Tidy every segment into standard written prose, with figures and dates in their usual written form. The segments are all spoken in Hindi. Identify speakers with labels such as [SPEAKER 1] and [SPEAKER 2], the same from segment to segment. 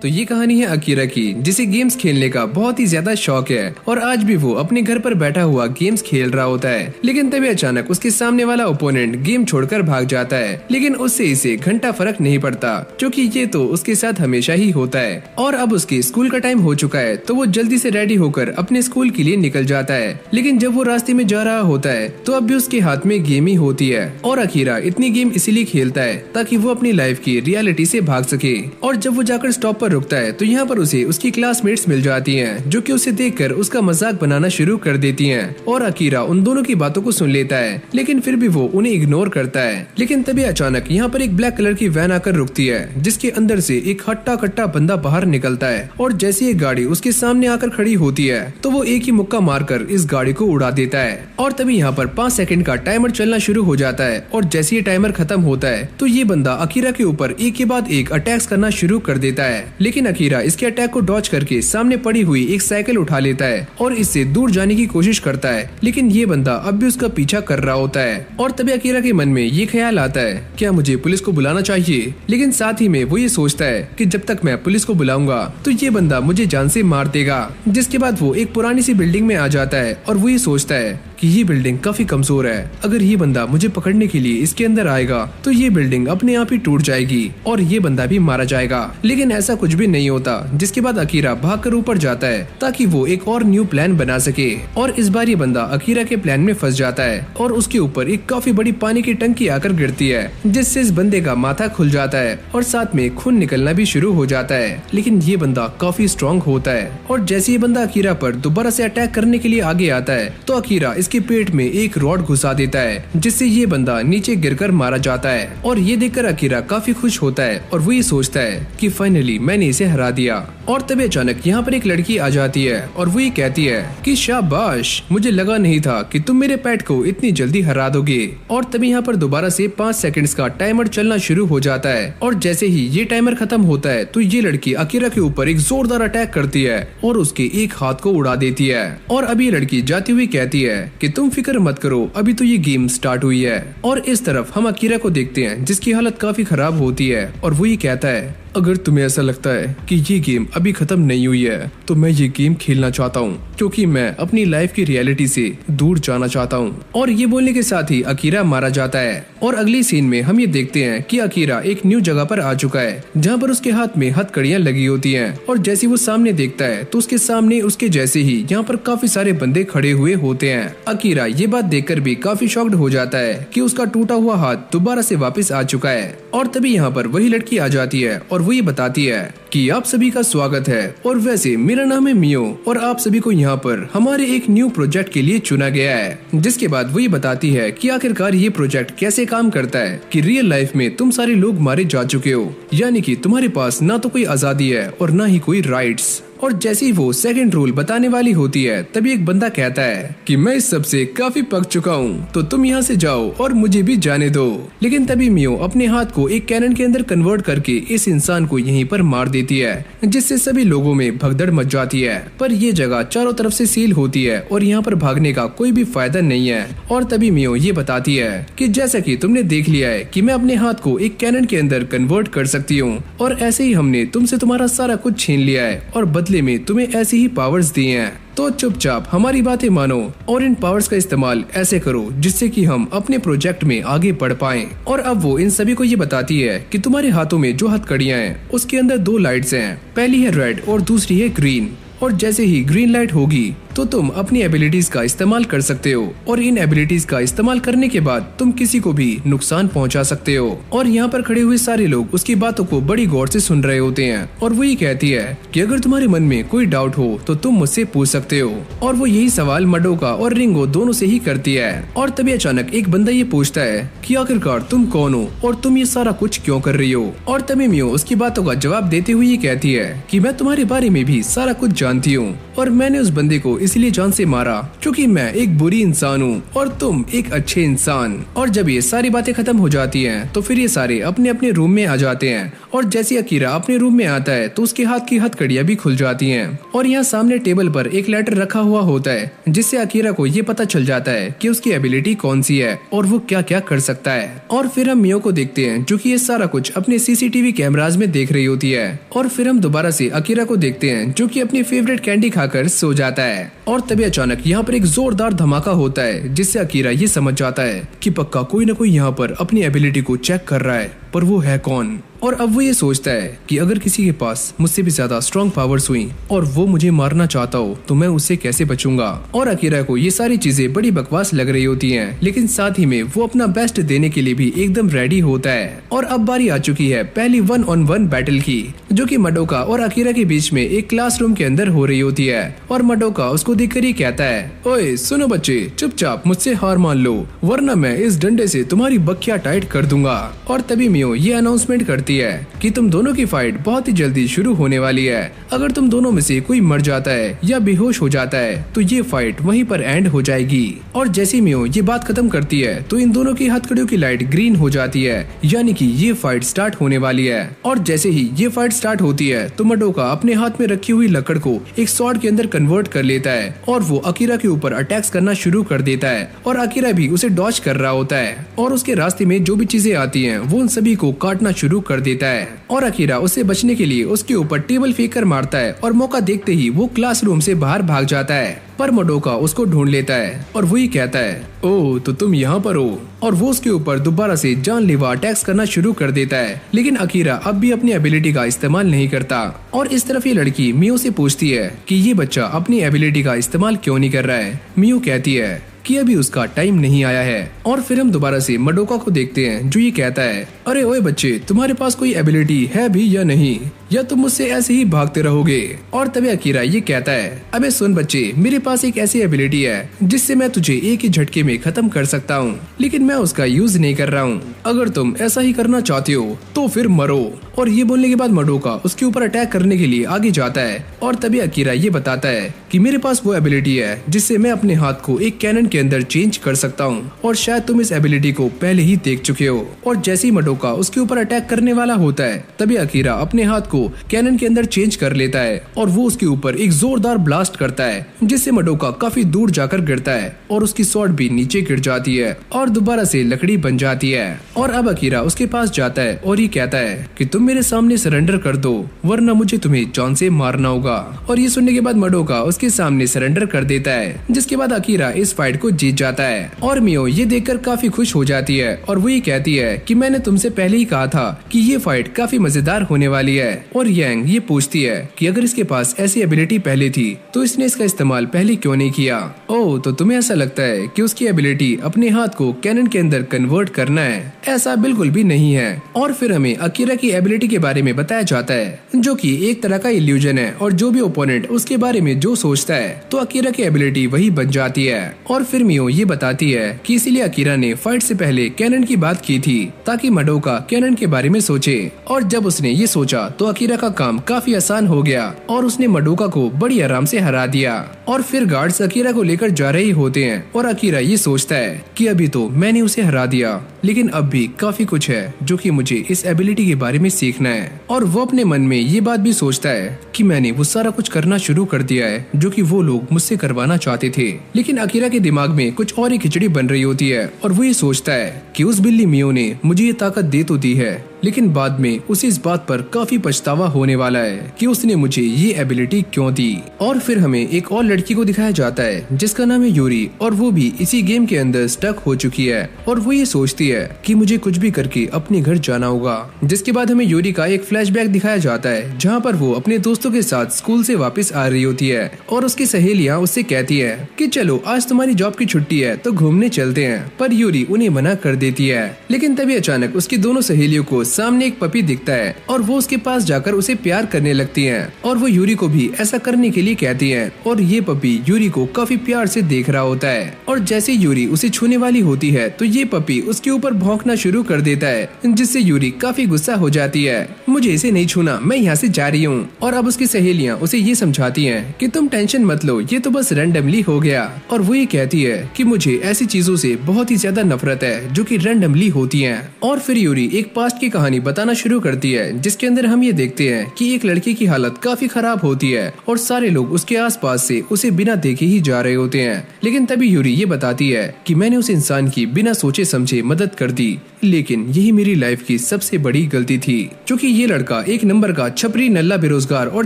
[SPEAKER 1] तो ये कहानी है अकीरा की, जिसे गेम्स खेलने का बहुत ही ज्यादा शौक है और आज भी वो अपने घर पर बैठा हुआ गेम्स खेल रहा होता है। लेकिन तभी अचानक उसके सामने वाला ओपोनेंट गेम छोड़कर भाग जाता है, लेकिन उससे इसे घंटा फर्क नहीं पड़ता क्योंकि ये तो उसके साथ हमेशा ही होता है। और अब उसके स्कूल का टाइम हो चुका है तो वो जल्दी से रेडी होकर अपने स्कूल के लिए निकल जाता है। लेकिन जब वो रास्ते में जा रहा होता है तो अब भी उसके हाथ में गेम ही होती है और अकीरा इतनी गेम इसीलिए खेलता है ताकि वो अपनी लाइफ की रियलिटी से भाग सके। और जब वो जाकर स्टॉप पर रुकता है तो यहाँ पर उसे उसकी क्लासमेट्स मिल जाती हैं, जो कि उसे देखकर उसका मजाक बनाना शुरू कर देती हैं। और अकीरा उन दोनों की बातों को सुन लेता है, लेकिन फिर भी वो उन्हें इग्नोर करता है। लेकिन तभी अचानक यहाँ पर एक ब्लैक कलर की वैन आकर रुकती है, जिसके अंदर से एक हट्टा कट्टा बंदा बाहर निकलता है। और जैसे एक गाड़ी उसके सामने आकर खड़ी होती है तो वो एक ही मुक्का मारकर इस गाड़ी को उड़ा देता है। और तभी यहाँ पर 5 सेकंड का टाइमर चलना शुरू हो जाता है और जैसे ये टाइमर खत्म होता है तो ये बंदा अकीरा के ऊपर एक के बाद एक अटैक्स करना शुरू कर देता है। लेकिन अकीरा इसके अटैक को डॉज करके सामने पड़ी हुई एक साइकिल उठा लेता है और इससे दूर जाने की कोशिश करता है, लेकिन ये बंदा अब भी उसका पीछा कर रहा होता है। और तभी अकीरा के मन में ये ख्याल आता है, क्या मुझे पुलिस को बुलाना चाहिए? लेकिन साथ ही में वो ये सोचता है कि जब तक मैं पुलिस को बुलाऊंगा तो ये बंदा मुझे जान से मार देगा। जिसके बाद वो एक पुरानी सी बिल्डिंग में आ जाता है और वो ये सोचता है कि ये बिल्डिंग काफी कमजोर है, अगर ये बंदा मुझे पकड़ने के लिए इसके अंदर आएगा तो ये बिल्डिंग अपने आप ही टूट जाएगी और ये बंदा भी मारा जाएगा। लेकिन ऐसा कुछ भी नहीं होता। जिसके बाद अकीरा भागकर ऊपर जाता है ताकि वो एक और न्यू प्लान बना सके। और इस बार ये बंदा अकीरा के प्लान में फंस जाता है और उसके ऊपर एक काफी बड़ी पानी की टंकी आकर गिरती है, जिससे इस बंदे का माथा खुल जाता है और साथ में खून निकलना भी शुरू हो जाता है। लेकिन ये बंदा काफी स्ट्रॉन्ग होता है और जैसे ये बंदा अकीरा पर दोबारा से अटैक करने के लिए आगे आता है तो अकीरा इसके पेट में एक रॉड घुसा देता है, जिससे ये बंदा नीचे गिरकर मारा जाता है। और ये देखकर अकीरा काफी खुश होता है और वो ये सोचता है कि फाइनली मैंने इसे हरा दिया। और तभी अचानक यहाँ पर एक लड़की आ जाती है और वो ये कहती है कि शाबाश, मुझे लगा नहीं था कि तुम मेरे पेट को इतनी जल्दी हरा दोगे। और तभी यहाँ पर दोबारा से 5 सेकंड्स का टाइमर चलना शुरू हो जाता है और जैसे ही ये टाइमर खत्म होता है तो ये लड़की अकीरा के ऊपर एक जोरदार अटैक करती है और उसके एक हाथ को उड़ा देती है। और अभी लड़की जाती हुई कहती है कि तुम फिक्र मत करो, अभी तो ये गेम स्टार्ट हुई है। और इस तरफ हम अकीरा को देखते हैं जिसकी हालत काफी खराब होती है और वो ये कहता है, अगर तुम्हें ऐसा लगता है कि ये गेम अभी खत्म नहीं हुई है तो मैं ये गेम खेलना चाहता हूँ, क्योंकि मैं अपनी लाइफ की रियलिटी से दूर जाना चाहता हूँ। और ये बोलने के साथ ही अकीरा मारा जाता है। और अगली सीन में हम ये देखते हैं कि अकीरा एक न्यू जगह पर आ चुका है जहाँ पर उसके हाथ में हथकड़ियाँ लगी होती हैं। और जैसे वो सामने देखता है तो उसके सामने उसके जैसे ही यहाँ पर काफी सारे बंदे खड़े हुए होते हैं। अकीरा ये बात देखकर भी काफी शॉक्ड हो जाता है कि उसका टूटा हुआ हाथ दोबारा से वापस आ चुका है। और तभी यहाँ पर वही लड़की आ जाती है और वो ये बताती है कि आप सभी का स्वागत है और वैसे मेरा नाम है मियो और आप सभी को यहाँ पर हमारे एक न्यू प्रोजेक्ट के लिए चुना गया है। जिसके बाद वो ये बताती है कि आखिरकार ये प्रोजेक्ट कैसे काम करता है कि रियल लाइफ में तुम सारे लोग मारे जा चुके हो, यानी कि तुम्हारे पास ना तो कोई आजादी है और ना ही कोई राइट्स। और जैसे ही वो सेकंड रूल बताने वाली होती है तभी एक बंदा कहता है कि मैं इस सब से काफी पक चुका हूँ, तो तुम यहाँ से जाओ और मुझे भी जाने दो। लेकिन तभी मियो अपने हाथ को एक कैनन के अंदर कन्वर्ट करके इस इंसान को यहीं पर मार देती है, जिससे सभी लोगों में भगदड़ मच जाती है। पर ये जगह चारों तरफ से सील होती है और यहाँ पर भागने का कोई भी फायदा नहीं है। और तभी मियो ये बताती है कि जैसा कि तुमने देख लिया है कि मैं अपने हाथ को एक कैनन के अंदर कन्वर्ट कर सकती हूँ और ऐसे ही हमने तुमसे तुम्हारा सारा कुछ छीन लिया है और बदले में तुम्हें ऐसी ही पावर्स दिए हैं, तो चुपचाप हमारी बातें मानो और इन पावर्स का इस्तेमाल ऐसे करो जिससे कि हम अपने प्रोजेक्ट में आगे बढ़ पाएं। और अब वो इन सभी को ये बताती है कि तुम्हारे हाथों में जो हथकड़ियां हैं उसके अंदर 2 लाइट्स हैं, पहली है रेड और दूसरी है ग्रीन। और जैसे ही ग्रीन लाइट होगी तो तुम अपनी एबिलिटीज का इस्तेमाल कर सकते हो और इन एबिलिटीज का इस्तेमाल करने के बाद तुम किसी को भी नुकसान पहुंचा सकते हो। और यहाँ पर खड़े हुए सारे लोग उसकी बातों को बड़ी गौर से सुन रहे होते हैं और वो ये कहती है कि अगर तुम्हारे मन में कोई डाउट हो तो तुम मुझसे पूछ सकते हो। और वो यही सवाल मडोका और रिंगो दोनों से ही करती है। और तभी अचानक एक बंदा ये पूछता है कि आखिरकार तुम कौन हो और तुम ये सारा कुछ क्यों कर रही हो। और तभी मियो उसकी बातों का जवाब देते हुए ये कहती है कि मैं तुम्हारे बारे में भी सारा कुछ जानती हूँ और मैंने उस बंदे को इसलिए जान से मारा क्योंकि मैं एक बुरी इंसान हूँ और तुम एक अच्छे इंसान। और जब ये सारी बातें खत्म हो जाती हैं तो फिर ये सारे अपने अपने रूम में आ जाते हैं और जैसे अकीरा अपने रूम में आता है तो उसके हाथ की हथकड़ियां भी खुल जाती हैं और यहाँ सामने टेबल पर एक लेटर रखा हुआ होता है जिससे अकीरा को ये पता चल जाता है कि उसकी एबिलिटी कौन सी है और वो क्या क्या कर सकता है। और फिर हम मियो को देखते हैं जो कि ये सारा कुछ अपने सीसीटीवी कैमराज में देख रही होती है। और फिर हम दोबारा से अकीरा को देखते हैं जो कि अपनी फेवरेट कैंडी खाकर सो जाता है। और तभी अचानक यहाँ पर एक जोरदार धमाका होता है जिससे अकीरा ये समझ जाता है कि पक्का कोई ना कोई यहाँ पर अपनी एबिलिटी को चेक कर रहा है, पर वो है कौन। और अब वो ये सोचता है कि अगर किसी के पास मुझसे भी ज्यादा स्ट्रॉन्ग पावर्स हुई और वो मुझे मारना चाहता हो तो मैं उससे कैसे बचूंगा। और अकीरा को ये सारी चीजें बड़ी बकवास लग रही होती हैं, लेकिन साथ ही में वो अपना बेस्ट देने के लिए भी एकदम रेडी होता है। और अब बारी आ चुकी है पहली 1-on-1 बैटल की, जो कि मडोका और अकीरा के बीच में एक क्लासरूम के अंदर हो रही होती है। और मडोका उसको देखकर ही कहता है, ओए सुनो बच्चे, चुपचाप मुझसे हार मान लो वरना मैं इस डंडे से तुम्हारी बखिया टाइट कर दूंगा। और तभी मियो ये अनाउंसमेंट करती है कि तुम दोनों की फाइट बहुत ही जल्दी शुरू होने वाली है। अगर तुम दोनों में से कोई मर जाता है या बेहोश हो जाता है तो ये फाइट वहीं पर एंड हो जाएगी। और जैसे मियो ये बात खत्म करती है तो इन दोनों की हथकड़ियों की लाइट ग्रीन हो जाती है, यानी कि ये फाइट स्टार्ट होने वाली है। और जैसे ही ये फाइट स्टार्ट होती है तो मडोका अपने हाथ में रखी हुई लकड़ को एक स्वॉर्ड के अंदर कन्वर्ट कर लेता है और वो अकीरा के ऊपर अटैक्स करना शुरू कर देता है। और अकीरा भी उसे डॉज कर रहा होता है और उसके रास्ते में जो भी चीजें आती हैं वो उन सभी को काटना शुरू कर देता है। और अकीरा उससे बचने के लिए उसके ऊपर टेबल फेंक कर मारता है और मौका देखते ही वो क्लासरूम से बाहर भाग जाता है। पर मडोका उसको ढूंढ लेता है और वही कहता है, ओह तो तुम यहाँ पर हो। और वो उसके ऊपर दोबारा से जानलेवा अटैक्स करना शुरू कर देता है, लेकिन अकीरा अब भी अपनी एबिलिटी का इस्तेमाल नहीं करता। और इस तरफ ये लड़की मियो से पूछती है कि ये बच्चा अपनी एबिलिटी का इस्तेमाल क्यों नहीं कर रहा है। मियो कहती है कि अभी उसका टाइम नहीं आया है। और फिर हम दोबारा से मडोका को देखते हैं जो ये कहता है, अरे ओए बच्चे, तुम्हारे पास कोई एबिलिटी है भी या नहीं, या तुम मुझसे ऐसे ही भागते रहोगे। और तभी अकीरा ये कहता है, अबे सुन बच्चे, मेरे पास एक ऐसी एबिलिटी है जिससे मैं तुझे एक ही झटके में खत्म कर सकता हूँ, लेकिन मैं उसका यूज नहीं कर रहा हूँ। अगर तुम ऐसा ही करना चाहते हो तो फिर मरो। और ये बोलने के बाद मडोका उसके ऊपर अटैक करने के लिए आगे जाता है। और तभी अकीरा ये बताता है कि मेरे पास वो एबिलिटी है जिससे मैं अपने हाथ को एक कैनन के अंदर चेंज कर सकता हूँ, और शायद तुम इस एबिलिटी को पहले ही देख चुके हो। और जैसे ही मडोका उसके ऊपर अटैक करने वाला होता है तभी अकीरा अपने हाथ को कैनन के अंदर चेंज कर लेता है और वो उसके ऊपर एक जोरदार ब्लास्ट करता है जिससे मडोका काफी दूर जाकर गिरता है और उसकी स्वॉर्ड भी नीचे गिर जाती है और दोबारा से लकड़ी बन जाती है। और अब अकीरा उसके पास जाता है और ये कहता है कि तुम मेरे सामने सरेंडर कर दो वरना मुझे तुम्हें जान से मारना होगा। और ये सुनने के बाद मडोका उसके सामने सरेंडर कर देता है, जिसके बाद अकीरा इस फाइट को जीत जाता है। और मियो ये देखकर काफी खुश हो जाती है और वो ये कहती है कि मैंने तुमसे पहले ही कहा था कि ये फाइट काफी मजेदार होने वाली है। और यांग ये पूछती है कि अगर इसके पास ऐसी एबिलिटी पहले थी तो इसने इसका इस्तेमाल पहले क्यों नहीं किया। ओह तो तुम्हें ऐसा लगता है कि उसकी एबिलिटी अपने हाथ को कैनन के अंदर कन्वर्ट करना है? ऐसा बिल्कुल भी नहीं है। और फिर हमें अकीरा की एबिलिटी के बारे में बताया जाता है जो कि एक तरह का इल्यूजन है, और जो भी ओपोनेंट उसके बारे में जो सोचता है तो अकीरा की एबिलिटी वही बन जाती है। और फिर मियो ये बताती है कि इसीलिए अकीरा ने फाइट से पहले कैनन की बात की थी ताकि मडोका कैनन के बारे में सोचे। और जब उसने ये सोचा तो अकीरा का काम काफी आसान हो गया और उसने मडोका को बड़ी आराम से हरा दिया। और फिर गार्ड्स अकीरा को लेकर जा रहे होते हैं और अकीरा ये सोचता है कि अभी तो मैंने उसे हरा दिया, लेकिन अब भी काफी कुछ है जो कि मुझे इस एबिलिटी के बारे में सीखना है। और वो अपने मन में ये बात भी सोचता है कि मैंने वो सारा कुछ करना शुरू कर दिया है जो कि वो लोग मुझसे करवाना चाहते थे। लेकिन अकीरा के दिमाग में कुछ और ही खिचड़ी बन रही होती है और वो ये सोचता है कि उस बिल्ली मियो ने मुझे ये ताकत दे तो दी है, लेकिन बाद में उसे इस बात पर काफी पछतावा होने वाला है कि उसने मुझे ये एबिलिटी क्यों दी। और फिर हमें एक और लड़की को दिखाया जाता है जिसका नाम है यूरी, और वो भी इसी गेम के अंदर स्टक हो चुकी है और वो ये सोचती है कि मुझे कुछ भी करके अपने घर जाना होगा। जिसके बाद हमें यूरी का एक फ्लैशबैक दिखाया जाता है जहाँ पर वो अपने दोस्तों के साथ स्कूल से वापस आ रही होती है और उसकी सहेलियाँ उससे कहती है कि चलो आज तुम्हारी जॉब की छुट्टी है तो घूमने चलते हैं, पर यूरी उन्हें मना कर देती है। लेकिन तभी अचानक उसकी दोनों सहेलियों को सामने एक पपी दिखता है और वो उसके पास जाकर उसे प्यार करने लगती है और वो यूरी को भी ऐसा करने के लिए कहती है और ये पपी यूरी को काफी प्यार से देख रहा होता है और जैसे यूरी उसे छूने वाली होती है तो ये पपी उसके ऊपर भौंकना शुरू कर देता है, जिससे यूरी काफी गुस्सा हो जाती है। मुझे इसे नहीं छूना, मैं यहाँ से जा रही हूँ। और अब उसकी सहेलियाँ उसे ये समझाती हैं कि तुम टेंशन मत लो, ये तो बस रैंडमली हो गया। और वो ये कहती है कि मुझे ऐसी चीजों से बहुत ही ज्यादा नफरत है जो कि रैंडमली होती हैं। और फिर यूरी एक पास्ट की कहानी बताना शुरू करती है जिसके अंदर हम ये देखते हैं कि एक लड़के की हालत काफी खराब होती है और सारे लोग उसके आसपास से उसे बिना देखे ही जा रहे होते हैं। लेकिन तभी यूरी ये बताती है कि मैंने उस इंसान की बिना सोचे समझे मदद कर दी, लेकिन यही मेरी लाइफ की सबसे बड़ी गलती थी, क्योंकि ये लड़का एक नंबर का छपरी नल्ला बेरोजगार और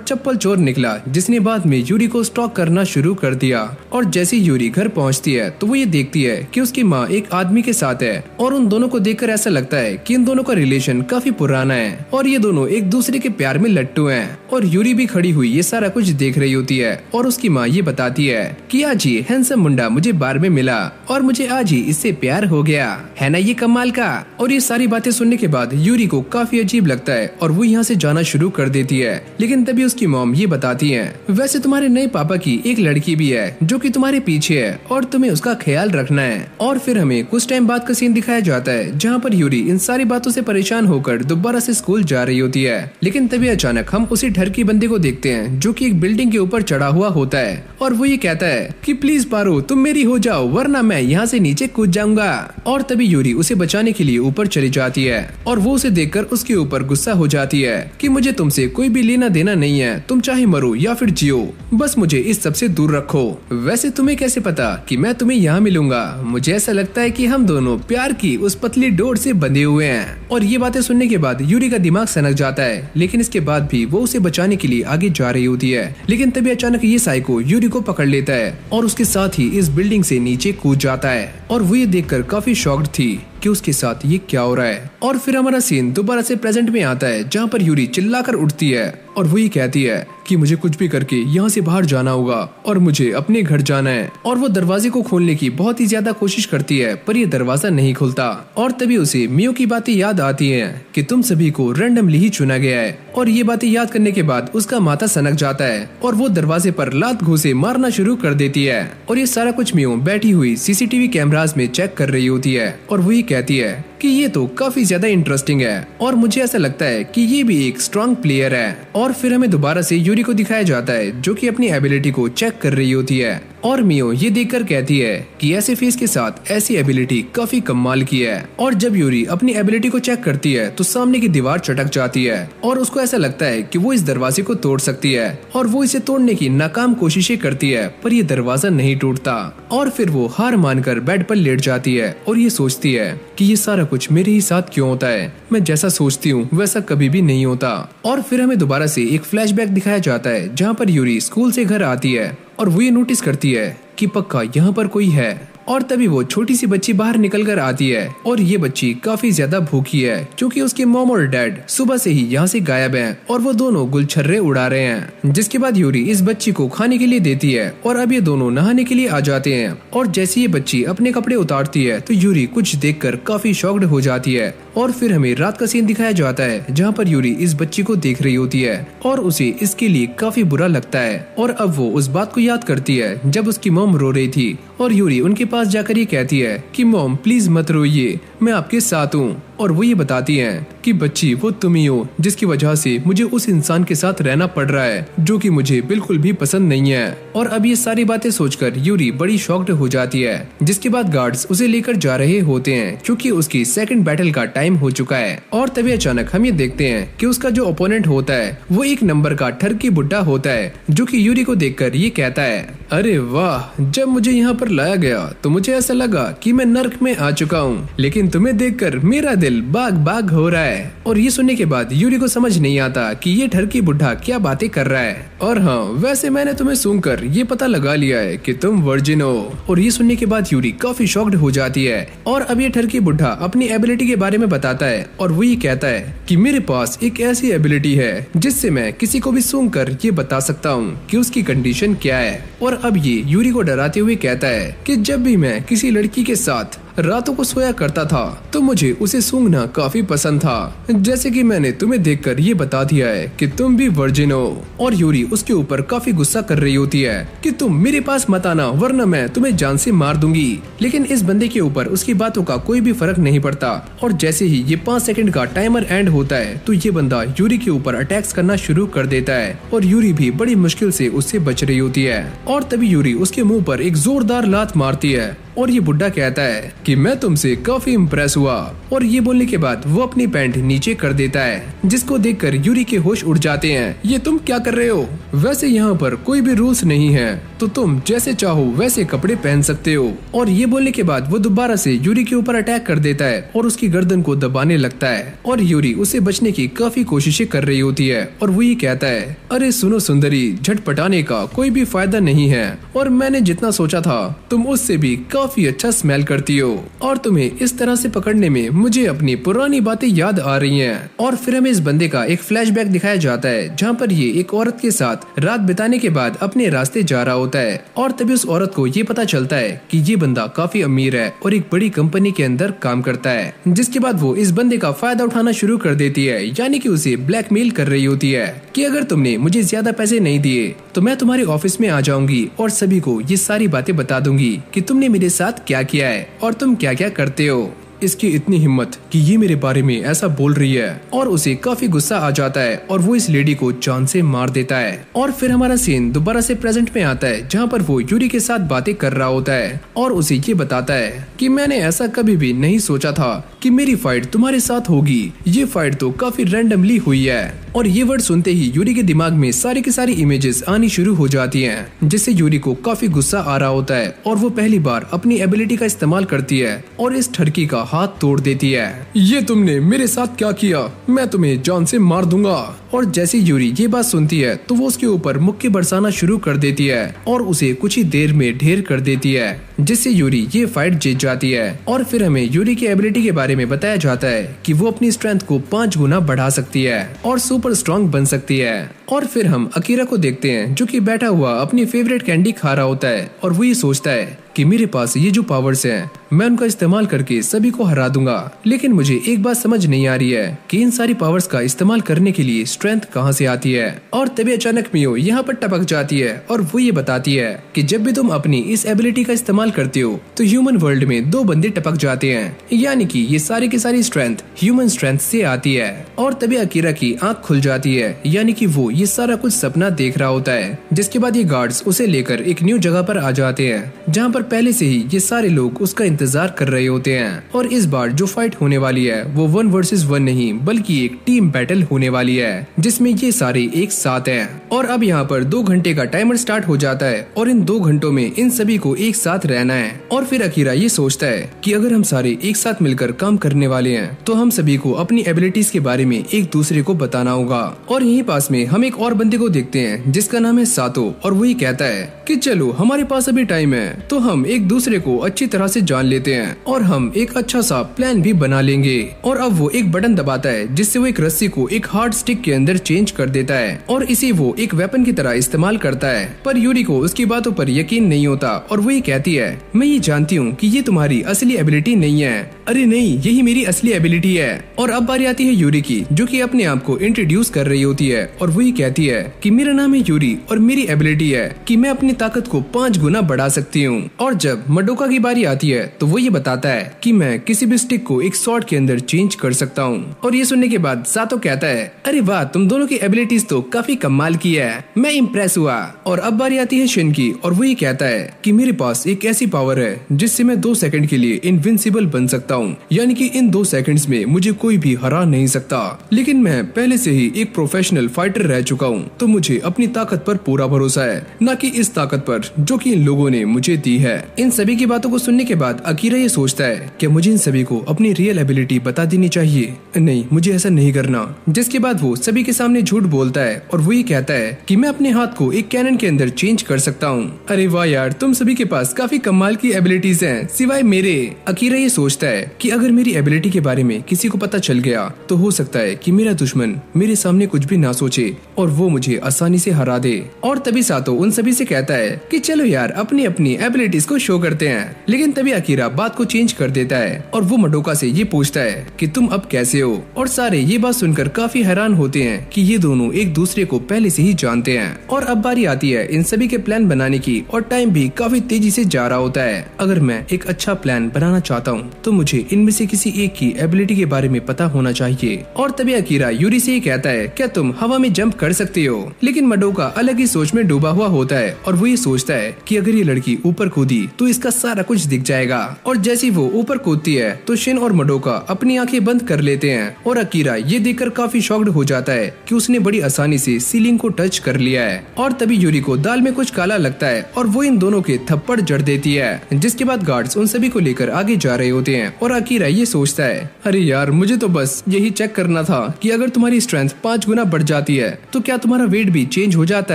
[SPEAKER 1] चप्पल चोर निकला, जिसने बाद में यूरी को स्टॉक करना शुरू कर दिया। और जैसे यूरी घर पहुंचती है तो वो ये देखती है कि उसकी माँ एक आदमी के साथ है और उन दोनों को देखकर ऐसा लगता है कि इन दोनों का रिलेशन काफी पुराना है और ये दोनों एक दूसरे के प्यार में लट्टू हैं। और यूरी भी खड़ी हुई ये सारा कुछ देख रही होती है और उसकी माँ ये बताती है कि आज ही हैंडसम मुंडा मुझे बार में मिला और मुझे आज ही इससे प्यार हो गया, है ना ये कमाल का। और ये सारी बातें सुनने के बाद यूरी को काफी अजीब लगता है और वो यहाँ से जाना शुरू कर देती है। लेकिन तभी उसकी मॉम ये बताती है, वैसे तुम्हारे नए पापा की एक लड़की भी है जो कि तुम्हारे पीछे है और तुम्हें उसका ख्याल रखना है। और फिर हमें कुछ टाइम बाद का सीन दिखाया जाता है जहाँ पर यूरी इन सारी बातों से परेशान होकर दोबारा से स्कूल जा रही होती है। लेकिन तभी अचानक हम उसी ठरकी बंदे को देखते हैं जो कि एक बिल्डिंग के ऊपर चढ़ा हुआ होता है और वो ये कहता है कि प्लीज पारो तुम मेरी हो जाओ वरना मैं यहाँ से नीचे कूद जाऊंगा। और तभी यूरी उसे बचाने के लिए ऊपर चली जाती है और वो उसे देखकर उसके ऊपर गुस्सा हो जाती है कि मुझे तुमसे कोई भी लेना देना नहीं है, तुम चाहे मरो या फिर जियो, बस मुझे इस सब से दूर रखो। वैसे तुम्हें कैसे पता कि मैं तुम्हें यहाँ मिलूंगा? मुझे ऐसा लगता है कि हम दोनों प्यार की उस पतली डोर से बंधे हुए हैं। और ये बातें सुनने के बाद यूरी का दिमाग सनक जाता है, लेकिन इसके बाद भी वो उसे बचाने के लिए आगे जा रही होती है। लेकिन तभी अचानक ये साइको यूरी को पकड़ लेता है और उसके साथ ही इस बिल्डिंग से नीचे कूद जाता है। और वो ये देखकर काफी शॉक्ड थी कि उसके साथ ये क्या हो रहा है। और फिर हमारा सीन दोबारा से प्रेजेंट में आता है जहाँ पर यूरी चिल्लाकर उठती है और वो ये कहती है कि मुझे कुछ भी करके यहाँ से बाहर जाना होगा और मुझे अपने घर जाना है। और वो दरवाजे को खोलने की बहुत ही ज्यादा कोशिश करती है पर ये दरवाजा नहीं खुलता। और तभी उसे मियो की बातें याद आती हैं कि तुम सभी को रैंडमली ही चुना गया है। और ये बातें याद करने के बाद उसका माथा सनक जाता है और वो दरवाजे पर लात घूंसे मारना शुरू कर देती है। और ये सारा कुछ मियो बैठी हुई सीसीटीवी कैमरास में चेक कर रही होती है और वो ये कहती है कि ये तो काफी ज्यादा इंटरेस्टिंग है और मुझे ऐसा लगता है कि ये भी एक स्ट्रॉन्ग प्लेयर है। और फिर हमें दोबारा से यूरी को दिखाया जाता है जो कि अपनी एबिलिटी को चेक कर रही होती है और मियो ये देखकर कहती है कि ऐसे फेस के साथ ऐसी एबिलिटी काफी कमाल की है। और जब यूरी अपनी एबिलिटी को चेक करती है तो सामने की दीवार चटक जाती है और उसको ऐसा लगता है कि वो इस दरवाजे को तोड़ सकती है और वो इसे तोड़ने की नाकाम कोशिशें करती है पर ये दरवाजा नहीं टूटता। और फिर वो हार मानकर बेड पर लेट जाती है और ये सोचती है कि ये सारा कुछ मेरे ही साथ क्यों होता है, मैं जैसा सोचती हूँ वैसा कभी भी नहीं होता। और फिर हमें दोबारा से एक फ्लैशबैक दिखाया जाता है जहाँ पर यूरी स्कूल से घर आती है और वो ये नोटिस करती है कि पक्का यहाँ पर कोई है। और तभी वो छोटी सी बच्ची बाहर निकल कर आती है और ये बच्ची काफी ज्यादा भूखी है क्योंकि उसके मॉम और डैड सुबह से ही यहाँ से गायब हैं और वो दोनों गुलछर्रे उड़ा रहे हैं। जिसके बाद यूरी इस बच्ची को खाने के लिए देती है और अब ये दोनों नहाने के लिए आ जाते हैं। और जैसे ये बच्ची अपने कपड़े उतारती है तो यूरी कुछ देखकर काफी शॉक्ड हो जाती है। और फिर हमें रात का सीन दिखाया जाता है जहाँ पर यूरी इस बच्ची को देख रही होती है और उसे इसके लिए काफी बुरा लगता है। और अब वो उस बात को याद करती है जब उसकी मॉम रो रही थी और यूरी उनके पास जाकर ये कहती है कि मॉम प्लीज मत रोइए, मैं आपके साथ हूँ। और वो ये बताती हैं कि बच्ची वो तुम ही हो जिसकी वजह से मुझे उस इंसान के साथ रहना पड़ रहा है जो कि मुझे बिल्कुल भी पसंद नहीं है। और अब ये सारी बातें सोचकर यूरी बड़ी शॉक्ड हो जाती है। जिसके बाद गार्ड्स उसे लेकर जा रहे होते हैं क्योंकि उसकी सेकंड बैटल का टाइम हो चुका है। और तभी अचानक हम ये देखते हैं कि उसका जो ओपोनेंट होता है वो एक नंबर का ठरकी बुड्ढा होता है जो कि यूरी को देखकर ये कहता है, अरे वाह, जब मुझे यहाँ पर लाया गया तो मुझे ऐसा लगा कि मैं नर्क में आ चुका हूँ, लेकिन तुम्हें देखकर मेरा दिल बाग बाग हो रहा है। और ये सुनने के बाद यूरी को समझ नहीं आता कि ये ठरकी बुड्ढा क्या बातें कर रहा है। और हाँ, वैसे मैंने तुम्हें सुनकर ये पता लगा लिया है कि तुम वर्जिन हो। और ये सुनने के बाद यूरी काफी शॉक्ड हो जाती है। और अब ये ठरकी बुड्ढा अपनी एबिलिटी के बारे में बताता है और वो ये कहता है कि मेरे पास एक ऐसी एबिलिटी है जिससे मैं किसी को भी सुनकर ये बता सकता हूँ कि उसकी कंडीशन क्या है। और अब ये यूरी को डराते हुए कहता है कि जब भी मैं किसी लड़की के साथ रातों को सोया करता था, तो मुझे उसे सूंघना काफी पसंद था। जैसे कि मैंने तुम्हें देखकर ये बता दिया है कि तुम भी वर्जिन हो। और यूरी उसके ऊपर काफी गुस्सा कर रही होती है कि तुम मेरे पास मत आना वरना मैं तुम्हें जान से मार दूंगी। लेकिन इस बंदे के ऊपर उसकी बातों का कोई भी फर्क नहीं पड़ता और जैसे ही ये 5 सेकंड का टाइमर एंड होता है तो ये बंदा यूरी के ऊपर अटैक्स करना शुरू कर देता है और यूरी भी बड़ी मुश्किल से उससे बच रही होती है। और तभी यूरी उसके मुंह पर एक जोरदार लात मारती है और ये बुड्ढा कहता है कि मैं तुमसे काफी इम्प्रेस हुआ। और ये बोलने के बाद वो अपनी पैंट नीचे कर देता है, जिसको देखकर यूरी के होश उड़ जाते हैं। ये तुम क्या कर रहे हो? वैसे यहाँ पर कोई भी रूल्स नहीं है, तो तुम जैसे चाहो वैसे कपड़े पहन सकते हो। और ये बोलने के बाद वो दोबारा से यूरी के ऊपर अटैक कर देता है और उसकी गर्दन को दबाने लगता है। और यूरी उसे बचने की काफी कोशिशें कर रही होती है और वो ये कहता है, अरे सुनो सुंदरी, झटपटाने का कोई भी फायदा नहीं है और मैंने जितना सोचा था तुम उससे भी काफी अच्छा स्मेल करती हो और तुम्हें इस तरह से पकड़ने में मुझे अपनी पुरानी बातें याद आ रही हैं। और फिर हमें इस बंदे का एक फ्लैशबैक दिखाया जाता है जहाँ पर ये एक औरत के साथ रात बिताने के बाद अपने रास्ते जा रहा होता है और तभी उस औरत को ये पता चलता है कि ये बंदा काफी अमीर है और एक बड़ी कंपनी के अंदर काम करता है, जिसके बाद वो इस बंदे का फायदा उठाना शुरू कर देती है, यानी कि उसे ब्लैकमेल कर रही होती है कि अगर तुमने मुझे ज्यादा पैसे नहीं दिए तो मैं तुम्हारे ऑफिस में आ जाऊंगी और सभी को ये सारी बातें बता दूंगी कि तुमने मेरे साथ क्या किया है और तुम क्या क्या करते हो। इसकी इतनी हिम्मत कि ये मेरे बारे में ऐसा बोल रही है और उसे काफी गुस्सा आ जाता है और वो इस लेडी को जान से मार देता है। और फिर हमारा सीन दोबारा से प्रेजेंट में आता है जहाँ पर वो यूरी के साथ बातें कर रहा होता है और उसे ये बताता है कि मैंने ऐसा कभी भी नहीं सोचा था कि मेरी फाइट तुम्हारे साथ होगी। ये फाइट तो काफी रैंडमली हुई है। और ये वर्ड सुनते ही यूरी के दिमाग में सारी की सारी इमेजेस आनी शुरू हो जाती हैं, जिससे यूरी को काफी गुस्सा आ रहा होता है और वो पहली बार अपनी एबिलिटी का इस्तेमाल करती है और इस ठरकी का हाथ तोड़ देती है। ये तुमने मेरे साथ क्या किया? मैं तुम्हें जान से मार दूंगा। और जैसे यूरी ये बात सुनती है तो वो उसके ऊपर मुक्के बरसाना शुरू कर देती है और उसे कुछ ही देर में ढेर कर देती है, जिससे यूरी ये फाइट जीत जाती है। और फिर हमें यूरी की एबिलिटी के बारे में बताया जाता है कि वो अपनी स्ट्रेंथ को 5 गुना बढ़ा सकती है और सुपर स्ट्रॉन्ग बन सकती है। और फिर हम अकीरा को देखते हैं जो कि बैठा हुआ अपनी फेवरेट कैंडी खा रहा होता है और वो ये सोचता है कि मेरे पास ये जो पावर्स हैं मैं उनका इस्तेमाल करके सभी को हरा दूंगा। लेकिन मुझे एक बात समझ नहीं आ रही है कि इन सारी पावर्स का इस्तेमाल करने के लिए स्ट्रेंथ कहाँ से आती है। और तभी अचानक मियो यहाँ पर टपक जाती है और वो ये बताती है कि जब भी तुम अपनी इस एबिलिटी का इस्तेमाल करते हो तो ह्यूमन वर्ल्ड में 2 बंदे टपक जाते हैं, यानी कि ये सारी की सारी स्ट्रेंथ ह्यूमन स्ट्रेंथ से आती है। और तभी अकीरा की आंख खुल जाती है, यानी कि वो ये सारा कुछ सपना देख रहा होता है। जिसके बाद ये गार्ड्स उसे लेकर एक न्यू जगह पर आ जाते हैं जहाँ पर पहले से ही ये सारे लोग उसका इंतजार कर रहे होते हैं। और इस बार जो फाइट होने वाली है वो 1 वर्सेस 1 नहीं बल्कि एक टीम बैटल होने वाली है जिसमें ये सारे एक साथ हैं। और अब यहाँ पर 2 घंटे का टाइमर स्टार्ट हो जाता है और इन 2 घंटों में इन सभी को एक साथ रहना है। और फिर अकीरा ये सोचता है कि अगर हम सारे एक साथ मिलकर काम करने वाले हैं तो हम सभी को अपनी एबिलिटीज के बारे में एक दूसरे को बताना होगा। और यहीं पास में हम एक और बंदे को देखते हैं जिसका नाम है सातो और वही कहता है कि चलो हमारे पास अभी टाइम है तो हम एक दूसरे को अच्छी तरह से जान लेते हैं और हम एक अच्छा सा प्लान भी बना लेंगे। और अब वो एक बटन दबाता है जिससे वो एक रस्सी को एक हार्ड स्टिक के अंदर चेंज कर देता है और इसे वो एक वेपन की तरह इस्तेमाल करता है। पर यूरी को उसकी बातों पर यकीन नहीं होता और वो ये कहती है मैं ये जानती हूँ कि ये तुम्हारी असली एबिलिटी नहीं है। अरे नहीं, यही मेरी असली एबिलिटी है। और अब बारी आती है यूरी की जो कि अपने आप को इंट्रोड्यूस कर रही होती है और वो ये कहती है कि मेरा नाम है यूरी और मेरी एबिलिटी है कि मैं अपनी ताकत को 5 गुना बढ़ा सकती हूँ। और जब मडोका की बारी आती है तो वो ये बताता है कि मैं किसी भी स्टिक को एक शॉट के अंदर चेंज कर सकता हूँ। और ये सुनने के बाद सातो कहता है अरे वाह, तुम दोनों की एबिलिटीज तो काफी कमाल की है, मैं इम्प्रेस हुआ। और अब बारी आती है शिन की और वो ये कहता है कि मेरे पास एक ऐसी पावर है जिससे मैं 2 सेकंड के लिए इनविंसिबल बन सकता हूँ, यानी कि इन 2 सेकंड्स में मुझे कोई भी हरा नहीं सकता। लेकिन मैं पहले से ही एक प्रोफेशनल फाइटर रह चुका हूँ तो मुझे अपनी ताकत पर पूरा भरोसा है, न कि इस ताकत पर जो कि इन लोगों ने मुझे दी है। इन सभी की बातों को सुनने के बाद अकीरा ये सोचता है कि मुझे इन सभी को अपनी रियल एबिलिटी बता देनी चाहिए। नहीं, मुझे ऐसा नहीं करना। जिसके बाद वो सभी के सामने झूठ बोलता है और वो ये कहता है कि मैं अपने हाथ को एक कैनन के अंदर चेंज कर सकता हूँ। अरे वाह यार, तुम सभी के पास काफी कमाल की एबिलिटीज हैं सिवाय मेरे। अकीरा ये सोचता है कि अगर मेरी एबिलिटी के बारे में किसी को पता चल गया तो हो सकता है कि मेरा दुश्मन मेरे सामने कुछ भी ना सोचे और वो मुझे आसानी से हरा दे। और तभी सातो उन सभी से कहता है कि चलो यार अपनी अपनी एबिलिटी एबिलिटीज को शो करते हैं। लेकिन तभी अकीरा बात को चेंज कर देता है और वो मडोका से ये पूछता है कि तुम अब कैसे हो। और सारे ये बात सुनकर काफी हैरान होते हैं कि ये दोनों एक दूसरे को पहले से ही जानते हैं। और अब बारी आती है इन सभी के प्लान बनाने की और टाइम भी काफी तेजी से जा रहा होता है। अगर मैं एक अच्छा प्लान बनाना चाहता हूँ तो मुझे इनमें से किसी एक की एबिलिटी के बारे में पता होना चाहिए। और तभी अकीरा यूरी से ही कहता है क्या तुम हवा में जंप कर सकते हो। लेकिन मडोका अलग ही सोच में डूबा हुआ होता है और वो ये सोचता है कि अगर ये लड़की ऊपर कूदी तो इसका सारा कुछ दिख जाएगा। और जैसे वो ऊपर कूदती है तो शिन और मडोका अपनी आंखें बंद कर लेते हैं और अकीरा ये देखकर काफी शॉक्ड हो जाता है कि उसने बड़ी आसानी से सीलिंग को टच कर लिया है। और तभी यूरी को दाल में कुछ काला लगता है और वो इन दोनों के थप्पड़ जड़ देती है, जिसके बाद गार्ड्स उन सभी को लेकर आगे जा रहे होते हैं। और अकीरा ये सोचता है अरे यार मुझे तो बस यही चेक करना था कि अगर तुम्हारी स्ट्रेंथ 5 गुना बढ़ जाती है तो क्या तुम्हारा वेट भी चेंज हो जाता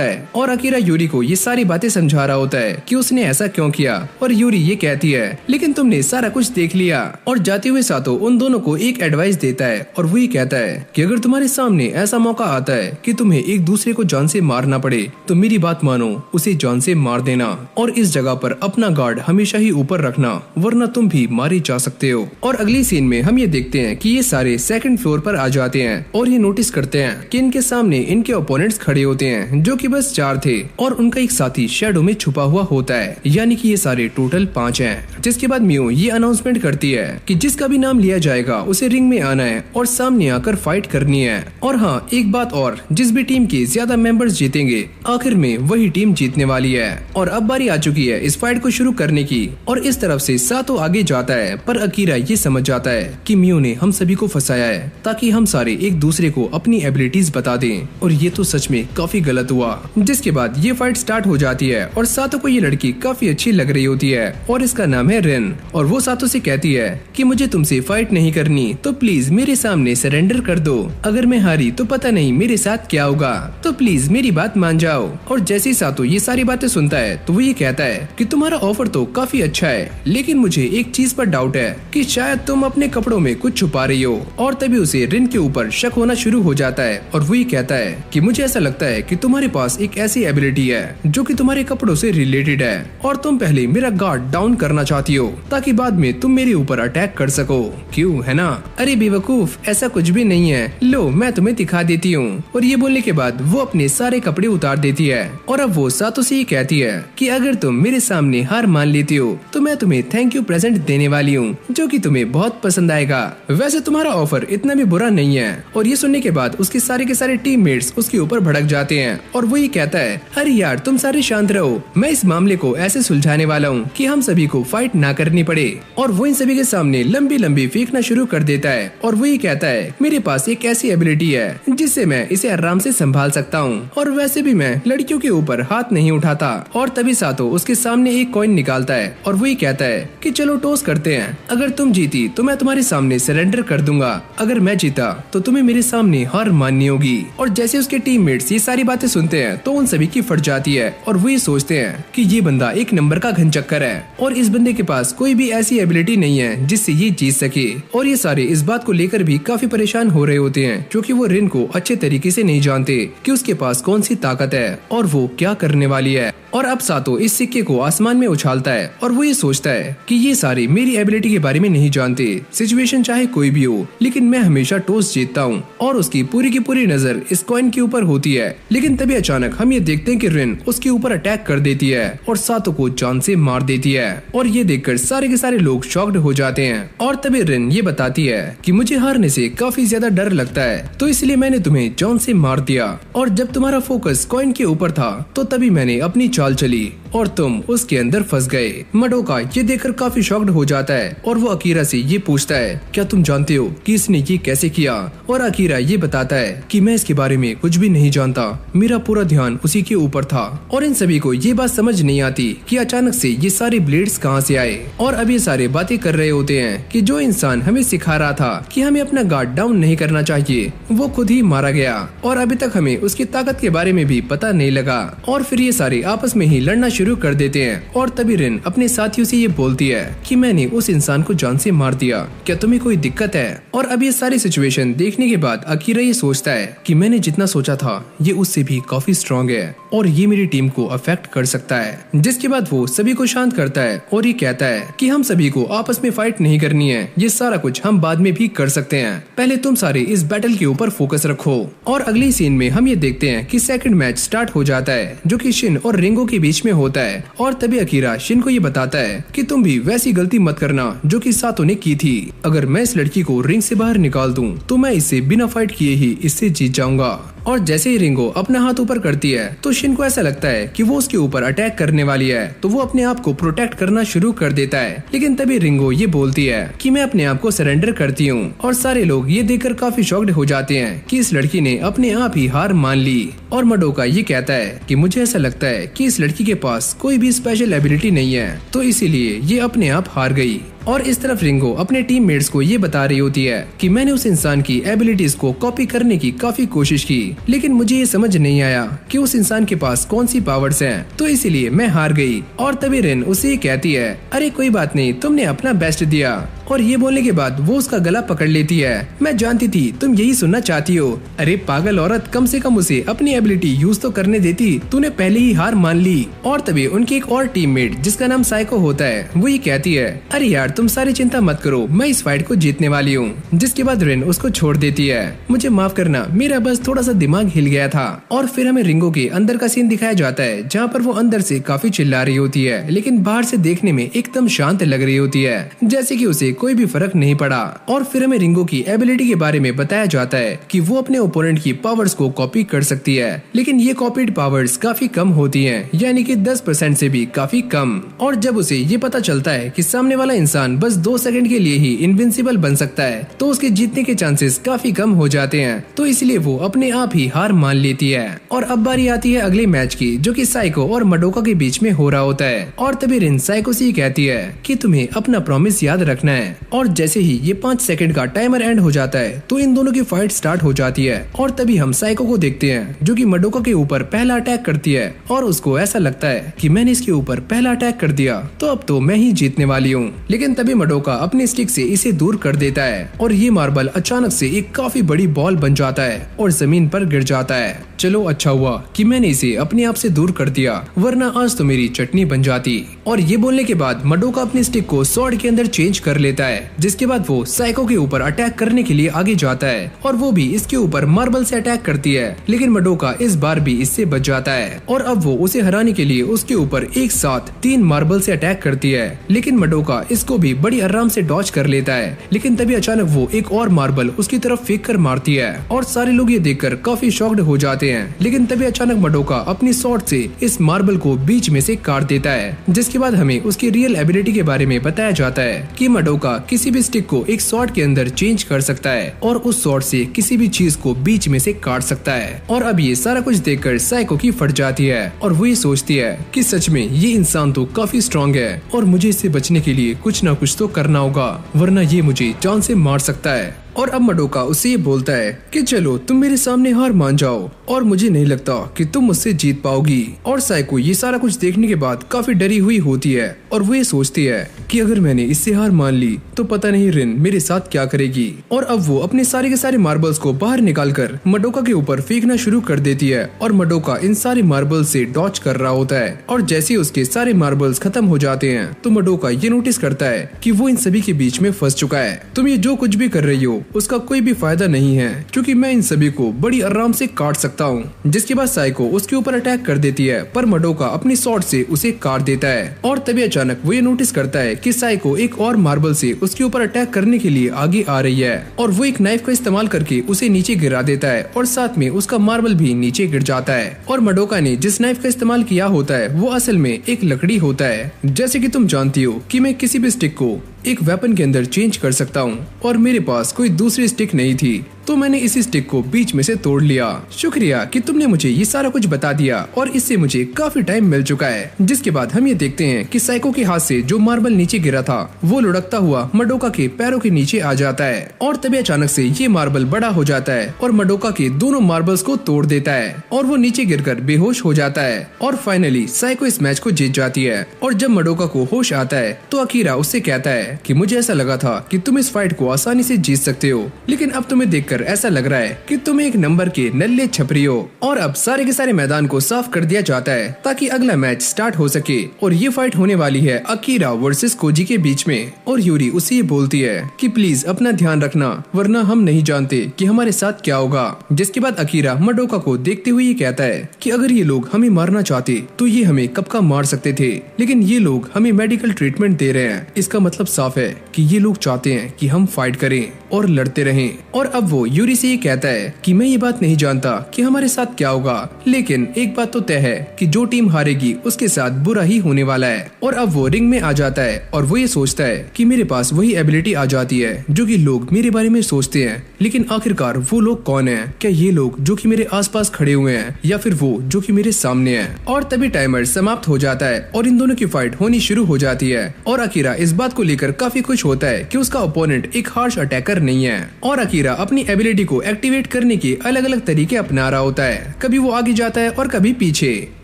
[SPEAKER 1] है। और अकीरा यूरी को ये सारी बातें समझा रहा होता है कि उसने ऐसा क्यों किया। और यूरी ये कहती है लेकिन तुमने सारा कुछ देख लिया। और जाते हुए सातो उन दोनों को एक एडवाइस देता है और वो ये कहता है कि अगर तुम्हारे सामने ऐसा मौका आता है कि तुम्हें एक दूसरे को जान से मारना पड़े तो मेरी बात मानो, उसे जान से मार देना और इस जगह पर अपना गार्ड हमेशा ही ऊपर रखना वरना तुम भी मारे जा सकते हो। और अगली सीन में हम ये देखते हैं कि ये सारे सेकंड फ्लोर पर आ जाते हैं और ये नोटिस करते हैं कि इनके सामने इनके ओपोनेंट्स खड़े होते हैं जो कि बस 4 थे और उनका एक साथी शैडो में छुपा हुआ होता है, यानी कि ये सारे टोटल 5 हैं। जिसके बाद मियो ये अनाउंसमेंट करती है कि जिसका भी नाम लिया जाएगा उसे रिंग में आना है और सामने आकर फाइट करनी है। और हाँ एक बात और, जिस भी टीम के ज्यादा मेंबर्स जीतेंगे आखिर में वही टीम जीतने वाली है। और अब बारी आ चुकी है इस फाइट को शुरू करने की और इस तरफ से सातो आगे जाता है पर अकीरा ये समझ जाता है कि मियो ने हम सभी को फंसाया है ताकि हम सारे एक दूसरे को अपनी एबिलिटीज बता दें। और ये तो सच में काफी गलत हुआ। जिसके बाद ये फाइट स्टार्ट हो जाती है और सातो को ये लड़की काफी अच्छी लग रही होती है और इसका नाम है रेन। और वो सातो से कहती है कि मुझे तुमसे फाइट नहीं करनी तो प्लीज मेरे सामने सरेंडर कर दो। अगर मैं हारी तो पता नहीं मेरे साथ क्या होगा, तो प्लीज मेरी बात मान जाओ। और जैसे ही सातो ये सारी बातें सुनता है तो वो ये कहता है कि तुम्हारा ऑफर तो काफी अच्छा है लेकिन मुझे एक चीज पर डाउट है कि शायद तुम अपने कपड़ों में कुछ छुपा रही हो। और तभी उसे रिन के ऊपर शक होना शुरू हो जाता है और वो ये कहता है कि मुझे ऐसा लगता है कि तुम्हारे पास एक ऐसी एबिलिटी है जो कि तुम्हारे कपड़ों से रिलेटेड है और तुम पहले मेरा गार्ड डाउन करना चाहती हो ताकि बाद में तुम मेरे ऊपर अटैक कर सको, क्यों है ना। अरे बेवकूफ ऐसा कुछ भी नहीं है, लो मैं तुम्हें दिखा देती हूँ। और ये बोलने के बाद वो अपने सारे कपड़े उतार देती है और अब वो सातो से ये कहती है कि अगर तुम मेरे सामने हार मान लेती हो तो मैं तुम्हें थैंक यू प्रेजेंट देने वाली हूँ जो कि तुम्हें बहुत पसंद आएगा। वैसे तुम्हारा ऑफर इतना भी बुरा नहीं है। और ये सुनने के बाद उसके सारे के सारे टीममेट्स उसके ऊपर भड़क जाते हैं और वो ये कहता है अरे यार तुम सारे शांत रहो, मैं इस मामले को ऐसे सुलझाने वाला हूँ कि हम सभी को फाइट ना करनी पड़े। और वो इन सभी के सामने लंबी लंबी फेंकना शुरू कर देता है और वो ये कहता है मेरे पास एक ऐसी एबिलिटी है जिससे मैं इसे आराम से संभाल सकता हूँ और वैसे भी मैं लड़कियों के ऊपर हाथ नहीं उठाता। और तभी सातो उसके सामने एक कॉइन निकालता है और वो ये कहता है कि चलो टॉस करते हैं, अगर तुम जीती तो मैं तुम्हारे सामने सरेंडर कर दूंगा, अगर मैं जीता तो तुम्हें मेरे सामने हार माननी होगी। और जैसे उसके टीममेट्स ये सारी बातें सुनते हैं तो उन सभी की फट जाती है और वो ये सोचते हैं कि ये बंदा एक नंबर का घनचक्कर है और इस बंदे के पास कोई भी ऐसी एबिलिटी नहीं है जिससे ये जीत सके। और ये सारे इस बात को लेकर भी काफी परेशान हो रहे होते हैं क्योंकि वो रिन को अच्छे तरीके से नहीं जानते कि उसके पास कौन सी ताकत है और वो क्या करने वाली है। और अब सातो इस सिक्के को आसमान में उछालता है और वो ये सोचता है कि ये सारे मेरी एबिलिटी के बारे में नहीं जानते, सिचुएशन चाहे कोई भी हो लेकिन मैं हमेशा टॉस जीतता हूँ। और उसकी पूरी की पूरी नजर इस कॉइन के ऊपर होती है। लेकिन तभी अचानक हम ये देखते हैं कि रिन उसके ऊपर अटैक कर देती है और सातो को जान से मार देती है। और ये देखकर सारे के सारे लोग शॉक्ड हो जाते हैं। और तभी रिन ये बताती है कि मुझे हारने से काफी ज्यादा डर लगता है तो इसलिए मैंने तुम्हें जान से मार दिया। और जब तुम्हारा फोकस कॉइन के ऊपर था तो तभी मैंने अपनी चाल चली और तुम उसके अंदर फंस गए। मडोका ये देखकर काफी शॉक्ड हो जाता है और वो अकीरा से ये पूछता है क्या तुम जानते हो कि इसने ये कैसे किया। और अकीरा ये बताता है कि मैं इसके बारे में कुछ भी नहीं जानता, मेरा पूरा ध्यान उसी के ऊपर था। और इन सभी को ये बात समझ नहीं आती कि अचानक से ये सारे ब्लेड्स कहाँ से आए। और अब ये सारे बातें कर रहे होते हैं कि जो इंसान हमें सिखा रहा था कि हमें अपना गार्ड डाउन नहीं करना चाहिए वो खुद ही मारा गया और अभी तक हमें उसकी ताकत के बारे में भी पता नहीं लगा। और फिर ये सारे आपस में ही लड़ना शुरू कर देते हैं। और तभी रिन अपने साथियों से ये बोलती है कि मैंने उस इंसान को जान से मार दिया, क्या तुम्हें कोई दिक्कत है? और अब ये सारी सिचुएशन देखने के बाद अकीरा ये सोचता है कि मैंने जितना सोचा था ये उससे भी काफी स्ट्रॉन्ग है और ये मेरी टीम को अफेक्ट कर सकता है। जिसके बाद वो सभी को शांत करता है और ये कहता है कि हम सभी को आपस में फाइट नहीं करनी है, ये सारा कुछ हम बाद में भी कर सकते हैं, पहले तुम सारे इस बैटल के ऊपर फोकस रखो। और अगली सीन में हम ये देखते हैं कि सेकंड मैच स्टार्ट हो जाता है जो कि शिन और रिंगो के बीच में होता है। और तभी अकीरा शिन को ये बताता है कि तुम भी वैसी गलती मत करना जो कि सातो ने की थी। अगर मैं इस लड़की को रिंग से बाहर निकाल दूं तो मैं इससे बिना फाइट किए ही इससे जीत जाऊंगा। और जैसे ही रिंगो अपना हाथ ऊपर करती है तो शिन को ऐसा लगता है कि वो उसके ऊपर अटैक करने वाली है, तो वो अपने आप को प्रोटेक्ट करना शुरू कर देता है। लेकिन तभी रिंगो ये बोलती है कि मैं अपने आप को सरेंडर करती हूँ। और सारे लोग ये देखकर काफी शॉक्ड हो जाते हैं कि इस लड़की ने अपने आप ही हार मान ली। और मडोका ये कहता है कि मुझे ऐसा लगता है कि इस लड़की के पास कोई भी स्पेशल एबिलिटी नहीं है, तो इसीलिए ये अपने आप हार गई। और इस तरफ रिंगो अपने टीममेट्स को ये बता रही होती है कि मैंने उस इंसान की एबिलिटीज को कॉपी करने की काफी कोशिश की, लेकिन मुझे ये समझ नहीं आया कि उस इंसान के पास कौन सी पावर्स हैं, तो इसीलिए मैं हार गई। और तभी रिन उसे कहती है अरे कोई बात नहीं, तुमने अपना बेस्ट दिया। और ये बोलने के बाद वो उसका गला पकड़ लेती है। मैं जानती थी तुम यही सुनना चाहती हो। अरे पागल औरत, कम से कम उसे अपनी एबिलिटी यूज तो करने देती, तूने पहले ही हार मान ली। और तभी उनकी एक और टीममेट जिसका नाम साइको होता है वो ये कहती है अरे यार तुम सारी चिंता मत करो, मैं इस फाइट को जीतने वाली हूँ। जिसके बाद रिन उसको छोड़ देती है। मुझे माफ करना, मेरा बस थोड़ा सा दिमाग हिल गया था। और फिर हमें रिंगो के अंदर का सीन दिखाया जाता है जहाँ पर वो अंदर से काफी चिल्ला रही होती है, लेकिन बाहर से देखने में एकदम शांत लग रही होती है, जैसे कि उसे कोई भी फर्क नहीं पड़ा। और फिर हमें रिंगो की एबिलिटी के बारे में बताया जाता है कि वो अपने ओपोनेंट की पावर्स को कॉपी कर सकती है, लेकिन ये कॉपीड पावर्स काफी कम होती हैं, यानी कि 10% से भी काफी कम। और जब उसे ये पता चलता है कि सामने वाला इंसान बस 2 सेकंड के लिए ही इनविंसिबल बन सकता है, तो उसके जीतने के चांसेस काफी कम हो जाते हैं, तो इसलिए वो अपने आप ही हार मान लेती है। और अब बारी आती है अगले मैच की, जो कि साइको और मडोका के बीच में हो रहा होता है। और तभी रिन साइको से कहती है कि तुम्हें अपना प्रॉमिस याद रखना है। और जैसे ही ये 5 सेकंड का टाइमर एंड हो जाता है तो इन दोनों की फाइट स्टार्ट हो जाती है। और तभी हम साइको को देखते हैं जो कि मडोका के ऊपर पहला अटैक करती है, और उसको ऐसा लगता है कि मैंने इसके ऊपर पहला अटैक कर दिया तो अब तो मैं ही जीतने वाली हूँ। लेकिन तभी मडोका अपनी स्टिक से इसे दूर कर देता है और ये मार्बल अचानक से एक काफी बड़ी बॉल बन जाता है और जमीन पर गिर जाता है। चलो अच्छा हुआ कि मैंने इसे अपने आप से दूर कर दिया, वरना आज तो मेरी चटनी बन जाती। और ये बोलने के बाद मडोका अपनी स्टिक को स्वॉर्ड के अंदर चेंज कर लेता है, जिसके बाद वो साइको के ऊपर अटैक करने के लिए आगे जाता है और वो भी इसके ऊपर मार्बल से अटैक करती है, लेकिन मडोका इस बार भी इससे बच जाता है। और अब वो उसे हराने के लिए उसके ऊपर एक साथ 3 मार्बल से अटैक करती है, लेकिन मडोका इसको भी बड़ी आराम से डॉज कर लेता है। लेकिन तभी अचानक वो एक और मार्बल उसकी तरफ फेंक कर मारती है और सारे लोग ये देखकर काफी शॉक्ड हो जाते हैं। लेकिन तभी अचानक मडोका अपनी स्वॉर्ड से इस मार्बल को बीच में से काट देता है, जिसके बाद हमें उसकी रियल एबिलिटी के बारे में बताया जाता है कि मडोका किसी भी स्टिक को एक स्वॉर्ड के अंदर चेंज कर सकता है और उस स्वॉर्ड से किसी भी चीज को बीच में से काट सकता है। और अब ये सारा कुछ देखकर साइको की फट जाती है और वो ये सोचती है कि सच में ये इंसान तो काफी स्ट्रॉन्ग है और मुझे इससे बचने के लिए कुछ ना कुछ तो करना होगा, वरना ये मुझे जान से मार सकता है। और अब मडोका उससे ये बोलता है कि चलो तुम मेरे सामने हार मान जाओ और मुझे नहीं लगता कि तुम मुझसे जीत पाओगी। और साइको ये सारा कुछ देखने के बाद काफी डरी हुई होती है और वो ये सोचती है कि अगर मैंने इससे हार मान ली तो पता नहीं रिन मेरे साथ क्या करेगी। और अब वो अपने सारे के सारे मार्बल्स को बाहर निकालकर मडोका के ऊपर फेंकना शुरू कर देती है और मडोका इन सारे मार्बल्स से डॉच कर रहा होता है। और जैसे उसके सारे मार्बल्स खत्म हो जाते हैं तो मडोका ये नोटिस करता है कि वो इन सभी के बीच में फंस चुका है। तुम ये जो कुछ भी कर रही हो उसका कोई भी फायदा नहीं है, क्योंकि मैं इन सभी को बड़ी आराम से काट सकता हूँ। जिसके बाद साइको उसके ऊपर अटैक कर देती है, पर मडोका अपनी स्वॉर्ड से उसे काट देता है। और तभी अचानक वो ये नोटिस करता है कि साइको एक और मार्बल से उसके ऊपर अटैक करने के लिए आगे आ रही है और वो एक नाइफ का इस्तेमाल करके उसे नीचे गिरा देता है और साथ में उसका मार्बल भी नीचे गिर जाता है। और मडोका ने जिस नाइफ का इस्तेमाल किया होता है वो असल में एक लकड़ी होता है। जैसे कि तुम जानती हो कि मैं किसी भी स्टिक को एक वेपन के अंदर चेंज कर सकता हूँ और मेरे पास कोई दूसरी स्टिक नहीं थी, तो मैंने इसी स्टिक को बीच में से तोड़ लिया। शुक्रिया कि तुमने मुझे ये सारा कुछ बता दिया और इससे मुझे काफी टाइम मिल चुका है। जिसके बाद हम ये देखते हैं कि साइको के हाथ से जो मार्बल नीचे गिरा था वो लुढ़कता हुआ मडोका के पैरों के नीचे आ जाता है और तभी अचानक से ये मार्बल बड़ा हो जाता है और मडोका के दोनों मार्बल्स को तोड़ देता है और वो नीचे गिरकर बेहोश हो जाता है और फाइनली साइको इस मैच को जीत जाती है। और जब मडोका को होश आता है तो अकीरा उससे कहता है कि मुझे ऐसा लगा था कि तुम इस फाइट को आसानी से जीत सकते हो, लेकिन अब तुम्हें देखकर ऐसा लग रहा है कि तुम एक नंबर के नल्ले छपरी हो। और अब सारे के सारे मैदान को साफ कर दिया जाता है ताकि अगला मैच स्टार्ट हो सके और ये फाइट होने वाली है अकीरा वर्सेस koji के बीच में। और यूरी उसे ये बोलती है कि प्लीज अपना ध्यान रखना वरना हम नहीं जानते कि हमारे साथ क्या होगा। जिसके बाद अकीरा मडोका को देखते हुए ये कहता है कि अगर ये लोग हमें मारना चाहते तो ये हमें कब का मार सकते थे, लेकिन ये लोग हमें मेडिकल ट्रीटमेंट दे रहे हैं। इसका मतलब साफ है कि ये लोग चाहते हैं कि हम फाइट करें और लड़ते रहें। और अब वो यूरी से ये कहता है कि मैं ये बात नहीं जानता कि हमारे साथ क्या होगा, लेकिन एक बात तो तय है कि जो टीम हारेगी उसके साथ बुरा ही होने वाला है। और अब वो रिंग में आ जाता है और वो ये सोचता है कि मेरे पास वही एबिलिटी आ जाती है जो कि लोग मेरे बारे में सोचते हैं, लेकिन आखिरकार वो लोग कौन हैं? क्या ये लोग जो कि मेरे आसपास खड़े हुए हैं या फिर वो जो कि मेरे सामने है? और तभी टाइमर समाप्त हो जाता है और इन दोनों की फाइट होनी शुरू हो जाती है। और अकीरा इस बात को लेकर काफी खुश होता है कि उसका ओपोनेंट एक हार्श अटैकर नहीं है। और अकीरा अपनी एबिलिटी को एक्टिवेट करने के अलग अलग तरीके अपना रहा होता है, कभी वो आगे जाता है और कभी पीछे।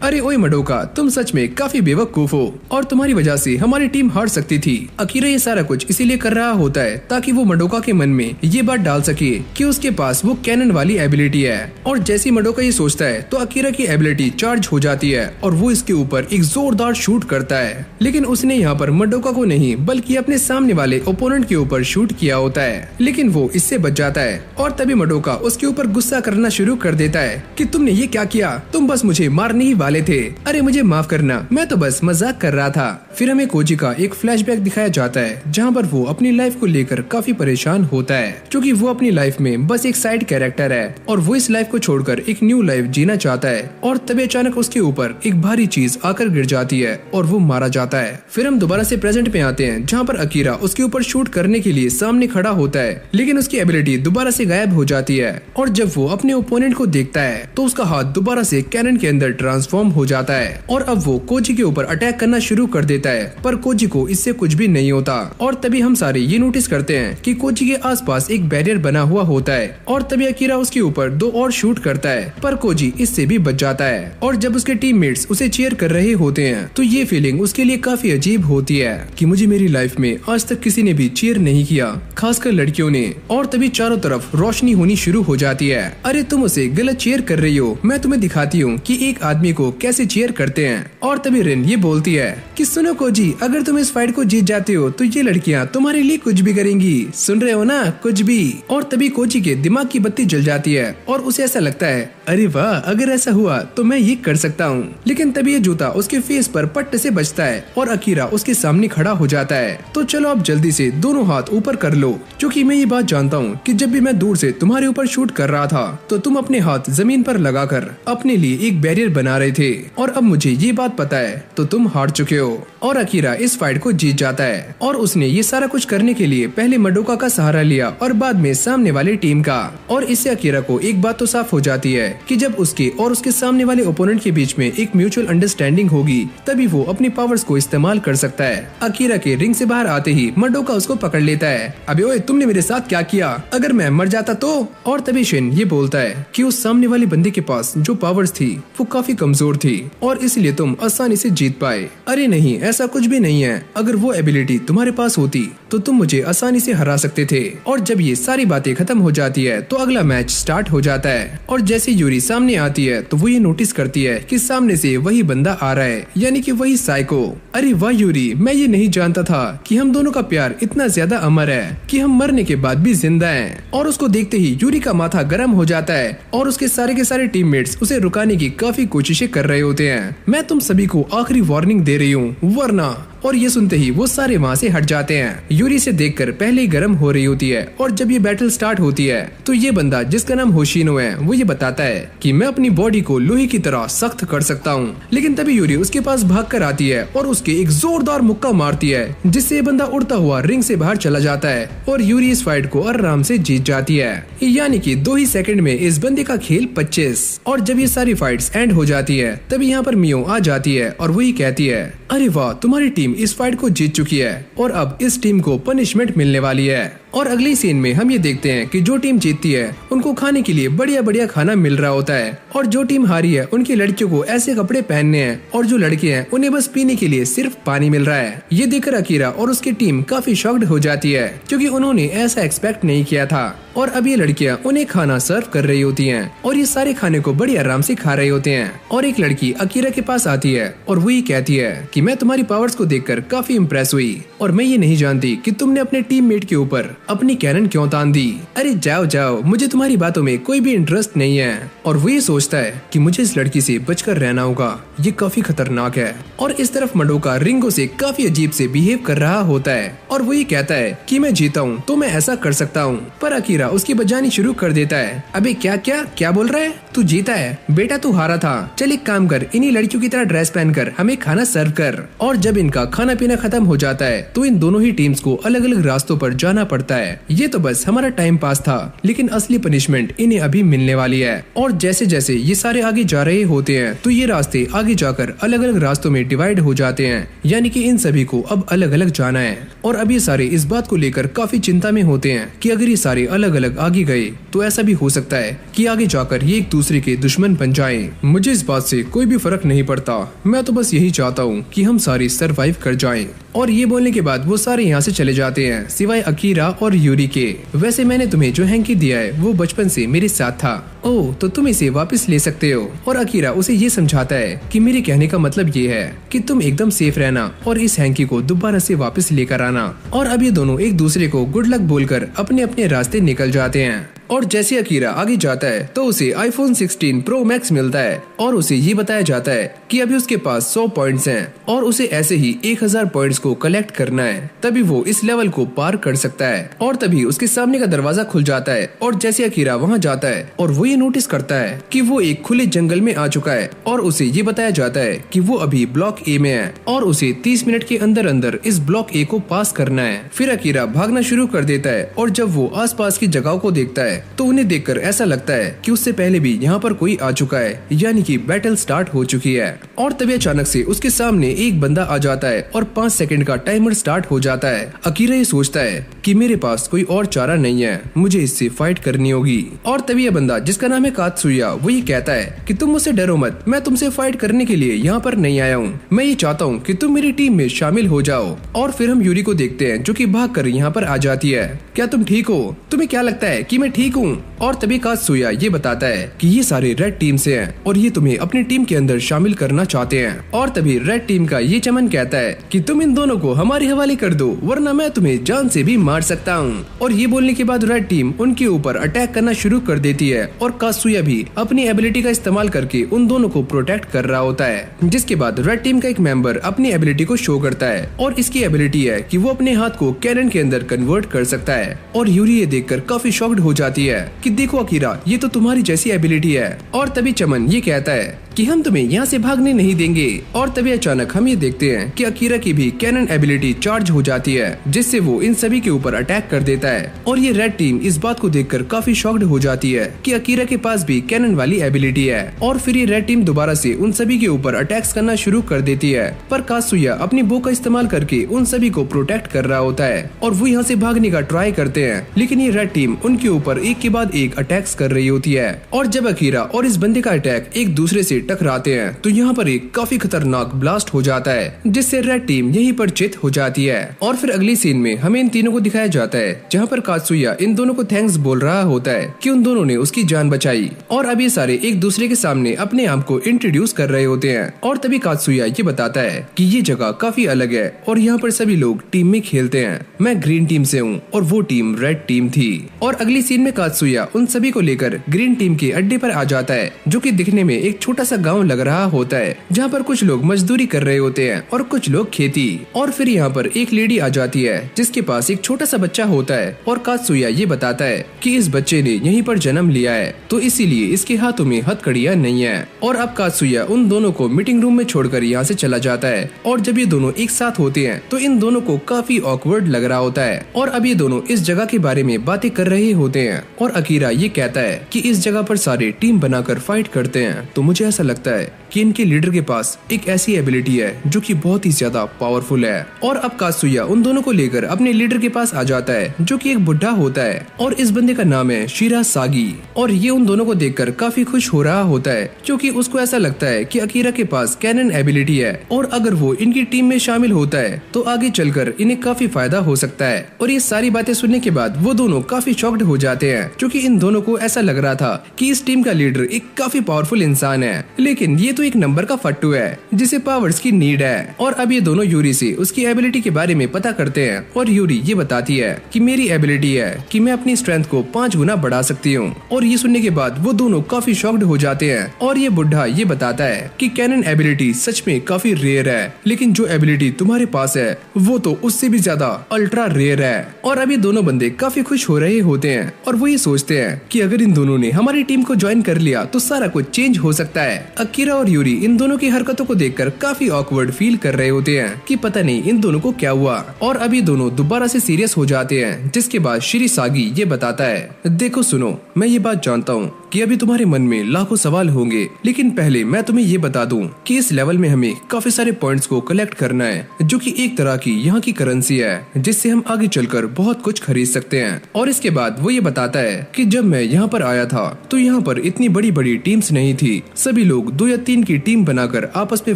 [SPEAKER 1] अरे ओए मडोका, तुम सच में काफी बेवकूफ हो और तुम्हारी वजह से हमारी टीम हार सकती थी। अकीरा ये सारा कुछ इसीलिए कर रहा होता है ताकि वो मडोका के मन में ये बात डाल सके कि उसके पास वो कैनन वाली एबिलिटी है। और जैसे मडोका ये सोचता है तो अकीरा की एबिलिटी चार्ज हो जाती है और वो इसके ऊपर एक जोरदार शूट करता है, लेकिन उसने यहाँ पर मडोका को नहीं बल्कि अपने सामने वाले ओपोनेंट के ऊपर शूट किया होता है, लेकिन वो इससे बच जाता है। और तभी मडोका उसके ऊपर गुस्सा करना शुरू कर देता है कि तुमने ये क्या किया, तुम बस मुझे मारने ही वाले थे। अरे मुझे माफ करना, मैं तो बस मजाक कर रहा था। फिर हमें koji का एक फ्लैशबैक दिखाया जाता है जहाँ पर वो अपनी लाइफ को लेकर काफी परेशान होता है, क्योंकि वो अपनी लाइफ में बस एक साइड कैरेक्टर है और वो इस लाइफ को छोड़कर एक न्यू लाइफ जीना चाहता है। और तभी अचानक उसके ऊपर एक भारी चीज आकर गिर जाती है और वो मारा जाता है। फिर हम दोबारा से प्रेजेंट में आते हैं जहाँ पर अकीरा उसके ऊपर शूट करने के लिए सामने खड़ा होता है, लेकिन उसकी एबिलिटी दोबारा से गायब हो जाती है। और जब वो अपने ओपोनेंट को देखता है तो उसका हाथ दोबारा से कैनन के अंदर ट्रांसफॉर्म हो जाता है और अब वो koji के ऊपर अटैक करना शुरू कर देता है, पर koji को इससे कुछ भी नहीं होता। और तभी हम सारे ये नोटिस करते हैं कि koji के आसपास एक बैरियर बना हुआ होता है और तभी अकीरा उसके ऊपर 2 और शूट करता है, पर koji इससे भी बच जाता है। और जब उसके टीममेट्स उसे चीयर कर रहे होते हैं तो ये फीलिंग उसके लिए काफी अजीब होती है कि मुझे मेरी लाइफ में आज तक किसी ने भी चीयर नहीं किया, खासकर लड़कियों ने। और तभी चारों तरफ रोशनी होनी शुरू हो जाती है। अरे तुम उसे गलत चीयर कर रही हो, मैं तुम्हें दिखाती हूँ कि एक आदमी को कैसे चीयर करते हैं। और तभी रिन ये बोलती है कि सुनो koji, अगर तुम इस फाइट को जीत जाते हो तो ये लड़कियाँ तुम्हारे लिए कुछ भी करेंगी, सुन रहे हो ना, कुछ भी। और तभी koji के दिमाग की बत्ती जल जाती है और उसे ऐसा लगता है अरे वाह, अगर ऐसा हुआ तो मैं ये कर सकता हूँ। लेकिन तभी ये जूता उसके फेस पर पट्ट से बचता है और अकीरा उसके सामने खड़ा हो जाता है। तो चलो अब जल्दी से दोनों हाथ ऊपर कर लो, क्योंकि मैं ये बात जानता हूँ कि जब भी मैं दूर से तुम्हारे ऊपर शूट कर रहा था तो तुम अपने हाथ जमीन पर लगाकर अपने लिए एक बैरियर बना रहे थे, और अब मुझे ये बात पता है तो तुम हार चुके हो। और अकीरा इस फाइट को जीत जाता है और उसने ये सारा कुछ करने के लिए पहले मडोका का सहारा लिया और बाद में सामने वाले टीम का। और इससे अकीरा को एक बात तो साफ हो जाती है कि जब उसके और उसके सामने वाले ओपोनेंट के बीच में एक म्यूचुअल अंडरस्टैंडिंग होगी तभी वो अपनी पावर्स को इस्तेमाल कर सकता है। अकीरा के रिंग से बाहर आते ही मडोका उसको पकड़ लेता है। अबे ओए, तुमने मेरे साथ क्या किया, अगर मैं मर जाता तो? और तभी शिन ये बोलता है कि उस सामने वाले बंदे के पास जो पावर्स थी वो काफी कमजोर थी और इसलिए तुम आसानी से जीत पाए। अरे नहीं, ऐसा कुछ भी नहीं है, अगर वो एबिलिटी तुम्हारे पास होती तो तुम मुझे आसानी से हरा सकते थे। और जब ये सारी बातें खत्म हो जाती है तो अगला मैच स्टार्ट हो जाता है। और जैसे यूरी सामने आती है तो वो ये नोटिस करती है कि सामने से वही बंदा आ रहा है, यानी कि वही साइको। अरे वाह यूरी, मैं ये नहीं जानता था कि हम दोनों का प्यार इतना ज्यादा अमर है कि हम मरने के बाद भी जिंदा हैं। और उसको देखते ही यूरी का माथा गर्म हो जाता है और उसके सारे के सारे टीममेट्स उसे रुकाने की काफी कोशिशें कर रहे होते हैं। मैं तुम सभी को आखिरी वार्निंग दे रही हूँ, वरना और ये सुनते ही वो सारे वहाँ से हट जाते हैं। यूरी से देखकर पहले ही गर्म हो रही होती है और जब ये बैटल स्टार्ट होती है तो ये बंदा जिसका नाम होशिनो है वो ये बताता है कि मैं अपनी बॉडी को लोहे की तरह सख्त कर सकता हूँ। लेकिन तभी यूरी उसके पास भाग कर आती है और उसके एक जोरदार मुक्का मारती है जिससे ये बंदा उड़ता हुआ रिंग से बाहर चला जाता है और यूरी इस फाइट को आराम से जीत जाती है। यानी कि 2 ही सेकंड में इस बंदे का खेल 25। और जब ये सारी फाइट्स एंड हो जाती है तभी यहाँ पर मियो आ जाती है और वही कहती है, अरे वाह, तुम्हारी टीम इस फाइट को जीत चुकी है और अब इस टीम को पनिशमेंट मिलने वाली है। और अगली सीन में हम ये देखते हैं कि जो टीम जीतती है उनको खाने के लिए बढ़िया बढ़िया खाना मिल रहा होता है और जो टीम हारी है उनकी लड़कियों को ऐसे कपड़े पहनने हैं और जो लड़के हैं उन्हें बस पीने के लिए सिर्फ पानी मिल रहा है। ये देखकर अकीरा और उसकी टीम काफी शॉक्ड हो जाती है क्योंकि उन्होंने ऐसा एक्सपेक्ट नहीं किया था। और अब ये लड़कियां उन्हें खाना सर्व कर रही होती हैं और ये सारे खाने को बड़ी आराम से खा रहे होते हैं। और एक लड़की अकीरा के पास आती है और वो ये कहती है कि मैं तुम्हारी पावर्स को देखकर काफी इम्प्रेस हुई और मैं ये नहीं जानती कि तुमने अपने टीममेट के ऊपर अपनी कैनन क्यों तान दी। अरे जाओ जाओ, मुझे तुम्हारी बातों में कोई भी इंटरेस्ट नहीं है। और वो ये सोचता है कि मुझे इस लड़की से बचकर रहना होगा, ये काफी खतरनाक है। और इस तरफ मंडोका रिंगो से काफी अजीब से बिहेव कर रहा होता है और वो ये कहता है कि मैं जीता हूँ तो मैं ऐसा कर सकता हूँ। पर अकीरा उसकी बजानी शुरू कर देता है, अबे क्या क्या क्या बोल रहा है, तू जीता है बेटा, तू हारा था। चल एक काम कर, इन्हीं लड़कियों की तरह ड्रेस पहनकर हमें खाना सर्व कर। और जब इनका खाना पीना खत्म हो जाता है तो इन दोनों ही टीम्स को अलग अलग रास्तों पर जाना पड़ता है। ये तो बस हमारा टाइम पास था, लेकिन असली पनिशमेंट इन्हें अभी मिलने वाली है। और जैसे जैसे ये सारे आगे जा रहे होते हैं तो ये रास्ते आगे जाकर अलग अलग रास्तों में डिवाइड हो जाते हैं, यानी कि इन सभी को अब अलग अलग जाना है। और अब ये सारे इस बात को लेकर काफी चिंता में होते हैं कि अगर ये सारे अलग अलग आगे गए तो ऐसा भी हो सकता है कि आगे जाकर ये एक दूसरे के दुश्मन बन जाएं। मुझे इस बात से कोई भी फर्क नहीं पड़ता, मैं तो बस यही चाहता हूँ कि हम सारे सरवाइव कर जाएं। और ये बोलने के बाद वो सारे यहाँ से चले जाते हैं सिवाय अकीरा और यूरी के। वैसे मैंने तुम्हें जो हैंकी दिया है वो बचपन से मेरे साथ था, ओह तो तुम इसे वापस ले सकते हो। और अकीरा उसे ये समझाता है कि मेरे कहने का मतलब ये है कि तुम एकदम सेफ रहना और इस हैंकी को दोबारा से वापस लेकर आना। और अब ये दोनों एक दूसरे को गुड लक बोलकर अपने अपने रास्ते निकल जाते हैं। और जैसे अकीरा आगे जाता है तो उसे आईफोन 16 प्रो मैक्स मिलता है और उसे ये बताया जाता है कि अभी उसके पास 100 पॉइंट्स हैं और उसे ऐसे ही 1000 पॉइंट्स को कलेक्ट करना है, तभी वो इस लेवल को पार कर सकता है। और तभी उसके सामने का दरवाजा खुल जाता है और जैसे अकीरा वहाँ जाता है और वो ये नोटिस करता है कि वो एक खुले जंगल में आ चुका है और उसे ये बताया जाता है कि वो अभी ब्लॉक ए में है और उसे 30 मिनट के अंदर अंदर इस ब्लॉक ए को पास करना है। फिर अकीरा भागना शुरू कर देता है और जब वो आसपास की जगहों को देखता है तो उन्हें देखकर ऐसा लगता है कि उससे पहले भी यहाँ पर कोई आ चुका है, यानी कि बैटल स्टार्ट हो चुकी है। और तभी अचानक से उसके सामने एक बंदा आ जाता है और 5 सेकंड का टाइमर स्टार्ट हो जाता है। अकीरा ये सोचता है कि मेरे पास कोई और चारा नहीं है, मुझे इससे फाइट करनी होगी। और तभी यह बंदा जिसका नाम है कात्सुया वो ये कहता है कि तुम मुझसे डरो मत, मैं तुमसे फाइट करने के लिए यहाँ पर नहीं आया हूँ, मैं ये चाहता हूँ कि तुम मेरी टीम में शामिल हो जाओ। और फिर हम यूरी को देखते हैं जो कि भागकर यहाँ पर आ जाती है। क्या तुम ठीक हो? तुम्हें क्या लगता है कि मैं ठीक हूँ? और तभी कात्सुया ये बताता है कि ये सारे रेड टीम से हैं और ये तुम्हें अपनी टीम के अंदर शामिल करना चाहते हैं। और तभी रेड टीम का ये चमन कहता है कि तुम इन दोनों को हमारे हवाले कर दो वरना मैं तुम्हें जान से भी मार सकता हूँ। और ये बोलने के बाद रेड टीम उनके ऊपर अटैक करना शुरू कर देती है और कात्सुया भी अपनी एबिलिटी का इस्तेमाल करके उन दोनों को प्रोटेक्ट कर रहा होता है। जिसके बाद रेड टीम का एक मेंबर अपनी एबिलिटी को शो करता है और इसकी एबिलिटी है कि वो अपने हाथ को कैनन के अंदर कन्वर्ट कर सकता है। और यूरी ये देखकर काफी शॉक्ड हो जाती है कि देखो अकीरा, ये तो तुम्हारी जैसी एबिलिटी है। और तभी चमन ये कहता है कि हम तुम्हें यहाँ से भागने नहीं देंगे। और तभी अचानक हम ये देखते हैं कि अकीरा की भी कैनन एबिलिटी चार्ज हो जाती है जिससे वो इन सभी के ऊपर अटैक कर देता है। और ये रेड टीम इस बात को देखकर काफी शॉक्ड हो जाती है कि अकीरा के पास भी कैनन वाली एबिलिटी है। और फिर ये रेड टीम दोबारा से उन सभी के ऊपर अटैक्स करना शुरू कर देती है, पर कात्सुया अपनी बो का इस्तेमाल करके उन सभी को प्रोटेक्ट कर रहा होता है और वो यहाँ से भागने का ट्राई करते हैं, लेकिन ये रेड टीम उनके ऊपर एक के बाद एक अटैक्स कर रही होती है। और जब अकीरा और इस बंदे का अटैक एक दूसरे से टकराते हैं तो यहाँ पर एक काफी खतरनाक ब्लास्ट हो जाता है जिससे रेड टीम यहीं पर चित हो जाती है। और फिर अगली सीन में हमें इन तीनों को दिखाया जाता है जहाँ पर कात्सुया इन दोनों को थैंक्स बोल रहा होता है कि उन दोनों ने उसकी जान बचाई। और अब ये सारे एक दूसरे के सामने अपने आप को इंट्रोड्यूस कर रहे होते हैं। और तभी कात्सुया ये बताता है कि ये जगह काफी अलग है और यहाँ पर सभी लोग टीम में खेलते हैं, मैं ग्रीन टीम से हूँ और वो टीम रेड टीम थी। और अगली सीन में कात्सुया उन सभी को लेकर ग्रीन टीम के अड्डे पर आ जाता है जो कि दिखने में एक छोटा सा सा गांव लग रहा होता है जहाँ पर कुछ लोग मजदूरी कर रहे होते हैं और कुछ लोग खेती। और फिर यहाँ पर एक लेडी आ जाती है जिसके पास एक छोटा सा बच्चा होता है और कात्सुया ये बताता है कि इस बच्चे ने यहीं पर जन्म लिया है तो इसीलिए इसके हाथों में हथकड़ियाँ नहीं है। और अब कात्सुया उन दोनों को मीटिंग रूम में छोड़कर यहाँ से चला जाता है। और जब ये दोनों एक साथ होते हैं तो इन दोनों को काफी ऑकवर्ड लग रहा होता है। और अब ये दोनों इस जगह के बारे में बातें कर रहे होते हैं और अकीरा ये कहता है कि इस जगह पर सारे टीम बनाकर फाइट करते हैं। तो मुझे ऐसा लगता है कि इनके लीडर के पास एक ऐसी एबिलिटी है जो कि बहुत ही ज्यादा पावरफुल है। और अब कात्सुया उन दोनों को लेकर अपने लीडर के पास आ जाता है जो कि एक बुढ़ा होता है और इस बंदे का नाम है शिरासागी। और ये उन दोनों को देखकर काफी खुश हो रहा होता है क्योंकि उसको ऐसा लगता है कि अकीरा के पास कैनन एबिलिटी है और अगर वो इनकी टीम में शामिल होता है तो आगे चलकर इन्हें काफी फायदा हो सकता है। और ये सारी बातें सुनने के बाद वो दोनों काफी शॉक्ड हो जाते हैं क्योंकि इन दोनों को ऐसा लग रहा था कि इस टीम का लीडर एक काफी पावरफुल इंसान है, लेकिन ये तो एक नंबर का फट्टू है जिसे पावर्स की नीड है। और अब ये दोनों यूरी से उसकी एबिलिटी के बारे में पता करते हैं और यूरी ये बताती है कि मेरी एबिलिटी है कि मैं अपनी स्ट्रेंथ को 5 गुना बढ़ा सकती हूँ। और ये सुनने के बाद वो दोनों काफी शॉक्ड हो जाते हैं। और ये बुढ़ा ये बताता है कि कैनन एबिलिटी सच में काफी रेयर है, लेकिन जो एबिलिटी तुम्हारे पास है वो तो उससे भी ज्यादा अल्ट्रा रेयर है। और अभी दोनों बंदे काफी खुश हो रहे होते हैं और वो ये सोचते हैं कि अगर इन दोनों ने हमारी टीम को ज्वाइन कर लिया तो सारा कुछ चेंज हो सकता है। अकीरा और यूरी इन दोनों की हरकतों को देखकर काफी ऑकवर्ड फील कर रहे होते हैं कि पता नहीं इन दोनों को क्या हुआ। और अभी दोनों दोबारा से सीरियस हो जाते हैं, जिसके बाद शिरासागी ये बताता है, देखो सुनो, मैं ये बात जानता हूँ कि अभी तुम्हारे मन में लाखों सवाल होंगे, लेकिन पहले मैं तुम्हें ये बता दूं कि इस लेवल में हमें काफी सारे पॉइंट्स को कलेक्ट करना है जो कि एक तरह की यहाँ की करेंसी है जिससे हम आगे चलकर बहुत कुछ खरीद सकते हैं। और इसके बाद वो ये बताता है कि जब मैं यहाँ पर आया था तो यहाँ पर इतनी बड़ी बड़ी टीम्स नहीं थी, सभी लोग 2 या 3 की टीम बनाकर आपस में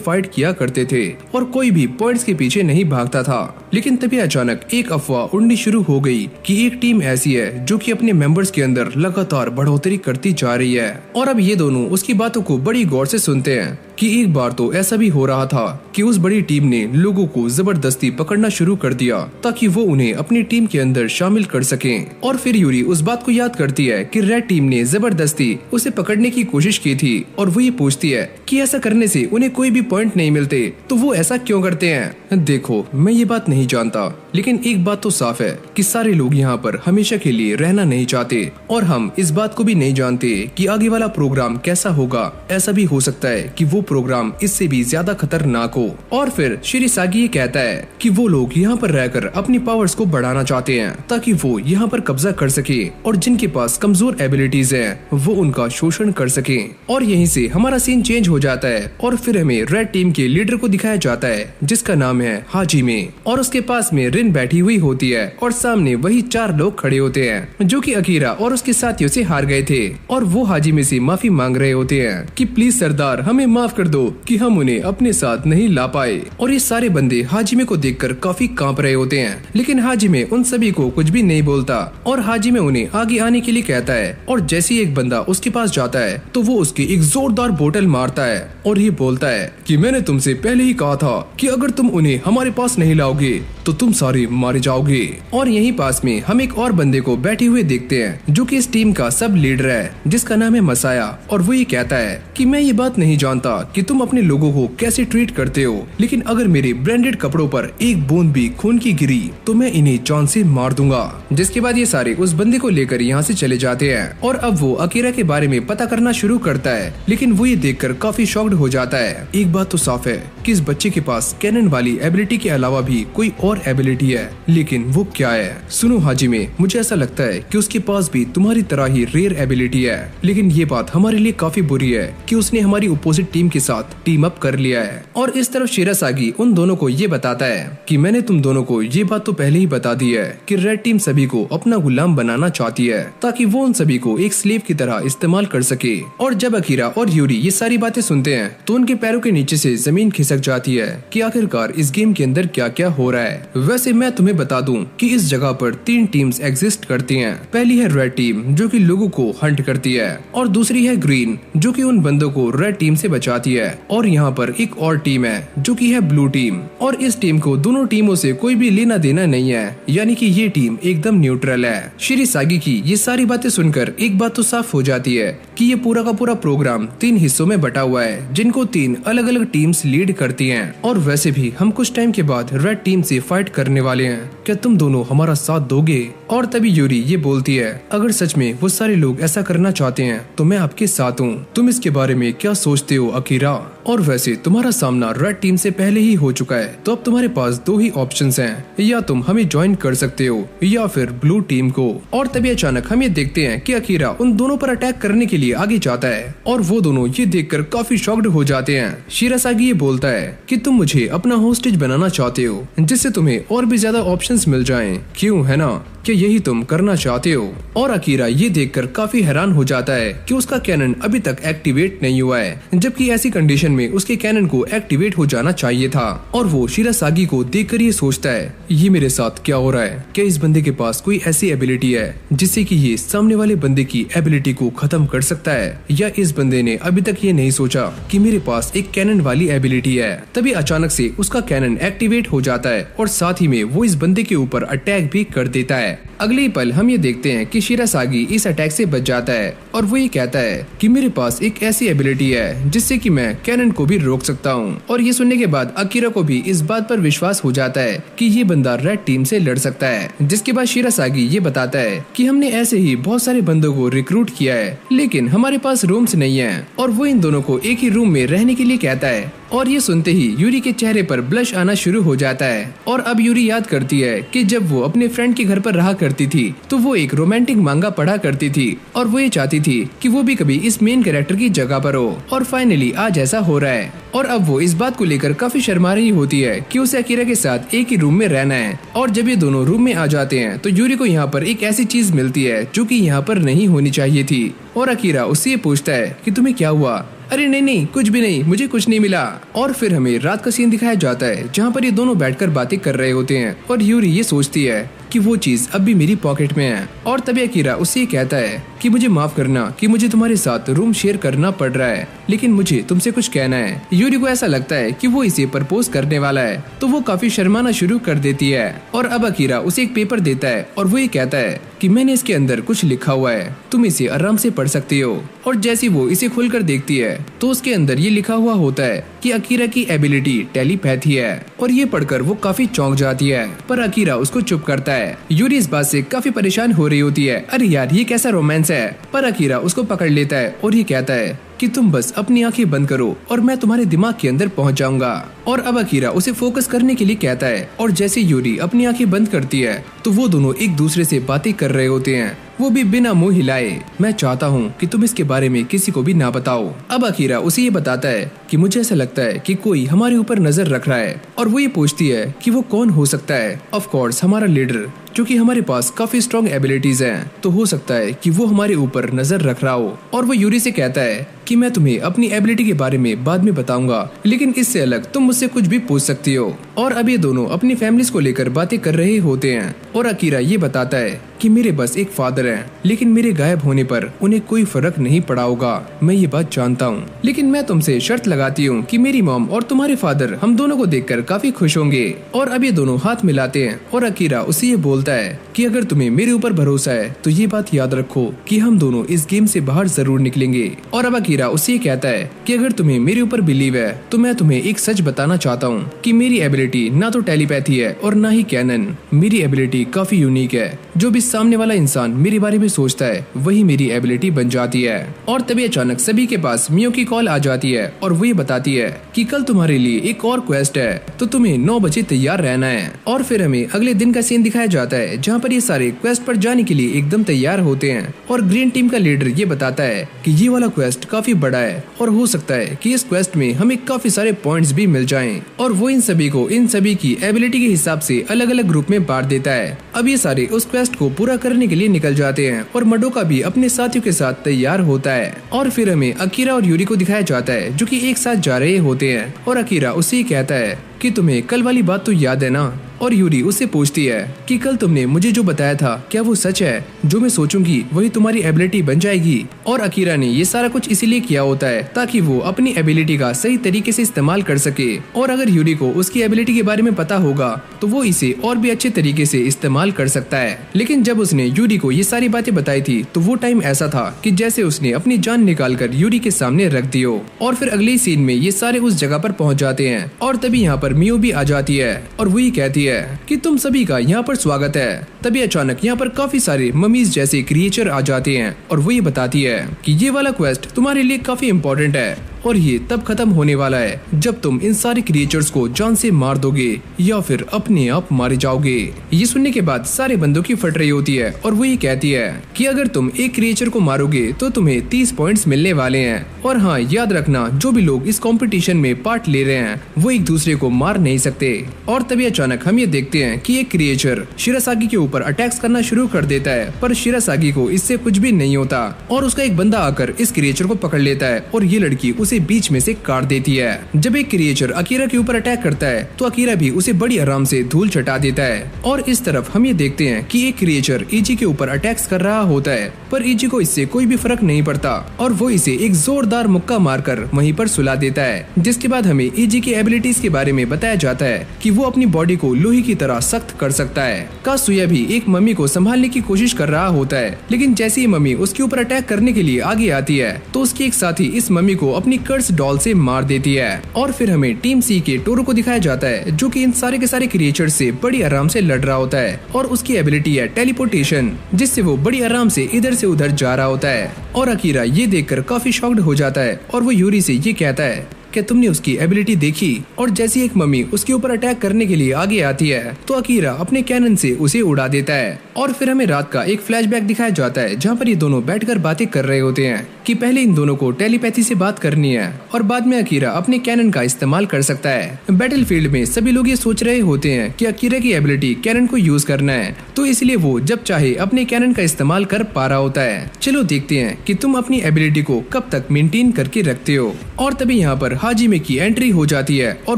[SPEAKER 1] फाइट किया करते थे और कोई भी पॉइंट्स के पीछे नहीं भागता था। लेकिन तभी अचानक एक अफवाह उड़नी शुरू हो गई कि एक टीम ऐसी है जो कि अपने मेंबर्स के अंदर लगातार बढ़ोतरी करती जा रही है। और अब ये दोनों उसकी बातों को बड़ी गौर से सुनते हैं कि एक बार तो ऐसा भी हो रहा था कि उस बड़ी टीम ने लोगों को जबरदस्ती पकड़ना शुरू कर दिया ताकि वो उन्हें अपनी टीम के अंदर शामिल कर सकें। और फिर यूरी उस बात को याद करती है कि रेड टीम ने जबरदस्ती उसे पकड़ने की कोशिश की थी और वो ये पूछती है कि ऐसा करने से उन्हें कोई भी पॉइंट नहीं मिलते तो वो ऐसा क्यों करते हैं। देखो, मैं ये बात नहीं जानता, लेकिन एक बात तो साफ है कि सारे लोग यहाँ पर हमेशा के लिए रहना नहीं चाहते और हम इस बात को भी नहीं जानते कि आगे वाला प्रोग्राम कैसा होगा। ऐसा भी हो सकता है कि वो प्रोग्राम इससे भी ज्यादा खतरनाक हो। और फिर शिरासागी ये कहता है कि वो लोग यहाँ पर रहकर अपनी पावर्स को बढ़ाना चाहते हैं ताकि वो यहाँ पर कब्जा कर सके और जिनके पास कमजोर एबिलिटीज हैं वो उनका शोषण कर सके। और यहीं से हमारा सीन चेंज हो जाता है और फिर हमें रेड टीम के लीडर को दिखाया जाता है जिसका नाम है हाजिमे। और उसके पास में रिन बैठी हुई होती है और सामने वही 4 लोग खड़े होते हैं जो कि अकीरा और उसके साथियों से हार गए थे। और वो हाजिमे से माफी मांग रहे होते हैं कि प्लीज सरदार, हमें माफ कर दो कि हम उन्हें अपने साथ नहीं ला पाए। और ये सारे बंदे हाजिमे को देखकर काफी कांप रहे होते हैं, लेकिन हाजिमे उन सभी को कुछ भी नहीं बोलता और हाजिमे उन्हें आगे आने के लिए कहता है। और जैसे ही एक बंदा उसके पास जाता है तो वो उसकी एक जोरदार बोतल मारता है और ये बोलता है कि मैंने तुमसे पहले ही कहा था कि अगर तुम उन्हें हमारे पास नहीं लाओगे तो तुम सारे मारे जाओगे। और यहीं पास में हम एक और बंदे को बैठे हुए देखते हैं जो कि इस टीम का सब लीडर है जिसका नाम है मसाया। और वो ये कहता है कि मैं ये बात नहीं जानता कि तुम अपने लोगों को कैसे ट्रीट करते हो, लेकिन अगर मेरे ब्रांडेड कपड़ों पर एक बूंद भी खून की गिरी तो मैं इन्हें जान से मार दूंगा। जिसके बाद ये सारे उस बंदे को लेकर यहाँ से चले जाते हैं और अब वो अकीरा के बारे में पता करना शुरू करता है, लेकिन वो ये देखकर काफी शॉक्ड हो जाता है। एक बात तो साफ है कि इस बच्चे के पास कैनन वाली एबिलिटी के अलावा भी कोई और एबिलिटी है, लेकिन वो क्या है। सुनो हाजिमे, मुझे ऐसा लगता है कि उसके पास भी तुम्हारी तरह ही रेयर एबिलिटी है, लेकिन ये बात हमारे लिए काफी बुरी है कि उसने हमारी अपोजिट टीम के साथ टीम अप कर लिया है। और इस तरफ शिरासागी उन दोनों को ये बताता है कि मैंने तुम दोनों को ये बात तो पहले ही बता दी है कि रेड टीम सभी को अपना गुलाम बनाना चाहती है ताकि वो उन सभी को एक स्लेव की तरह इस्तेमाल कर सके। और जब अकीरा और यूरी ये सारी बातें सुनते हैं तो उनके पैरों के नीचे से जमीन खिसक जाती है कि आखिरकार इस गेम के अंदर क्या क्या हो रहा है। वैसे मैं तुम्हें बता दूं कि इस जगह पर 3 टीम्स एग्जिस्ट करती हैं। पहली है रेड टीम जो कि लोगों को हंट करती है, और दूसरी है ग्रीन जो कि उन बंदों को रेड टीम से बचाती है, और यहाँ पर एक और टीम है जो कि है ब्लू टीम। और इस टीम को दोनों टीमों से कोई भी लेना देना नहीं है, यानी कि ये टीम एकदम न्यूट्रल है। शिरासागी की ये सारी बातें सुनकर एक बात तो साफ हो जाती है कि ये पूरा का पूरा प्रोग्राम 3 हिस्सों में बटा हुआ है, जिनको 3 अलग अलग टीम्स लीड करती हैं। और वैसे भी हम कुछ टाइम के बाद रेड टीम से फाइट करने वाले हैं। क्या तुम दोनों हमारा साथ दोगे? और तभी यूरी ये बोलती है, अगर सच में वो सारे लोग ऐसा करना चाहते हैं तो मैं आपके साथ हूँ। तुम इसके बारे में क्या सोचते हो अकीरा? और वैसे तुम्हारा सामना रेड टीम से पहले ही हो चुका है, तो अब तुम्हारे पास 2 ही ऑप्शंस हैं, या तुम हमें ज्वाइन कर सकते हो या फिर ब्लू टीम को। और तभी अचानक हम ये देखते हैं कि अकीरा उन दोनों पर अटैक करने के लिए आगे जाता है और वो दोनों ये देखकर काफी शॉक्ड हो जाते हैं। शिरासागी ये बोलता है कि तुम मुझे अपना होस्टेज बनाना चाहते हो, जिससे तुम्हें और भी ज्यादा ऑप्शंस मिल जाएं, क्यों है ना? क्या यही तुम करना चाहते हो? और अकीरा ये देखकर काफी हैरान हो जाता है कि उसका कैनन अभी तक एक्टिवेट नहीं हुआ है, जबकि ऐसी कंडीशन में उसके कैनन को एक्टिवेट हो जाना चाहिए था। और वो शिरासागी को देखकर ये सोचता है, ये मेरे साथ क्या हो रहा है? क्या इस बंदे के पास कोई ऐसी एबिलिटी है जिससे कि ये सामने वाले बंदे की एबिलिटी को खत्म कर सकता है, या इस बंदे ने अभी तक ये नहीं सोचा कि मेरे पास एक कैनन वाली एबिलिटी है? तभी अचानक से उसका कैनन एक्टिवेट हो जाता है और साथ ही में वो इस बंदे के ऊपर अटैक भी कर देता है। अगले ही पल हम ये देखते हैं कि शिरासागी इस अटैक से बच जाता है और वो ये कहता है कि मेरे पास एक ऐसी एबिलिटी है जिससे कि मैं कैनन को भी रोक सकता हूँ। और ये सुनने के बाद अकीरा को भी इस बात पर विश्वास हो जाता है कि ये बंदा रेड टीम से लड़ सकता है। जिसके बाद शिरासागी ये बताता है कि हमने ऐसे ही बहुत सारे बंदों को रिक्रूट किया है, लेकिन हमारे पास रूम्स नहीं है। और वो इन दोनों को एक ही रूम में रहने के लिए कहता है। और ये सुनते ही यूरी के चेहरे पर ब्लश आना शुरू हो जाता है। और अब यूरी याद करती है कि जब वो अपने फ्रेंड के घर पर रहा करती थी तो वो एक रोमांटिक मांगा पढ़ा करती थी और वो ये चाहती थी कि वो भी कभी इस मेन कैरेक्टर की जगह पर हो। और फाइनली आज ऐसा हो रहा है। और अब वो इस बात को लेकर काफी शर्मा रही होती है कि उसे अकीरा के साथ एक ही रूम में रहना है। और जब ये दोनों रूम में आ जाते हैं तो यूरी को यहाँ पर एक ऐसी चीज मिलती है जो कि यहाँ पर नहीं होनी चाहिए थी। और अकीरा उससे ये पूछता है कि तुम्हें क्या हुआ? अरे नहीं कुछ भी नहीं, मुझे कुछ नहीं मिला। और फिर हमें रात का सीन दिखाया जाता है जहाँ पर ये दोनों बैठकर बातें कर रहे होते हैं और यूरी ये सोचती है कि वो चीज अब भी मेरी पॉकेट में है। और तभी अकीरा उससे कहता है कि मुझे माफ करना कि मुझे तुम्हारे साथ रूम शेयर करना पड़ रहा है, लेकिन मुझे तुमसे कुछ कहना है। यूरी को ऐसा लगता है कि वो इसे प्रपोज करने वाला है, तो वो काफी शर्माना शुरू कर देती है। और अब अकीरा उसे एक पेपर देता है और वो ये कहता है कि मैंने इसके अंदर कुछ लिखा हुआ है, तुम इसे आराम से पढ़ सकती हो। और जैसे वो इसे खोलकर देखती है तो उसके अंदर ये लिखा हुआ होता है कि अकीरा की एबिलिटी टेलीपैथी है। और ये पढ़कर वो काफी चौंक जाती है, पर अकीरा उसको चुप करता है। यूरी इस बात से काफी परेशान हो रही होती है, अरे यार ये कैसा रोमांस है। पर अकीरा उसको पकड़ लेता है और ये कहता है कि तुम बस अपनी आंखें बंद करो और मैं तुम्हारे दिमाग के अंदर पहुंच जाऊंगा। और अब अकीरा उसे फोकस करने के लिए कहता है। और जैसे यूरी अपनी आंखें बंद करती है तो वो दोनों एक दूसरे से बातें कर रहे होते हैं, वो भी बिना मुंह हिलाए। मैं चाहता हूँ कि तुम इसके बारे में किसी को भी ना बताओ। अब अकीरा उसे ये बताता है कि मुझे ऐसा लगता है कि कोई हमारे ऊपर नजर रख रहा है। और वो ये पूछती है कि वो कौन हो सकता है। ऑफ कोर्स हमारा लीडर, क्योंकि हमारे पास काफी स्ट्रॉन्ग एबिलिटीज हैं, तो हो सकता है कि वो हमारे ऊपर नजर रख रहा हो। और वो यूरी से कहता है कि मैं तुम्हें अपनी एबिलिटी के बारे में बाद में बताऊंगा, लेकिन इससे अलग तुम मुझसे कुछ भी पूछ सकती हो। और अब ये दोनों अपनी फैमिलीज को लेकर बातें कर रहे होते हैं और अकीरा ये बताता है कि मेरे बस एक फादर हैं, लेकिन मेरे गायब होने पर उन्हें कोई फर्क नहीं पड़ा होगा, मैं ये बात जानता हूँ। लेकिन मैं तुमसे शर्त लगाती हूँ कि मेरी मॉम और तुम्हारे फादर हम दोनों को देखकर काफी खुश होंगे। और अब ये दोनों हाथ मिलाते हैं और अकीरा उसे ये बोलता है कि अगर तुम्हें मेरे ऊपर भरोसा है तो ये बात याद रखो कि हम दोनों इस गेम से बाहर जरूर निकलेंगे। और अब अकीरा उसे कहता है कि अगर तुम्हें मेरे ऊपर बिलीव है तो मैं तुम्हें एक सच बताना चाहता हूँ कि मेरी एबिलिटी ना तो टेलीपैथी है और ना ही कैनन। मेरी एबिलिटी काफी यूनिक है, जो भी सामने वाला इंसान मेरे बारे में सोचता है वही मेरी एबिलिटी बन जाती है। और तभी अचानक सभी के पास मियो की कॉल आ जाती है और वो ये बताती है कि कल तुम्हारे लिए एक और क्वेस्ट है, तो तुम्हें 9 बजे तैयार रहना है। और फिर हमें अगले दिन का सीन दिखाया जाता है जहाँ पर ये सारे क्वेस्ट पर जाने के लिए एकदम तैयार होते हैं। और ग्रीन टीम का लीडर ये बताता है कि ये वाला क्वेस्ट काफी बड़ा है और हो सकता है कि इस क्वेस्ट में हमें काफी सारे पॉइंट्स भी मिल जाएं। और वो इन सभी को इन सभी की एबिलिटी के हिसाब से अलग अलग ग्रुप में बांट देता है। अब ये सारे उस क्वेस्ट को पूरा करने के लिए निकल जाते हैं और मडोका भी अपने साथियों के साथ तैयार होता है। और फिर हमें अकीरा और यूरी को दिखाया जाता है जो कि एक साथ जा रहे होते हैं। और अकीरा उसे कहता है कि तुम्हें कल वाली बात तो याद है ना, और यूरी उससे पूछती है कि कल तुमने मुझे जो बताया था क्या वो सच है? जो मैं सोचूंगी वही तुम्हारी एबिलिटी बन जाएगी। और अकीरा ने ये सारा कुछ इसीलिए किया होता है ताकि वो अपनी एबिलिटी का सही तरीके से इस्तेमाल कर सके, और अगर यूरी को उसकी एबिलिटी के बारे में पता होगा तो वो इसे और भी अच्छे तरीके से इस्तेमाल कर सकता है। लेकिन जब उसने यूरी को ये सारी बातें बताई थी तो वो टाइम ऐसा था कि जैसे उसने अपनी जान निकाल कर यूरी के सामने रख दी हो। और फिर अगले सीन में ये सारे उस जगह पर पहुंच जाते हैं और तभी यहाँ पर मियो भी आ जाती है और वही कहती है कि तुम सभी का यहाँ पर स्वागत है। तभी अचानक यहाँ पर काफी सारे ममीज जैसे क्रिएचर आ जाते हैं और वो ये बताती है कि ये वाला क्वेस्ट तुम्हारे लिए काफी इम्पोर्टेंट है और ये तब खत्म होने वाला है जब तुम इन सारे क्रिएचर्स को जान से मार दोगे या फिर अपने आप मारे जाओगे। ये सुनने के बाद सारे बंदों की फट रही होती है और वो ये कहती है कि अगर तुम एक क्रिएचर को मारोगे तो तुम्हें 30 पॉइंट्स मिलने वाले हैं। और हाँ, याद रखना जो भी लोग इस कंपटीशन में पार्ट ले रहे हैं वो एक दूसरे को मार नहीं सकते। और तभी अचानक हम ये देखते हैं कि एक क्रिएचर शिरासागी के ऊपर अटैक्स करना शुरू कर देता है, पर शिरासागी को इससे कुछ भी नहीं होता और उसका एक बंदा आकर इस क्रिएचर को पकड़ लेता है और ये लड़की उसे बीच में से काट देती है। जब एक क्रिएचर अकीरा के ऊपर अटैक करता है तो अकीरा भी उसे बड़ी आराम से धूल चटा देता है। और इस तरफ हम ये देखते हैं कि एक क्रिएचर इजी के ऊपर अटैक्स कर रहा होता है, पर इजी को इससे कोई भी फर्क नहीं पड़ता और वो इसे एक जोरदार मुक्का मारकर वहीं पर सुला देता है। जिसके बाद हमें इजी की एबिलिटीज के बारे में बताया जाता है कि वो अपनी बॉडी को लोहे की तरह सख्त कर सकता है। कासुया भी एक मम्मी को संभालने की कोशिश कर रहा होता है, लेकिन जैसे ही मम्मी उसके ऊपर अटैक करने के लिए आगे आती है तो उसके एक साथी इस मम्मी को अपनी कर्स डॉल से मार देती है। और फिर हमें टीम सी के टोरो को दिखाया जाता है जो कि इन सारे के सारे क्रिएचर से बड़ी आराम से लड़ रहा होता है और उसकी एबिलिटी है टेलीपोर्टेशन, जिससे वो बड़ी आराम से इधर से उधर जा रहा होता है। और अकीरा ये देखकर काफी शॉक्ड हो जाता है और वो यूरी से ये कहता है क्या तुमने उसकी एबिलिटी देखी? और जैसी एक मम्मी उसके ऊपर अटैक करने के लिए आगे आती है तो अकीरा अपने कैनन से उसे उड़ा देता है। और फिर हमें रात का एक फ्लैशबैक दिखाया जाता है जहाँ पर ये दोनों बैठकर बातें कर रहे होते हैं कि पहले इन दोनों को टेलीपैथी से बात करनी है और बाद में अकीरा अपने कैनन का इस्तेमाल कर सकता है। बैटलफील्ड में सभी लोग ये सोच रहे होते हैं कि अकीरा की एबिलिटी कैनन को यूज करना है, तो इसलिए वो जब चाहे अपने कैनन का इस्तेमाल कर पा रहा होता है। चलो देखते हैं कि तुम अपनी एबिलिटी को कब तक मेंटेन करके रखते हो। और तभी यहाँ पर हाजिमे की एंट्री हो जाती है और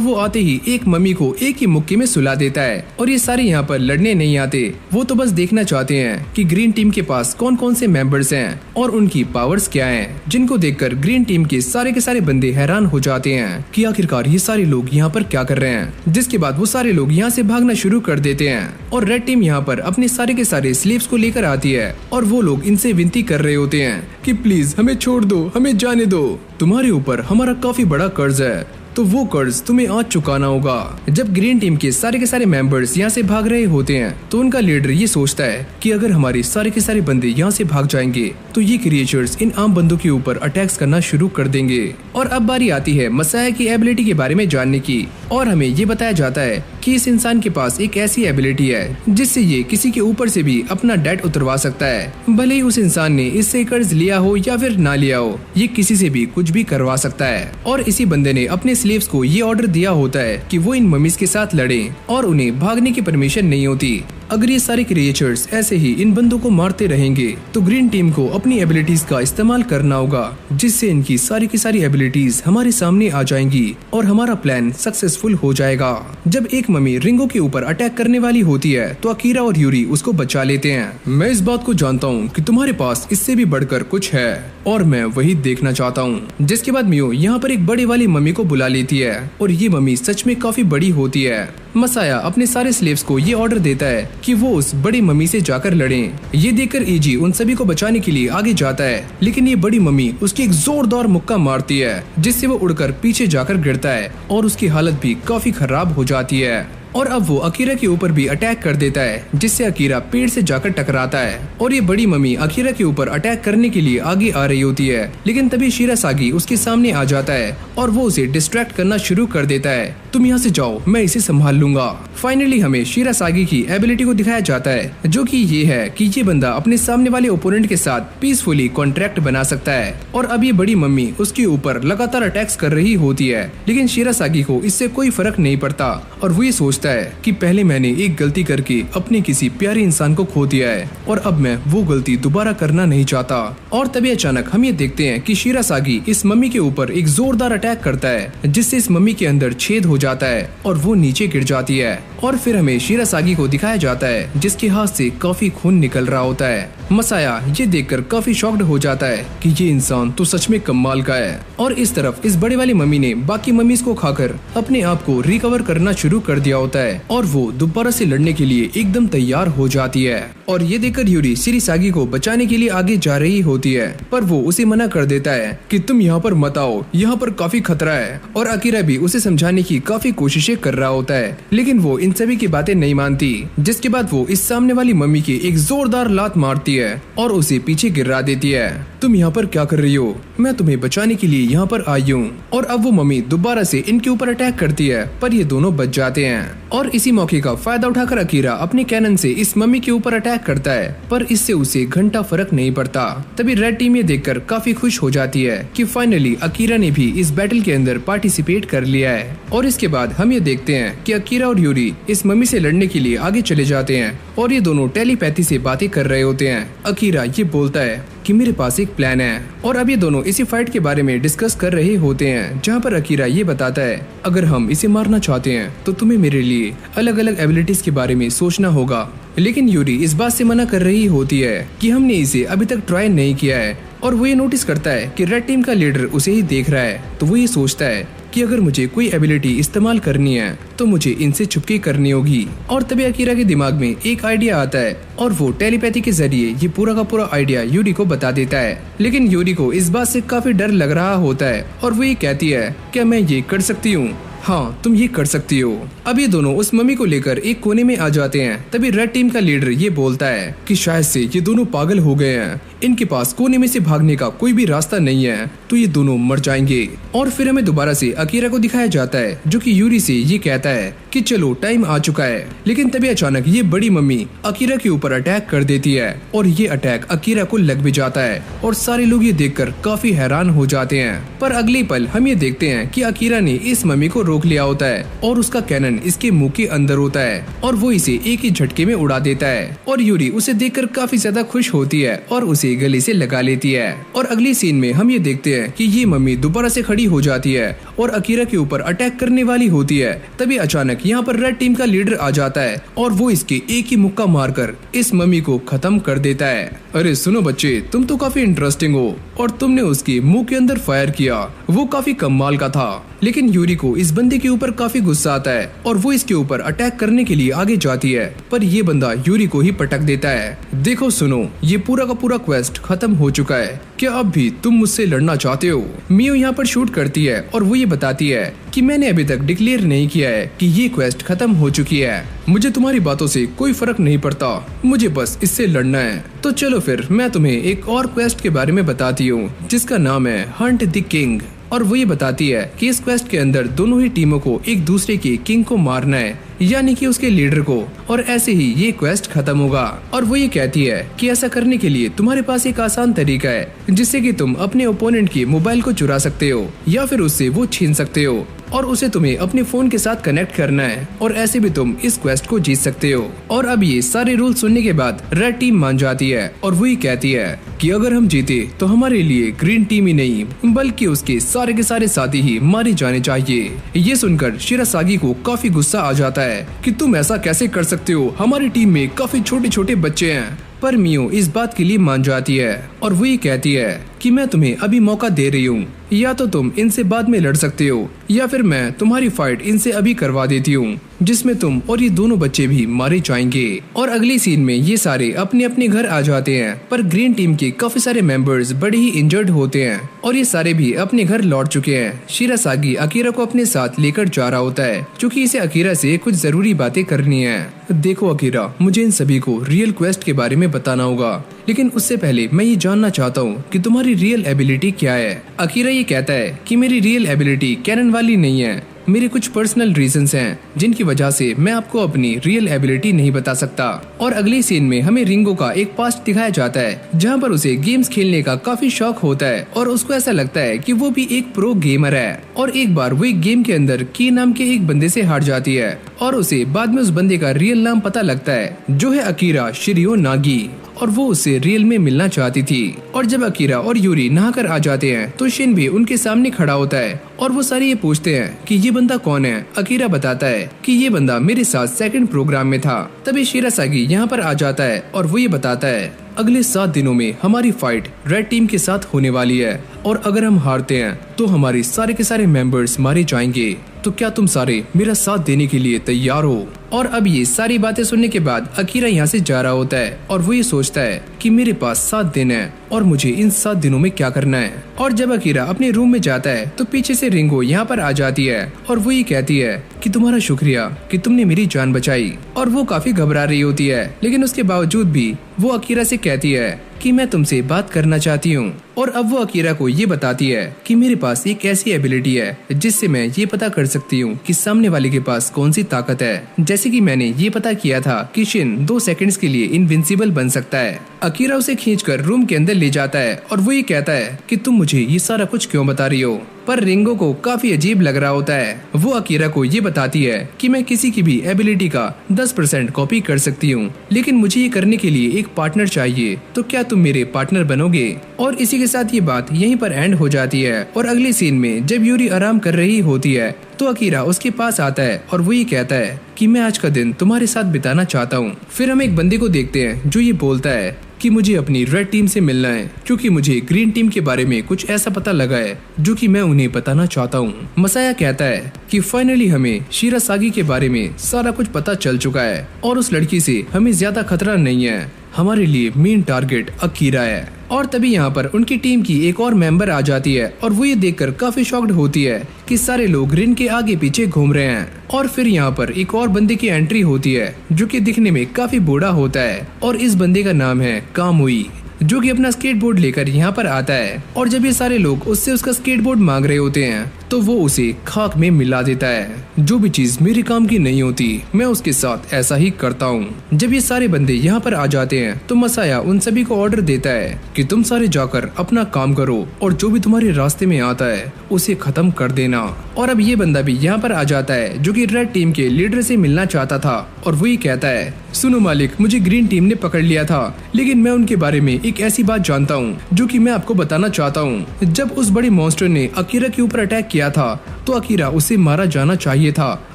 [SPEAKER 1] वो आते ही एक मम्मी को एक ही मुक्के में सुला देता है। और ये सारे यहाँ पर लड़ने नहीं आते, वो तो बस देखना चाहते हैं कि ग्रीन टीम के पास कौन कौन से मेंबर्स हैं और उनकी पावर्स क्या हैं, जिनको देखकर ग्रीन टीम के सारे बंदे हैरान हो जाते हैं कि आखिरकार ये सारे लोग यहाँ पर क्या कर रहे हैं। जिसके बाद वो सारे लोग यहाँ से भागना शुरू कर देते हैं और रेड टीम यहाँ पर अपने सारे के सारे स्लेव्स को लेकर आती है और वो लोग इनसे विनती कर रहे होते हैं कि प्लीज हमें छोड़ दो, हमें जाने दो, तुम्हारे ऊपर हमारा काफी बड़ा कर्ज है, तो वो कर्ज तुम्हें आज चुकाना होगा। जब ग्रीन टीम के सारे मेंबर्स यहाँ से भाग रहे होते हैं तो उनका लीडर ये सोचता है कि अगर हमारे सारे के सारे बंदे यहाँ से भाग जाएंगे तो ये क्रिएचर्स इन आम बंदों के ऊपर अटैक्स करना शुरू कर देंगे। और अब बारी आती है मसाया की एबिलिटी के बारे में जानने की और हमें ये बताया जाता है कि इस इंसान के पास एक ऐसी एबिलिटी है जिससे ये किसी के ऊपर से भी अपना डेट उतरवा सकता है, भले ही उस इंसान ने इससे कर्ज लिया हो या फिर ना लिया हो, ये किसी से भी कुछ भी करवा सकता है। और इसी बंदे ने अपने स्लेव्स को ये ऑर्डर दिया होता है कि वो इन ममीज के साथ लड़े और उन्हें भागने की परमिशन नहीं होती। अगर ये सारे क्रिएचर्स ऐसे ही इन बंदों को मारते रहेंगे तो ग्रीन टीम को अपनी एबिलिटीज का इस्तेमाल करना होगा, जिससे इनकी सारी की सारी एबिलिटीज हमारे सामने आ जाएंगी और हमारा प्लान सक्सेसफुल हो जाएगा। जब एक मम्मी रिंगो के ऊपर अटैक करने वाली होती है तो अकीरा और यूरी उसको बचा लेते हैं। मैं इस बात को जानता हूँ कि तुम्हारे पास इससे भी बढ़कर कुछ है और मैं वही देखना चाहता हूँ। जिसके बाद मियो यहाँ पर एक बड़ी वाली मम्मी को बुला लेती है और ये मम्मी सच में काफी बड़ी होती है। मसाया अपने सारे स्लेव्स को ये ऑर्डर देता है कि वो उस बड़ी मम्मी से जाकर लड़ें। ये देखकर इजी उन सभी को बचाने के लिए आगे जाता है, लेकिन ये बड़ी मम्मी उसकी एक जोरदार मुक्का मारती है जिससे वो उड़कर पीछे जाकर गिरता है और उसकी हालत भी काफी खराब हो जाती है। और अब वो अकीरा के ऊपर भी अटैक कर देता है जिससे अकीरा पेड़ से जाकर टकराता है और ये बड़ी मम्मी अकीरा के ऊपर अटैक करने के लिए आगे आ रही होती है, लेकिन तभी शिरासागी उसके सामने आ जाता है और वो उसे डिस्ट्रैक्ट करना शुरू कर देता है। तुम यहाँ से जाओ, मैं इसे संभाल लूंगा। फाइनली हमें शिरासागी की एबिलिटी को दिखाया जाता है जो कि ये है कि ये बंदा अपने सामने वाले ओपोनेंट के साथ पीसफुली कॉन्ट्रैक्ट बना सकता है। और अब ये बड़ी मम्मी उसके ऊपर लगातार अटैक्स कर रही होती है, लेकिन शिरासागी को इससे कोई फर्क नहीं पड़ता और वो ये सोचता है कि पहले मैंने एक गलती करके अपने किसी प्यारे इंसान को खो दिया है और अब मैं वो गलती दोबारा करना नहीं चाहता। और तभी अचानक हम ये देखते हैं कि शिरासागी इस मम्मी के ऊपर एक जोरदार अटैक करता है जिससे इस मम्मी के अंदर छेद हो जाता है और वो नीचे गिर जाती है। और फिर हमें शिरासागी को दिखाया जाता है जिसके हाथ से काफी खून निकल रहा होता है। मसाया ये देखकर काफी शॉक्ड हो जाता है कि ये इंसान तो सच में कमाल का है। और इस तरफ इस बड़े वाली मम्मी ने बाकी मम्मीज को खाकर अपने आप को रिकवर करना शुरू कर दिया होता है और वो दोबारा से लड़ने के लिए एकदम तैयार हो जाती है। और ये देखकर यूरी शिरासागी को बचाने के लिए आगे जा रही होती है, पर वो उसे मना कर देता है कि तुम यहाँ पर मत आओ, यहाँ पर काफी खतरा है। और अकीरा भी उसे समझाने की काफी कोशिशें कर रहा होता है, लेकिन वो इन सभी की बातें नहीं मानती। जिसके बाद वो इस सामने वाली मम्मी की एक जोरदार लात मारती है और उसे पीछे गिरा देती है। तुम यहाँ पर क्या कर रही हो? मैं तुम्हें बचाने के लिए यहाँ पर आई हूँ। और अब वो मम्मी दोबारा से इनके ऊपर अटैक करती है, पर ये दोनों बच जाते हैं। और इसी मौके का फायदा उठाकर अकीरा अपने कैनन से इस मम्मी के ऊपर अटैक करता है, पर इससे उसे घंटा फर्क नहीं पड़ता। तभी रेड टीम ये देखकर काफी खुश हो जाती है कि फाइनली अकीरा ने भी इस बैटल के अंदर पार्टिसिपेट कर लिया है। और इसके बाद हम ये देखते हैं कि अकीरा और यूरी इस मम्मी से लड़ने के लिए आगे चले जाते हैं और ये दोनों टेलीपैथी से बातें कर रहे होते हैं। अकीरा ये बोलता है कि मेरे पास एक प्लान है और अब ये दोनों इसी फाइट के बारे में डिस्कस कर रहे होते हैं, जहाँ पर अकीरा ये बताता है अगर हम इसे मारना चाहते हैं तो तुम्हें मेरे लिए अलग अलग एबिलिटीज के बारे में सोचना होगा। लेकिन यूरी इस बात से मना कर रही होती है कि हमने इसे अभी तक ट्राई नहीं किया है। और वो ये नोटिस करता है कि रेड टीम का लीडर उसे ही देख रहा है, तो वो ये सोचता है कि अगर मुझे कोई एबिलिटी इस्तेमाल करनी है तो मुझे इनसे छुपके करनी होगी। और तभी अकीरा के दिमाग में एक आइडिया आता है और वो टेलीपैथी के जरिए ये पूरा का पूरा आइडिया यूरी को बता देता है। लेकिन यूरी को इस बात से काफी डर लग रहा होता है और वो ये कहती है क्या मैं ये कर सकती हूँ? हाँ, तुम ये कर सकती हो। अब ये दोनों उस मम्मी को लेकर एक कोने में आ जाते हैं। तभी रेड टीम का लीडर ये बोलता है कि शायद से ये दोनों पागल हो गए हैं, इनके पास कोने में से भागने का कोई भी रास्ता नहीं है, तो ये दोनों मर जाएंगे। और फिर हमें दोबारा से अकीरा को दिखाया जाता है जो कि यूरी से ये कहता है कि चलो टाइम आ चुका है। लेकिन तभी अचानक ये बड़ी मम्मी अकीरा के ऊपर अटैक कर देती है और ये अटैक अकीरा को लग भी जाता है और सारे लोग ये देखकर काफी हैरान हो जाते हैं। पर अगले पल हम ये देखते हैं कि अकीरा ने इस मम्मी को रोक लिया होता है और उसका कैनन इसके मुंह के अंदर होता है और वो इसे एक ही झटके में उड़ा देता है। और यूरी उसे देखकर काफी ज्यादा खुश होती है और उसे गले से लगा लेती है। और अगली सीन में हम ये देखते हैं कि ये मम्मी दोबारा से खड़ी हो जाती है और अकीरा के ऊपर अटैक करने वाली होती है। तभी अचानक यहाँ पर रेड टीम का लीडर आ जाता है और वो इसके एक ही मुक्का मारकर इस मम्मी को खत्म कर देता है। अरे सुनो बच्चे, तुम तो काफी इंटरेस्टिंग हो और तुमने उसके मुंह के अंदर फायर किया, वो काफी कमाल का था। लेकिन यूरी को इस बंदे के ऊपर काफी गुस्सा आता है और वो इसके ऊपर अटैक करने के लिए आगे जाती है, पर ये बंदा यूरी को ही पटक देता है। देखो सुनो, ये पूरा का पूरा क्वेस्ट खत्म हो चुका है, क्या अब भी तुम मुझसे लड़ना चाहते हो? मियो यहाँ पर शूट करती है और वो ये बताती है कि मैंने अभी तक डिक्लेयर नहीं किया है कि ये क्वेस्ट खत्म हो चुकी है। मुझे तुम्हारी बातों से कोई फर्क नहीं पड़ता, मुझे बस इससे लड़ना है। तो चलो फिर मैं तुम्हें एक और क्वेस्ट के बारे में बताती हूँ जिसका नाम है हंट द किंग। और वो ये बताती है कि इस क्वेस्ट के अंदर दोनों ही टीमों को एक दूसरे के किंग को मारना है, यानी कि उसके लीडर को, और ऐसे ही ये क्वेस्ट खत्म होगा। और वो ये कहती है कि ऐसा करने के लिए तुम्हारे पास एक आसान तरीका है जिससे कि तुम अपने ओपोनेंट की मोबाइल को चुरा सकते हो या फिर उससे वो छीन सकते हो और उसे तुम्हें अपने फोन के साथ कनेक्ट करना है और ऐसे भी तुम इस क्वेस्ट को जीत सकते हो। और अब ये सारे रूल सुनने के बाद रेड टीम मान जाती है और वो ये कहती है कि अगर हम जीते तो हमारे लिए ग्रीन टीम ही नहीं बल्कि उसके सारे के सारे साथी ही मारे जाने चाहिए। ये सुनकर शिरासागी को काफी गुस्सा आ जाता है कि तुम ऐसा कैसे कर सकते हो, हमारी टीम में काफी छोटे छोटे बच्चे हैं। पर मियो इस बात के लिए मान जाती है और वो ये कहती है कि मैं तुम्हें अभी मौका दे रही हूँ, या तो तुम इनसे बाद में लड़ सकते हो या फिर मैं तुम्हारी फाइट इनसे अभी करवा देती हूँ जिसमें तुम और ये दोनों बच्चे भी मारे जाएंगे। और अगली सीन में ये सारे अपने अपने घर आ जाते हैं, पर ग्रीन टीम के काफी सारे मेंबर्स बड़े ही इंजर्ड होते हैं और ये सारे भी अपने घर लौट चुके हैं। शिरासागी अकीरा को अपने साथ लेकर जा रहा होता है क्योंकि इसे अकीरा से कुछ जरूरी बातें करनी है। देखो अकीरा, मुझे इन सभी को रियल क्वेस्ट के बारे में बताना होगा, लेकिन उससे पहले मैं ये जानना चाहता हूँ कि तुम्हारी रियल एबिलिटी क्या है। अकीरा ये कहता है कि मेरी रियल एबिलिटी कैनन वाली नहीं है, मेरे कुछ पर्सनल रीजंस हैं जिनकी वजह से मैं आपको अपनी रियल एबिलिटी नहीं बता सकता। और अगली सीन में हमें रिंगो का एक पास्ट दिखाया जाता है जहां पर उसे गेम्स खेलने का काफी शौक होता है और उसको ऐसा लगता है कि वो भी एक प्रो गेमर है। और एक बार वो एक गेम के अंदर की नाम के एक बंदे से हार जाती है और उसे बाद में उस बंदे का रियल नाम पता लगता है जो है अकीरा शिरियो नागी। और वो उससे रियल में मिलना चाहती थी। और जब अकीरा और यूरी नहाकर आ जाते हैं तो शिन भी उनके सामने खड़ा होता है और वो सारे ये पूछते हैं कि ये बंदा कौन है। अकीरा बताता है कि ये बंदा मेरे साथ सेकंड प्रोग्राम में था। तभी शिरासागी यहाँ पर आ जाता है और वो ये बताता है अगले 7 दिनों में हमारी फाइट रेड टीम के साथ होने वाली है और अगर हम हारते हैं तो हमारे सारे के सारे मेंबर्स मारे जाएंगे। तो क्या तुम सारे मेरा साथ देने के लिए तैयार हो? और अब ये सारी बातें सुनने के बाद अकीरा यहाँ से जा रहा होता है और वो ये सोचता है कि मेरे पास 7 दिन है और मुझे इन 7 दिनों में क्या करना है। और जब अकीरा अपने रूम में जाता है तो पीछे से रिंगो यहाँ पर आ जाती है और वो ये कहती है कि तुम्हारा शुक्रिया कि तुमने मेरी जान बचाई। और वो काफी घबरा रही होती है लेकिन उसके बावजूद भी वो अकीरा से कहती है कि मैं तुमसे बात करना चाहती हूँ। और अब वो अकीरा को ये बताती है कि मेरे पास एक ऐसी एबिलिटी है जिससे मैं ये पता कर सकती हूँ कि सामने वाले के पास कौन सी ताकत है। जैसे कि मैंने ये पता किया था कि शिन 2 सेकंड्स के लिए इनविंसिबल बन सकता है। अकीरा उसे खींचकर रूम के अंदर ले जाता है और वो ये कहता है कि तुम मुझे ये सारा कुछ क्यों बता रही हो। पर रिंगो को काफी अजीब लग रहा होता है। वो अकीरा को ये बताती है कि मैं किसी की भी एबिलिटी का 10% कॉपी कर सकती हूँ लेकिन मुझे ये करने के लिए एक पार्टनर चाहिए। तो क्या तुम मेरे पार्टनर बनोगे? और इसी के साथ ये बात यहीं पर एंड हो जाती है। और अगले सीन में जब यूरी आराम कर रही होती है तो अकीरा उसके पास आता है और वो ये कहता है कि मैं आज का दिन तुम्हारे साथ बिताना चाहता हूँ। फिर हम एक बंदे को देखते हैं जो ये बोलता है कि मुझे अपनी रेड टीम से मिलना है क्योंकि मुझे ग्रीन टीम के बारे में कुछ ऐसा पता लगा है जो कि मैं उन्हें बताना चाहता हूँ। मसाया कहता है कि फाइनली हमें शिरासागी के बारे में सारा कुछ पता चल चुका है और उस लड़की से हमें ज्यादा खतरा नहीं है। हमारे लिए मेन टारगेट अकीरा है। और तभी यहाँ पर उनकी टीम की एक और मेंबर आ जाती है और वो ये देखकर काफी शॉक्ड होती है कि सारे लोग रिन के आगे पीछे घूम रहे हैं। और फिर यहाँ पर एक और बंदे की एंट्री होती है जो कि दिखने में काफी बूढ़ा होता है और इस बंदे का नाम है कामुई, जो कि अपना स्केटबोर्ड लेकर यहाँ पर आता है। और जब ये सारे लोग उससे उसका स्केटबोर्ड मांग रहे होते हैं तो वो उसे खाक में मिला देता है। जो भी चीज मेरे काम की नहीं होती मैं उसके साथ ऐसा ही करता हूँ। जब ये सारे बंदे यहाँ पर आ जाते हैं तो मसाया उन सभी को ऑर्डर देता है कि तुम सारे जाकर अपना काम करो और जो भी तुम्हारे रास्ते में आता है उसे खत्म कर देना। और अब ये बंदा भी यहाँ पर आ जाता है जो कि रेड टीम के लीडर से मिलना चाहता था और वो ये कहता है सुनो मालिक, मुझे ग्रीन टीम ने पकड़ लिया था लेकिन मैं उनके बारे में एक ऐसी बात जानता हूँ जो कि मैं आपको बताना चाहता हूँ। जब उस बड़े मॉन्स्टर ने अकीरा के ऊपर अटैक किया था तो अकीरा उसे मारा जाना चाहिए था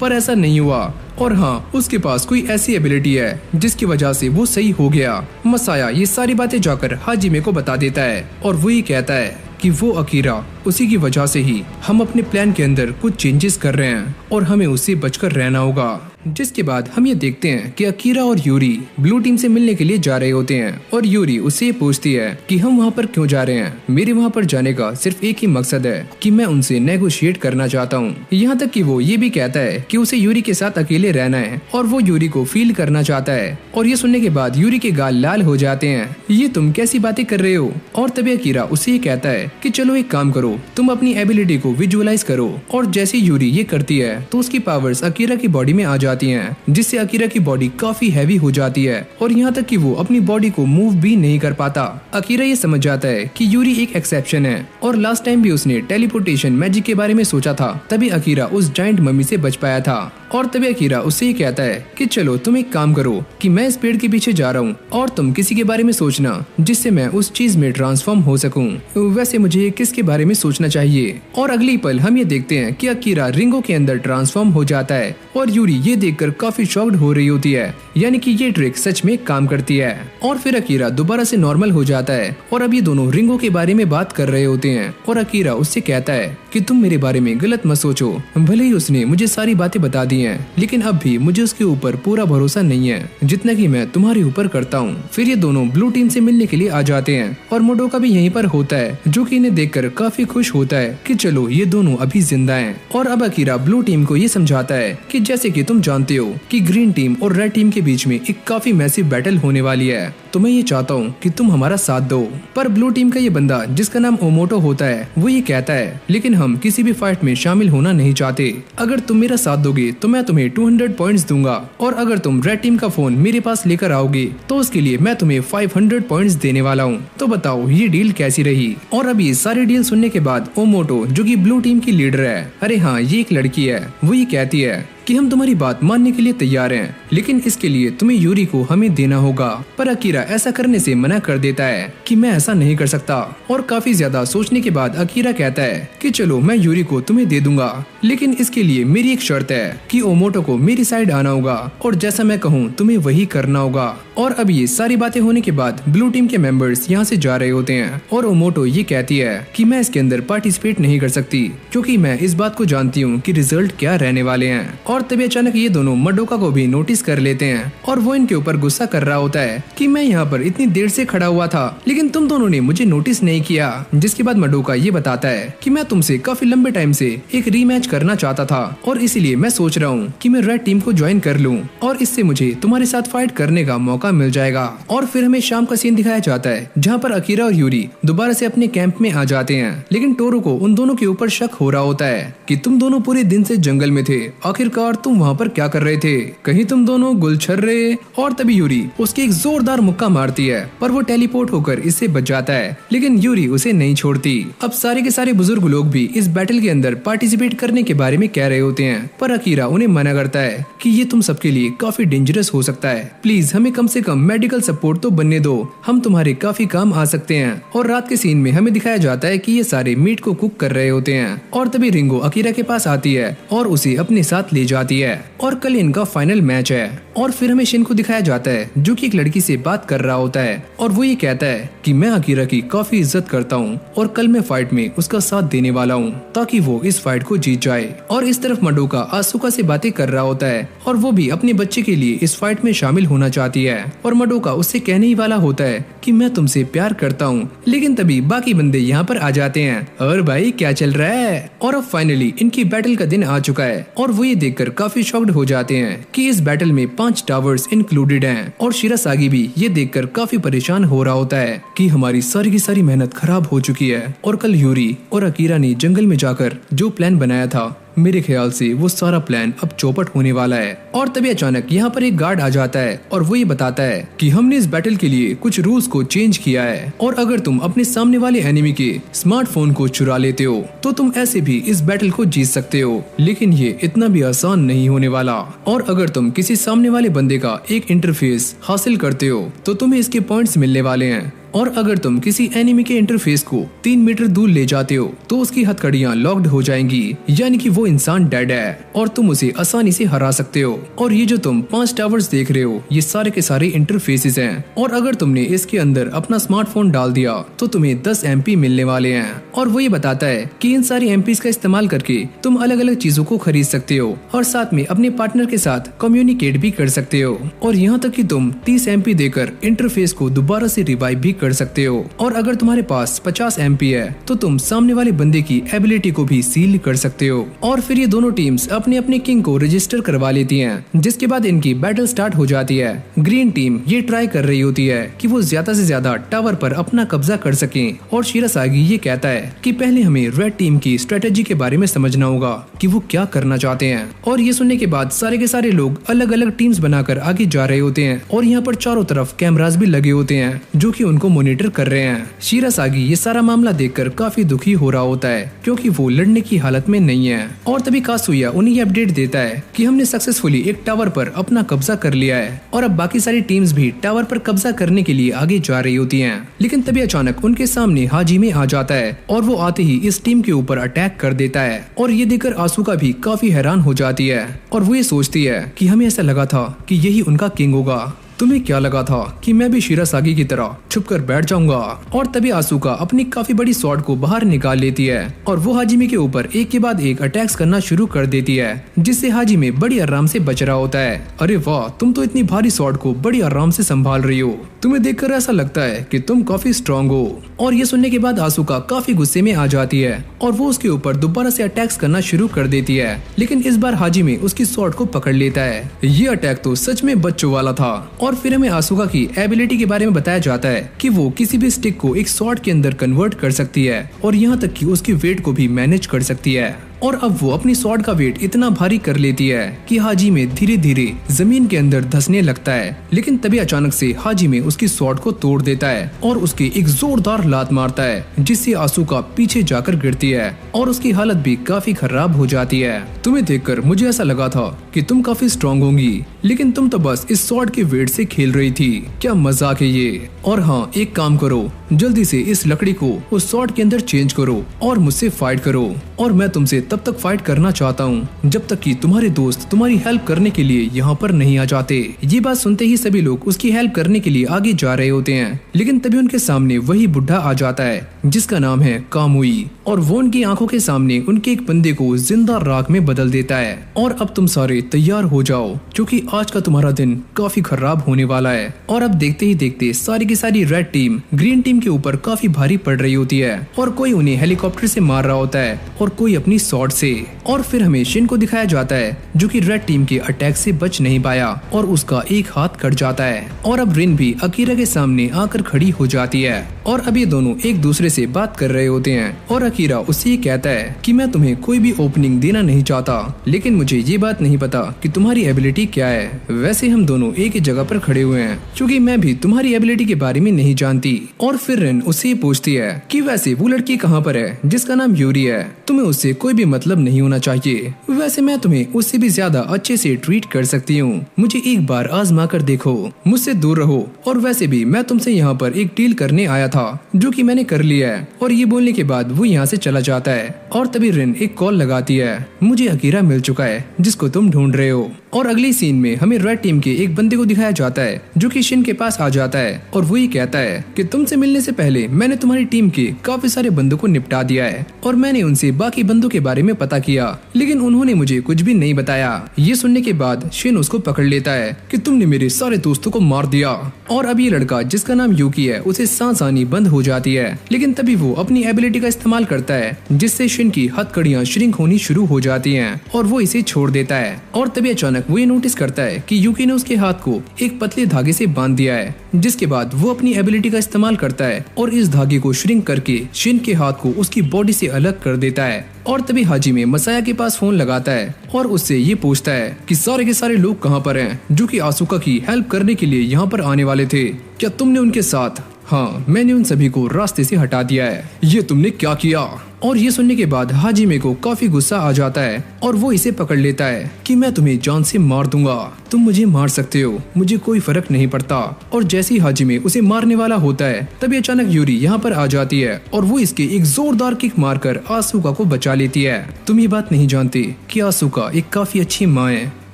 [SPEAKER 1] पर ऐसा नहीं हुआ। और हाँ, उसके पास कोई ऐसी एबिलिटी है जिसकी वजह से वो सही हो गया। मसाया ये सारी बातें जाकर हाजिमे को बता देता है और वो ये कहता है कि वो अकीरा, उसी की वजह से ही हम अपने प्लान के अंदर कुछ चेंजेस कर रहे हैं और हमें उससे बचकर रहना होगा। जिसके बाद हम ये देखते हैं कि अकीरा और यूरी ब्लू टीम से मिलने के लिए जा रहे होते हैं और यूरी उससे पूछती है कि हम वहाँ पर क्यों जा रहे हैं। मेरे वहाँ पर जाने का सिर्फ एक ही मकसद है कि मैं उनसे नेगोशिएट करना चाहता हूँ। यहाँ तक कि वो ये भी कहता है कि उसे यूरी के साथ अकेले रहना है और वो यूरी को फील करना चाहता है। और ये सुनने के बाद यूरी के गाल लाल हो जाते हैं। ये तुम कैसी बातें कर रहे हो? और तभी अकीरा उसे ये कहता है कि चलो एक काम करो, तुम अपनी एबिलिटी को विजुअलाइज करो। और जैसे यूरी ये करती है तो उसकी पावर्स अकीरा की बॉडी में आ जाती हैं, जिससे अकीरा की बॉडी काफी हैवी हो जाती है और यहाँ तक कि वो अपनी बॉडी को मूव भी नहीं कर पाता। अकीरा ये समझ जाता है कि यूरी एक एक्सेप्शन है और लास्ट टाइम भी उसने टेलीपोर्टेशन मैजिक के बारे में सोचा था, तभी अकीरा उस जायंट मम्मी से बच पाया था। और तभी अकीरा उससे ये कहता है कि चलो तुम एक काम करो कि मैं इस पेड़ के पीछे जा रहा हूँ और तुम किसी के बारे में सोचना जिससे मैं उस चीज में ट्रांसफॉर्म हो सकूं। वैसे मुझे किसके बारे में सोचना चाहिए? और अगली पल हम ये देखते हैं कि अकीरा रिंगो के अंदर ट्रांसफॉर्म हो जाता है और यूरी ये देखकर काफी शॉक्ड हो रही होती है, यानी कि ये ट्रिक सच में काम करती है। और फिर अकीरा दोबारा से नॉर्मल हो जाता है और अब ये दोनों रिंगो के बारे में बात कर रहे होते हैं और अकीरा उससे कहता है कि तुम मेरे बारे में गलत मत सोचो। भले ही उसने मुझे सारी बातें बता दी हैं, लेकिन अब भी मुझे उसके ऊपर पूरा भरोसा नहीं है जितना कि मैं तुम्हारे ऊपर करता हूँ। फिर ये दोनों ब्लू टीम से मिलने के लिए आ जाते हैं और मोडोका भी यहीं पर होता है, जो कि इन्हें देखकर काफी खुश होता है कि चलो ये दोनों अभी जिंदा हैं। और अब अकीरा ब्लू टीम को ये समझाता है कि जैसे कि तुम जानते हो कि ग्रीन टीम और रेड टीम के बीच में एक काफी मैसिव बैटल होने वाली है, तो मैं ये चाहता हूँ कि तुम हमारा साथ दो। पर ब्लू टीम का ये बंदा जिसका नाम ओमोटो होता है वो ये कहता है लेकिन हम किसी भी फाइट में शामिल होना नहीं चाहते। अगर तुम मेरा साथ दोगे तो मैं तुम्हें 200 पॉइंट्स दूंगा और अगर तुम रेड टीम का फोन मेरे पास लेकर आओगे तो उसके लिए मैं तुम्हें 500 पॉइंट्स देने वाला हूँ। तो बताओ ये डील कैसी रही? और अभी सारी डील सुनने के बाद ओमोटो, जो कि ब्लू टीम की लीडर है, अरे हाँ ये एक लड़की है, वो ये कहती है कि हम तुम्हारी बात मानने के लिए तैयार हैं, लेकिन इसके लिए तुम्हें यूरी को हमें देना होगा। पर अकीरा ऐसा करने से मना कर देता है कि मैं ऐसा नहीं कर सकता। और काफी ज्यादा सोचने के बाद अकीरा कहता है कि चलो मैं यूरी को तुम्हें दे दूंगा, लेकिन इसके लिए मेरी एक शर्त है कि ओमोटो को मेरी साइड आना होगा और जैसा मैं कहूँ तुम्हें वही करना होगा। और अब ये सारी बातें होने के बाद ब्लू टीम के मेंबर्स यहाँ से जा रहे होते हैं और ओमोटो ये कहती है कि मैं इसके अंदर पार्टिसिपेट नहीं कर सकती क्योंकि मैं इस बात को जानती हूँ कि रिजल्ट क्या रहने वाले हैं। और तभी अचानक ये दोनों मडोका को भी नोटिस कर लेते हैं और वो इनके ऊपर गुस्सा कर रहा होता है कि मैं यहाँ पर इतनी देर से खड़ा हुआ था लेकिन तुम दोनों ने मुझे नोटिस नहीं किया। जिसके बाद मडोका ये बताता है कि मैं तुमसे काफी लंबे टाइम से एक रीमैच करना चाहता था और इसीलिए मैं सोच रहा हूँ कि मैं रेड टीम को ज्वाइन कर लूँ और इससे मुझे तुम्हारे साथ फाइट करने का मौका मिल जाएगा। और फिर हमें शाम का सीन दिखाया जाता है जहाँ पर अकीरा और यूरी दोबारा से अपने कैंप में आ जाते हैं, लेकिन टोरो को उन दोनों के ऊपर शक हो रहा होता है कि तुम दोनों पूरे दिन से जंगल में थे, आखिरकार तुम वहाँ पर क्या कर रहे थे, कहीं तुम दोनों गुलछर रहे। और तभी यूरी उसकी एक जोरदार मुक्का मारती है पर वो टेलीपोर्ट होकर इससे बच जाता है, लेकिन यूरी उसे नहीं छोड़ती। अब सारे के सारे बुजुर्ग लोग भी इस बैटल के अंदर पार्टिसिपेट करने के बारे में कह रहे होते हैं पर अकीरा उन्हें मना करता है कि ये तुम सबके लिए काफी डेंजरस हो सकता है, प्लीज हमें कम से कम मेडिकल सपोर्ट तो बनने दो, हम तुम्हारे काफी काम आ सकते हैं। और रात के सीन में हमें दिखाया जाता है कि ये सारे मीट को कुक कर रहे होते हैं और तभी रिंगो अकीरा के पास आती है और उसे अपने साथ ले जाती है और कल इनका फाइनल मैच है। और फिर हमें शिन को दिखाया जाता है जो कि एक लड़की से बात कर रहा होता है और वो ये कहता है कि मैं अकीरा की काफी इज्जत करता हूँ और कल मैं फाइट में उसका साथ देने वाला हूँ ताकि वो इस फाइट को जीत जाए। और इस तरफ मडोका आसुका से बातें कर रहा होता है और वो भी अपने बच्चे के लिए इस फाइट में शामिल होना चाहती है और मडोका उससे कहने ही वाला होता है कि मैं तुमसे प्यार करता हूँ, लेकिन तभी बाकी बंदे यहाँ पर आ जाते हैं और भाई क्या चल रहा है। और अब फाइनली इनकी बैटल का दिन आ चुका है और वो ये देखकर काफी शॉक्ड हो जाते हैं कि इस बैटल में 5 टावर्स इंक्लूडेड हैं। और शिरासागी भी ये देखकर काफी परेशान हो रहा होता है कि हमारी सारी की सारी मेहनत खराब हो चुकी है और कल यूरी और अकीरा ने जंगल में जाकर जो प्लान बनाया था मेरे ख्याल से वो सारा प्लान अब चौपट होने वाला है। और तभी अचानक यहाँ पर एक गार्ड आ जाता है और वो ये बताता है कि हमने इस बैटल के लिए कुछ रूल्स को चेंज किया है और अगर तुम अपने सामने वाले एनिमी के स्मार्टफोन को चुरा लेते हो तो तुम ऐसे भी इस बैटल को जीत सकते हो, लेकिन ये इतना भी आसान नहीं होने वाला। और अगर तुम किसी सामने वाले बंदे का एक इंटरफेस हासिल करते हो तो तुम्हें इसके पॉइंट्स मिलने वाले हैं और अगर तुम किसी एनिमी के इंटरफेस को 3 मीटर दूर ले जाते हो तो उसकी हथकड़ियां लॉक्ड हो जाएंगी, यानी कि वो इंसान डेड है और तुम उसे आसानी से हरा सकते हो। और ये जो तुम 5 टावर्स देख रहे हो ये सारे के सारे इंटरफेसेस हैं और अगर तुमने इसके अंदर अपना स्मार्टफोन डाल दिया तो तुम्हें 10 MP मिलने वाले हैं। और वो ये बताता है कि इन सारी MPs का इस्तेमाल करके तुम अलग अलग चीजों को खरीद सकते हो और साथ में अपने पार्टनर के साथ कम्युनिकेट भी कर सकते हो और यहाँ तक कि तुम 30 MP देकर इंटरफेस को दोबारा से रिवाइव भी कर सकते हो। और अगर तुम्हारे पास 50 MP है तो तुम सामने वाले बंदे की एबिलिटी को भी सील कर सकते हो। और फिर ये दोनों टीम्स अपने अपने किंग को रजिस्टर करवा लेती हैं, जिसके बाद इनकी बैटल स्टार्ट हो जाती है। ग्रीन टीम ये ट्राई कर रही होती है कि वो ज्यादा से ज्यादा टावर पर अपना कब्जा कर सकें और शिरासागी ये कहता है कि पहले हमें रेड टीम की स्ट्रेटेजी के बारे में समझना होगा कि वो क्या करना चाहते हैं। और ये सुनने के बाद सारे के सारे लोग अलग अलग टीम्स बनाकर आगे जा रहे होते हैं और यहाँ पर चारों तरफ कैमरास भी लगे होते हैं जो कि उनको मॉनिटर कर रहे हैं। शिरासागी ये सारा मामला देखकर काफी दुखी हो रहा होता है क्योंकि वो लड़ने की हालत में नहीं है। और तभी कासुया उन्हें ये अपडेट देता है कि हमने सक्सेसफुली एक टावर पर अपना कब्जा कर लिया है और अब बाकी सारी टीम्स भी टावर पर कब्जा करने के लिए आगे जा रही होती हैं। लेकिन तभी अचानक उनके सामने हाजिमे आ जाता है और वो आते ही इस टीम के ऊपर अटैक कर देता है और ये देखकर आसुका भी काफी हैरान हो जाती है और वो ये सोचती है कि हमें ऐसा लगा था कि यही उनका किंग होगा, तुम्हें क्या लगा था कि मैं भी शिरासागी की तरह छुपकर बैठ जाऊंगा। और तभी आसुका अपनी काफी बड़ी स्वॉर्ड को बाहर निकाल लेती है और वो हाजिमे के ऊपर एक के बाद एक अटैक्स करना शुरू कर देती है, जिससे हाजिमे बड़ी आराम से बच रहा होता है। अरे वाह, तुम तो इतनी भारी स्वॉर्ड को बड़ी आराम से संभाल रही हो, तुम्हें देखकर ऐसा लगता है कि तुम काफी स्ट्रॉन्ग हो। और ये सुनने के बाद आसुका काफी गुस्से में आ जाती है और वो उसके ऊपर दोबारा से अटैक्स करना शुरू कर देती है, लेकिन इस बार हाजिमे उसकी स्वॉर्ड को पकड़ लेता है। ये अटैक तो सच में बच्चों वाला था। और फिर हमें आसुका की एबिलिटी के बारे में बताया जाता है कि वो किसी भी स्टिक को एक स्वॉर्ड के अंदर कन्वर्ट कर सकती है और यहाँ तक कि उसके वेट को भी मैनेज कर सकती है। और अब वो अपनी स्वॉर्ड का वेट इतना भारी कर लेती है कि हाजिमे धीरे धीरे जमीन के अंदर धंसने लगता है। लेकिन तभी अचानक से हाजिमे उसकी स्वॉर्ड को तोड़ देता है और उसकी एक जोरदार लात मारता है, जिससे आसूका पीछे जाकर गिरती है और उसकी हालत भी काफी खराब हो जाती है। तुम्हें देखकर मुझे ऐसा लगा था कि तुम काफी स्ट्रॉन्ग होंगी, लेकिन तुम तो बस इस स्वॉर्ड के वेट से खेल रही थी। क्या मजाक है ये। और हाँ, एक काम करो, जल्दी से इस लकड़ी को उस स्वॉर्ड के अंदर चेंज करो और मुझसे फाइट करो। और मैं तुमसे तब तक फाइट करना चाहता हूँ जब तक कि तुम्हारे दोस्त तुम्हारी हेल्प करने के लिए यहाँ पर नहीं आ जाते। ये बात सुनते ही सभी लोग उसकी हेल्प करने के लिए आगे जा रहे होते हैं, लेकिन तभी उनके सामने वही बुढ़ा आ जाता है जिसका नाम है कामुई, और वो उनकी आंखों के सामने उनके एक बंदे को जिंदा राख में बदल देता है। और अब तुम सारे तैयार हो जाओ, क्योंकि आज का तुम्हारा दिन काफी खराब होने वाला है। और अब देखते ही देखते सारी की सारी रेड टीम ग्रीन टीम के ऊपर काफी भारी पड़ रही होती है, और कोई उन्हें हेलीकॉप्टर से मार रहा होता है और कोई अपनी स्वॉर्ड से। और फिर हमें शिन को दिखाया जाता है जो कि रेड टीम के अटैक से बच नहीं पाया और उसका एक हाथ कट जाता है। और अब रिन भी अकीरा के सामने आकर खड़ी हो जाती है, और अब ये दोनों एक दूसरे से बात कर रहे होते हैं। और अकीरा उससे ये कहता है कि मैं तुम्हें कोई भी ओपनिंग देना नहीं चाहता, लेकिन मुझे ये बात नहीं पता कि तुम्हारी एबिलिटी क्या है। वैसे हम दोनों एक ही जगह पर खड़े हुए हैं, क्योंकि मैं भी तुम्हारी एबिलिटी के बारे में नहीं जानती। और फिर रिन उससे पूछती है कि वैसे वो लड़की कहाँ पर है जिसका नाम यूरी है, तुम्हें उससे कोई भी मतलब नहीं होना चाहिए। वैसे मैं तुम्हें उससे भी ज्यादा अच्छे से ट्रीट कर सकती हूँ, मुझे एक बार आजमा कर देखो, मुझसे दूर रहो। और वैसे भी मैं तुमसे यहाँ पर एक डील करने आया था जो कि मैंने कर लिया है। और ये बोलने के बाद वो यहाँ से चला जाता है। और तभी रिन एक कॉल लगाती है, मुझे अकीरा मिल चुका है जिसको तुम ढूंढ रहे हो। और अगली सीन में हमें रेड टीम के एक बंदे को दिखाया जाता है जो कि शिन के पास आ जाता है, और वो ये कहता है कि तुमसे मिलने से पहले मैंने तुम्हारी टीम के काफी सारे बंदों को निपटा दिया है, और मैंने उनसे बाकी बंदों के बारे में पता किया, लेकिन उन्होंने मुझे कुछ भी नहीं बताया। ये सुनने के बाद शिन उसको पकड़ लेता है कि तुमने मेरे सारे दोस्तों को मार दिया। और अब ये लड़का जिसका नाम यूकी है उसे सांस आनी बंद हो जाती है, लेकिन तभी वो अपनी एबिलिटी का इस्तेमाल करता है जिससे शिन की हथकड़ियां श्रिंक होनी शुरू हो जाती हैं, और वो इसे छोड़ देता है। और तभी अचानक वो ये नोटिस करता है कि यूकी ने उसके हाथ को एक पतले धागे से बांध दिया है, जिसके बाद वो अपनी एबिलिटी का इस्तेमाल करता है और इस धागे को श्रिंक करके शिन के हाथ को उसकी बॉडी से अलग कर देता है। और तभी हाजिमे मसाया के पास फोन लगाता है और उससे ये पूछता है कि सारे के सारे लोग कहाँ पर हैं जो कि आसूका की हेल्प करने के लिए यहाँ पर आने वाले थे, क्या तुमने उनके साथ? हाँ, मैंने उन सभी को रास्ते से हटा दिया है। ये तुमने क्या किया? और ये सुनने के बाद हाजिमे को काफी गुस्सा आ जाता है और वो इसे पकड़ लेता है कि मैं तुम्हें जान से मार दूंगा, तुम मुझे मार सकते हो, मुझे कोई फर्क नहीं पड़ता। और जैसे ही हाजिमे उसे मारने वाला होता है तभी अचानक यूरी यहाँ पर आ जाती है और वो इसके एक जोरदार किक मारकर आसूका को बचा लेती है। तुम ये बात नहीं जानते कि आसूका एक काफी अच्छी माँ है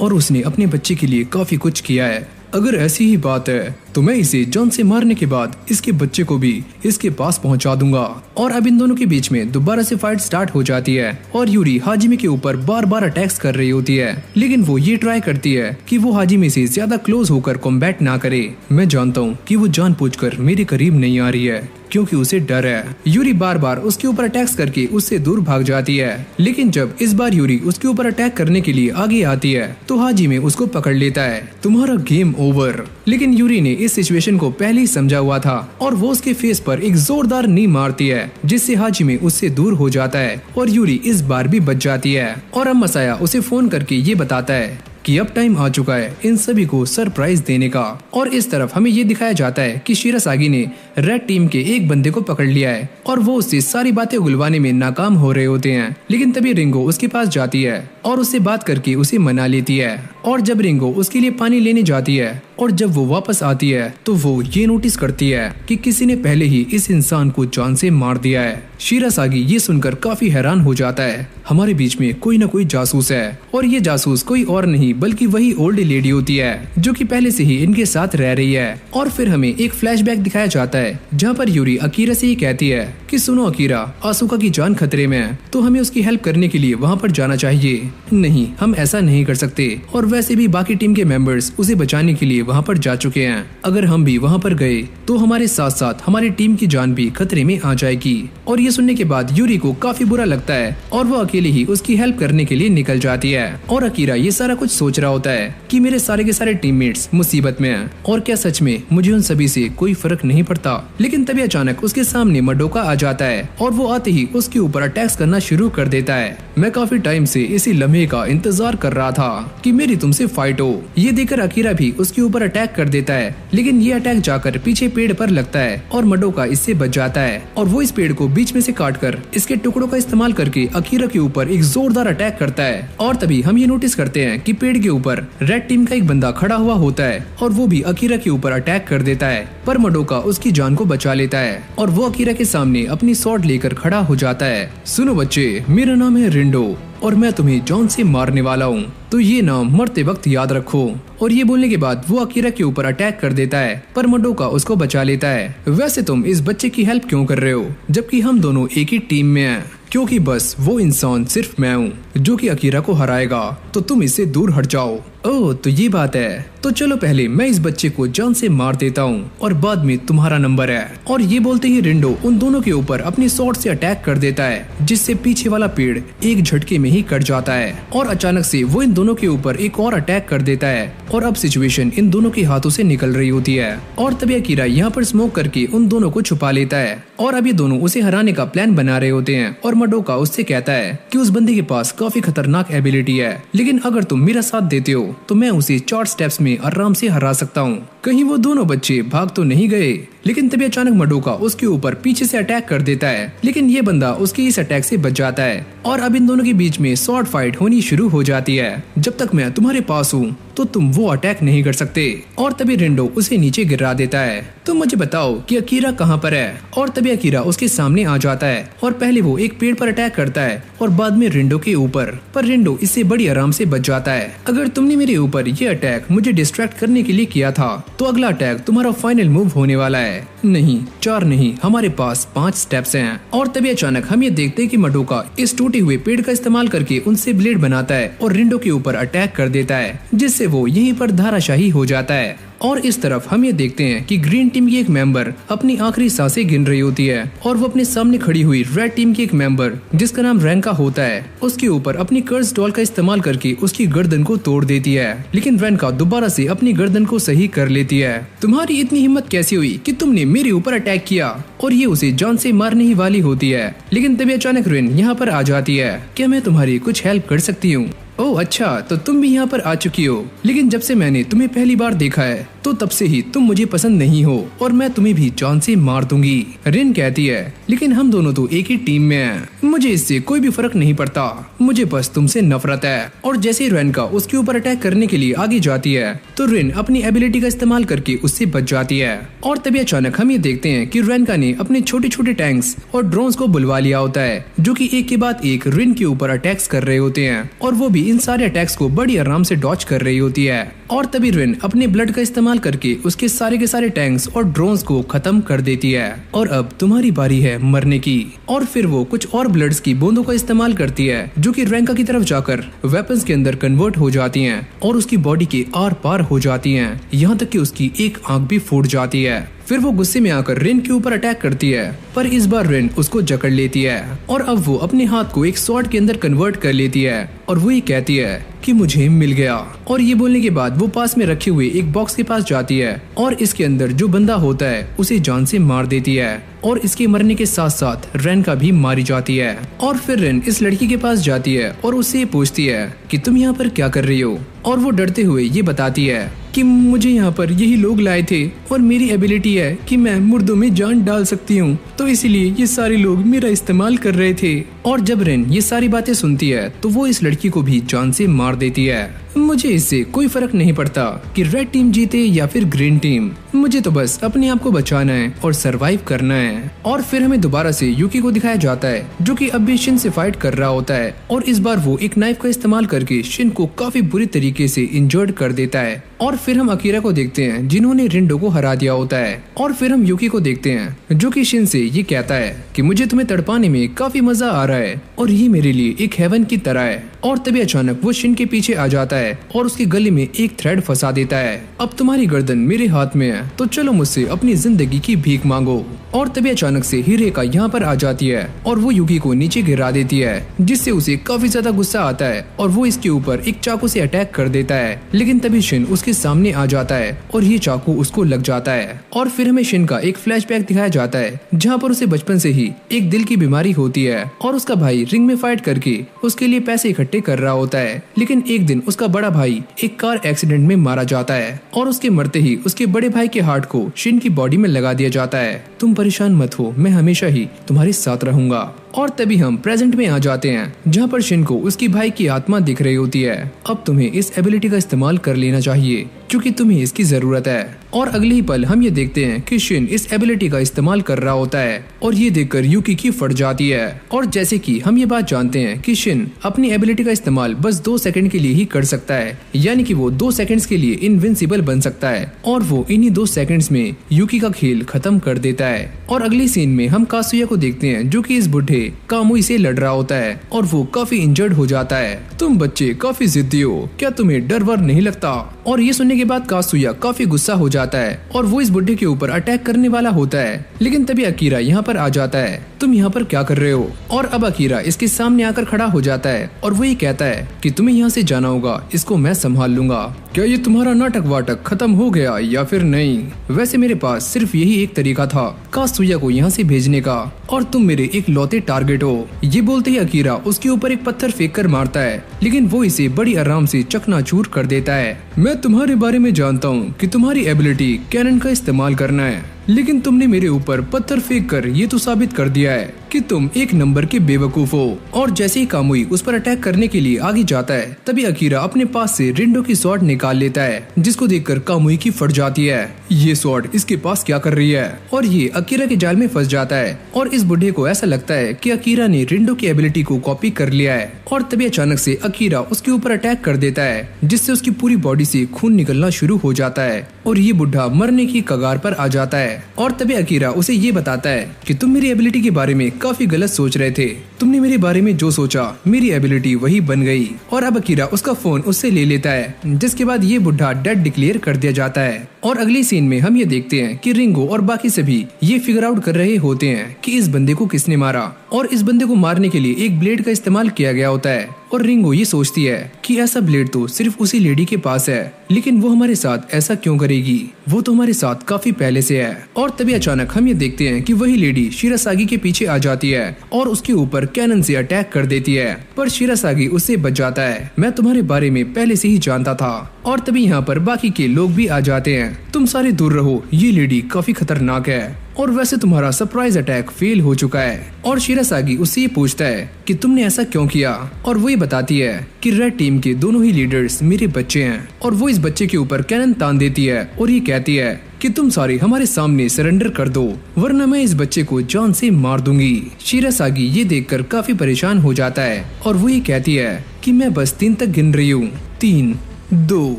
[SPEAKER 1] और उसने अपने बच्चे के लिए काफी कुछ किया है। अगर ऐसी ही बात है तो मैं इसे जान से मारने के बाद इसके बच्चे को भी इसके पास पहुंचा दूंगा। और अब इन दोनों के बीच में दोबारा से फाइट स्टार्ट हो जाती है और यूरी हाजिमे के ऊपर बार बार अटैक्स कर रही होती है, लेकिन वो ये ट्राई करती है कि वो हाजिमे से ज्यादा क्लोज होकर कॉम्बैट ना करे। मैं जानता हूँ कि वो जानबूझकर मेरे करीब नहीं आ रही है क्योंकि उसे डर है। यूरी बार बार उसके ऊपर अटैक्स करके उससे दूर भाग जाती है, लेकिन जब इस बार यूरी उसके ऊपर अटैक करने के लिए आगे आती है तो हाजिमे उसको पकड़ लेता है। तुम्हारा गेम ओवर। लेकिन यूरी ने इस सिचुएशन को पहले ही समझा हुआ था और वो उसके फेस पर एक जोरदार नी मारती है जिससे हाजिमे उससे दूर हो जाता है और यूरी इस बार भी बच जाती है। और अब मसाया उसे फोन करके ये बताता है कि अब टाइम आ चुका है इन सभी को सरप्राइज देने का। और इस तरफ हमें ये दिखाया जाता है कि शिरासागी ने रेड टीम के एक बंदे को पकड़ लिया है और वो उससे सारी बातें उगलवाने में नाकाम हो रहे होते हैं, लेकिन तभी रिंगो उसके पास जाती है और उससे बात करके उसे मना लेती है। और जब रिंगो उसके लिए पानी लेने जाती है और जब वो वापस आती है तो वो ये नोटिस करती है कि किसी ने पहले ही इस इंसान को जान से मार दिया है। शिरासागी ये सुनकर काफी हैरान हो जाता है, हमारे बीच में कोई न कोई जासूस है और ये जासूस कोई और नहीं बल्कि वही ओल्ड लेडी होती है जो कि पहले से ही इनके साथ रह रही है। और फिर हमें एक फ्लैशबैक दिखाया जाता है जहाँ पर यूरी अकीरा से ये कहती है कि सुनो अकीरा, आसूका की जान खतरे में है तो हमें उसकी हेल्प करने के लिए वहाँ पर जाना चाहिए। नहीं, हम ऐसा नहीं कर सकते और वैसे भी बाकी टीम के मेंबर्स उसे बचाने के लिए वहाँ पर जा चुके हैं। अगर हम भी वहाँ पर गए तो हमारे साथ साथ हमारी टीम की जान भी खतरे में आ जाएगी। और ये सुनने के बाद यूरी को काफी बुरा लगता है और वो अकेले ही उसकी हेल्प करने के लिए निकल जाती है। और अकीरा ये सारा कुछ सोच रहा होता है कि मेरे सारे के सारे टीममेट्स मुसीबत में हैं और क्या सच में मुझे उन सभी से कोई फर्क नहीं पड़ता। लेकिन तभी अचानक उसके सामने मडोका आ जाता है और वो आते ही उसके ऊपर अटैक्स करना शुरू कर देता है। मैं काफी टाइम से इसी लम्हे का इंतजार कर रहा था कि मेरी तुमसे फाइट हो। ये देखकर अकीरा भी उसके ऊपर अटैक कर देता है, लेकिन ये अटैक जाकर पीछे पेड़ पर लगता है और मडोका इससे बच जाता है और वो इस पेड़ को बीच में से काटकर इसके टुकड़ों का इस्तेमाल करके अकीरा के ऊपर एक जोरदार अटैक करता है। और तभी हम ये नोटिस करते हैं कि पेड़ के ऊपर रेड टीम का एक बंदा खड़ा हुआ होता है और वो भी अकीरा के ऊपर अटैक कर देता है, पर मडोका उसकी जान को बचा लेता है और वो अकीरा के सामने अपनी स्वॉर्ड लेकर खड़ा हो जाता है। सुनो बच्चे, मेरा नाम है रिंडो और मैं तुम्हें जॉन से मारने वाला हूँ, तो ये नाम मरते वक्त याद रखो। और ये बोलने के बाद वो अकीरा के ऊपर अटैक कर देता है, पर मडोका उसको बचा लेता है। वैसे तुम इस बच्चे की हेल्प क्यों कर रहे हो जबकि हम दोनों एक ही टीम में हैं? क्योंकि बस वो इंसान सिर्फ मैं हूँ जो कि अकीरा को हराएगा, तो तुम इससे दूर हट जाओ। ओह तो ये बात है, तो चलो पहले मैं इस बच्चे को जान से मार देता हूँ और बाद में तुम्हारा नंबर है। और ये बोलते ही रिंडो उन दोनों के ऊपर अपनी स्वॉर्ड से अटैक कर देता है, जिससे पीछे वाला पेड़ एक झटके में ही कट जाता है और अचानक से वो इन दोनों के ऊपर एक और अटैक कर देता है और अब सिचुएशन इन दोनों के हाथों से निकल रही होती है। और तभी अकीरा यहाँ पर स्मोक करके उन दोनों को छुपा लेता है और अब ये दोनों उसे हराने का प्लान बना रहे होते हैं। और मडोका उससे कहता है कि उस बंदे के पास काफी खतरनाक एबिलिटी है, लेकिन अगर तुम मेरा साथ देते हो तो मैं उसे 4 स्टेप्स में आराम से हरा सकता हूँ। कहीं वो दोनों बच्चे भाग तो नहीं गए? लेकिन तभी अचानक मडोका उसके ऊपर पीछे से अटैक कर देता है, लेकिन ये बंदा उसके इस अटैक से बच जाता है और अब इन दोनों के बीच में स्वॉर्ड फाइट होनी शुरू हो जाती है। जब तक मैं तुम्हारे पास हूँ तो तुम वो अटैक नहीं कर सकते। और तभी रिंडो उसे नीचे गिरा देता है। तुम मुझे बताओ कि अकीरा कहाँ पर है? और तभी अकीरा उसके सामने आ जाता है और पहले वो एक पेड़ पर अटैक करता है और बाद में रिंडो के ऊपर, पर रिंडो इससे बड़ी आराम से बच जाता है। अगर तुमने मेरे ऊपर ये अटैक मुझे डिस्ट्रैक्ट करने के लिए किया था तो अगला अटैक तुम्हारा फाइनल मूव होने वाला है। नहीं 4 नहीं, हमारे पास 5 स्टेप्स हैं। और तभी अचानक हम ये देखते हैं कि मडोका इस टूटे हुए पेड़ का इस्तेमाल करके उनसे ब्लेड बनाता है और रिंडो के ऊपर अटैक कर देता है, जिससे वो यहीं पर धाराशाही हो जाता है। और इस तरफ हम ये देखते हैं कि ग्रीन टीम की एक मेंबर अपनी आखिरी सांसें गिन रही होती है और वो अपने सामने खड़ी हुई रेड टीम की एक मेंबर जिसका नाम रैंका होता है उसके ऊपर अपनी कर्स डॉल का इस्तेमाल करके उसकी गर्दन को तोड़ देती है, लेकिन रैंका दोबारा से अपनी गर्दन को सही कर लेती है। तुम्हारी इतनी हिम्मत कैसी हुई कि तुमने मेरे ऊपर अटैक किया? और ये उसे जान से मारने ही वाली होती है, लेकिन तभी अचानक रिन यहाँ पर आ जाती है। क्या मैं तुम्हारी कुछ हेल्प कर सकती हूँ? ओह अच्छा, तो तुम भी यहाँ पर आ चुकी हो, लेकिन जब से मैंने तुम्हें पहली बार देखा है तो तब से ही तुम मुझे पसंद नहीं हो और मैं तुम्हें भी जान से मार दूंगी। रिन कहती है, लेकिन हम दोनों तो एक ही टीम में हैं, मुझे इससे कोई भी फर्क नहीं पड़ता, मुझे बस तुमसे नफरत है। और जैसे ही रैंका उसके ऊपर अटैक करने के लिए आगे जाती है तो रिन अपनी एबिलिटी का इस्तेमाल करके उससे बच जाती है। और तभी अचानक हम ये देखते हैं कि रैंका ने अपने छोटे छोटे टैंक्स और ड्रोन्स को बुलवा लिया होता है, जो कि एक के बाद एक रिन के ऊपर अटैक्स कर रहे होते हैं और वो भी इन सारे अटैक्स को बड़ी आराम से डॉच कर रही होती है। और तभी रिन अपने ब्लड का इस्तेमाल करके उसके सारे के सारे टैंक्स और ड्रोन्स को खत्म कर देती है और अब तुम्हारी बारी है मरने की। और फिर वो कुछ और ब्लड्स की बूंदों का इस्तेमाल करती है जो कि रैंका की तरफ जाकर वेपन्स के अंदर कन्वर्ट हो जाती हैं और उसकी बॉडी के आर पार हो जाती हैं, यहाँ तक कि उसकी एक आंख भी फूट जाती है। फिर वो गुस्से में आकर रिन के ऊपर अटैक करती है, पर इस बार रिन उसको जकड़ लेती है और अब वो अपने हाथ को एक स्वॉर्ड के अंदर कन्वर्ट कर लेती है और वो ये कहती है कि मुझे मिल गया। और ये बोलने के बाद वो पास में रखे हुए एक बॉक्स के पास जाती है और इसके अंदर जो बंदा होता है उसे जान से मार देती है और इसके मरने के साथ साथ रेन का भी मारी जाती है। और फिर रेन इस लड़की के पास जाती है और उससे पूछती है कि तुम यहाँ पर क्या कर रही हो? और वो डरते हुए ये बताती है कि मुझे यहाँ पर यही लोग लाए थे और मेरी एबिलिटी है कि मैं मुर्दों में जान डाल सकती हूँ, तो इसीलिए ये सारे लोग मेरा इस्तेमाल कर रहे थे। और जब रेन ये सारी बातें सुनती है तो वो इस लड़की को भी जान से मार देती है। मुझे इससे कोई फर्क नहीं पड़ता कि रेड टीम जीते या फिर ग्रीन टीम, मुझे तो बस अपने आप को बचाना है और सरवाइव करना है। और फिर हमें दोबारा से यूकी को दिखाया जाता है जो कि अब भी शिन से फाइट कर रहा होता है और इस बार वो एक नाइफ का इस्तेमाल करके शिन को काफी बुरी तरीके से इंजर्ड कर देता है। और फिर हम अकीरा को देखते हैं जिन्होंने रिंडो को हरा दिया होता है। और फिर हम यूकी को देखते हैं जो कि शिन से ये कहता है कि मुझे तुम्हें तड़पाने में काफी मजा आ रहा है और ये मेरे लिए एक हेवन की तरह है। और तभी अचानक वो शिन के पीछे आ जाता है और उसके गले में एक थ्रेड फंसा देता है। अब तुम्हारी गर्दन मेरे हाथ में है, तो चलो मुझसे अपनी जिंदगी की भीख मांगो। और तभी अचानक से हिरेका यहाँ पर आ जाती है और वो युकी को नीचे गिरा देती है, जिससे उसे काफी ज्यादा गुस्सा आता है और वो इसके ऊपर एक चाकू से अटैक कर देता है। लेकिन तभी शिन उसके सामने आ जाता है और ये चाकू उसको लग जाता है। और फिर हमें शिन का एक फ्लैशबैक दिखाया जाता है जहाँ पर उसे बचपन से ही एक दिल की बीमारी होती है और उसका भाई रिंग में फाइट करके उसके लिए पैसे इकट्ठे कर रहा होता है। लेकिन एक दिन उसका बड़ा भाई एक कार एक्सीडेंट में मारा जाता है और उसके मरते ही उसके बड़े भाई के हार्ट को शिन की बॉडी में लगा दिया जाता है। तुम परेशान मत हो, मैं हमेशा ही तुम्हारे साथ रहूंगा। और तभी हम प्रेजेंट में आ जाते हैं जहाँ पर शिन को उसकी भाई की आत्मा दिख रही होती है। अब तुम्हें इस एबिलिटी का इस्तेमाल कर लेना चाहिए क्योंकि तुम्हें इसकी जरूरत है। और अगले ही पल हम ये देखते हैं कि शिन इस एबिलिटी का इस्तेमाल कर रहा होता है और ये देखकर युकी की फट जाती है। और जैसे कि हम ये बात जानते हैं कि शिन अपनी एबिलिटी का इस्तेमाल बस 2 सेकंड के लिए ही कर सकता है, यानी कि वो 2 सेकंड्स के लिए इनविंसिबल बन सकता है और वो इन्हीं 2 सेकंड्स में युकी का खेल खत्म कर देता है। और अगली सीन में हम कासुया को देखते हैं जो कि इस बुढ़े कामुई से लड़ रहा होता है और वो काफी इंजर्ड हो जाता है। तुम बच्चे काफी जिद्दी हो, क्या तुम्हें डर वर नहीं लगता? और ये सुनने के बाद कासुया काफी गुस्सा हो जाता है और वो इस बुढ़े के ऊपर अटैक करने वाला होता है। लेकिन तभी अकीरा यहाँ पर आ जाता है। तुम यहाँ पर क्या कर रहे हो? और अब अकीरा इसके सामने आकर खड़ा हो जाता है और वो ये कहता है कि तुम्हें यहाँ से जाना होगा, इसको मैं संभाल लूंगा। क्या ये तुम्हारा नाटक वाटक खत्म हो गया या फिर नहीं? वैसे मेरे पास सिर्फ यही एक तरीका था कासुया को यहाँ से भेजने का और तुम मेरे एक लौते टारगेट हो। ये बोलते ही अकीरा उसके ऊपर एक पत्थर फेंक कर मारता है, लेकिन वो इसे बड़ी आराम से चकनाचूर कर देता है। मैं तुम्हारे बारे में जानता हूँ कि तुम्हारी एबिलिटी कैनन का इस्तेमाल करना है, लेकिन तुमने मेरे ऊपर पत्थर फेंक कर ये तो साबित कर दिया है कि तुम एक नंबर के बेवकूफ हो। और जैसे ही कामुई उस पर अटैक करने के लिए आगे जाता है तभी अकीरा अपने पास से रिंडो की स्वॉर्ड निकाल लेता है, जिसको देखकर कामुई की फट जाती है। ये स्वॉर्ड इसके पास क्या कर रही है? और ये अकीरा के जाल में फंस जाता है और इस बुढ़े को ऐसा लगता है कि अकीरा ने रिंडो की एबिलिटी को कॉपी कर लिया है। और तभी अचानक से अकीरा उसके ऊपर अटैक कर देता है, जिससे उसकी पूरी बॉडी से खून निकलना शुरू हो जाता है और ये बुढ़ा मरने की कगार पर आ जाता है। और तभी अकीरा उसे ये बताता है कि तुम मेरी एबिलिटी के बारे में काफी गलत सोच रहे थे, तुमने मेरे बारे में जो सोचा मेरी एबिलिटी वही बन गई। और अब अकीरा उसका फोन उससे ले लेता है, जिसके बाद ये बुढ़ा डेड डिक्लेयर कर दिया जाता है। और अगली सीन में हम ये देखते हैं कि रिंगो और बाकी सभी ये फिगर आउट कर रहे होते हैं कि इस बंदे को किसने मारा। और इस बंदे को मारने के लिए एक ब्लेड का इस्तेमाल किया गया होता है और रिंगो ये सोचती है कि ऐसा ब्लेड तो सिर्फ उसी लेडी के पास है, लेकिन वो हमारे साथ ऐसा क्यों करेगी? वो तो हमारे साथ काफी पहले से है। और तभी अचानक हम ये देखते हैं कि वही लेडी शिरासागी के पीछे आ जाती है और उसके ऊपर कैनन से अटैक कर देती है, पर शिरासागी उससे बच जाता है। मैं तुम्हारे बारे में पहले से ही जानता था। और तभी यहाँ पर बाकी के लोग भी आ जाते हैं। तुम सारे दूर रहो, ये लेडी काफी खतरनाक है और वैसे तुम्हारा सरप्राइज अटैक फेल हो चुका है। और शिरासागी उससे ये पूछता है कि तुमने ऐसा क्यों किया, और वो ये बताती है कि रेड टीम के दोनों ही लीडर्स मेरे बच्चे हैं। और वो इस बच्चे के ऊपर कैनन तान देती है और ये कहती है कि तुम सारे हमारे सामने सरेंडर कर दो, वरना मैं इस बच्चे को जान से मार दूंगी। शिरासागी ये देखकर काफी परेशान हो जाता है और वो ये कहती है कि मैं बस 3 तक गिन रही हूँ, 3, 2।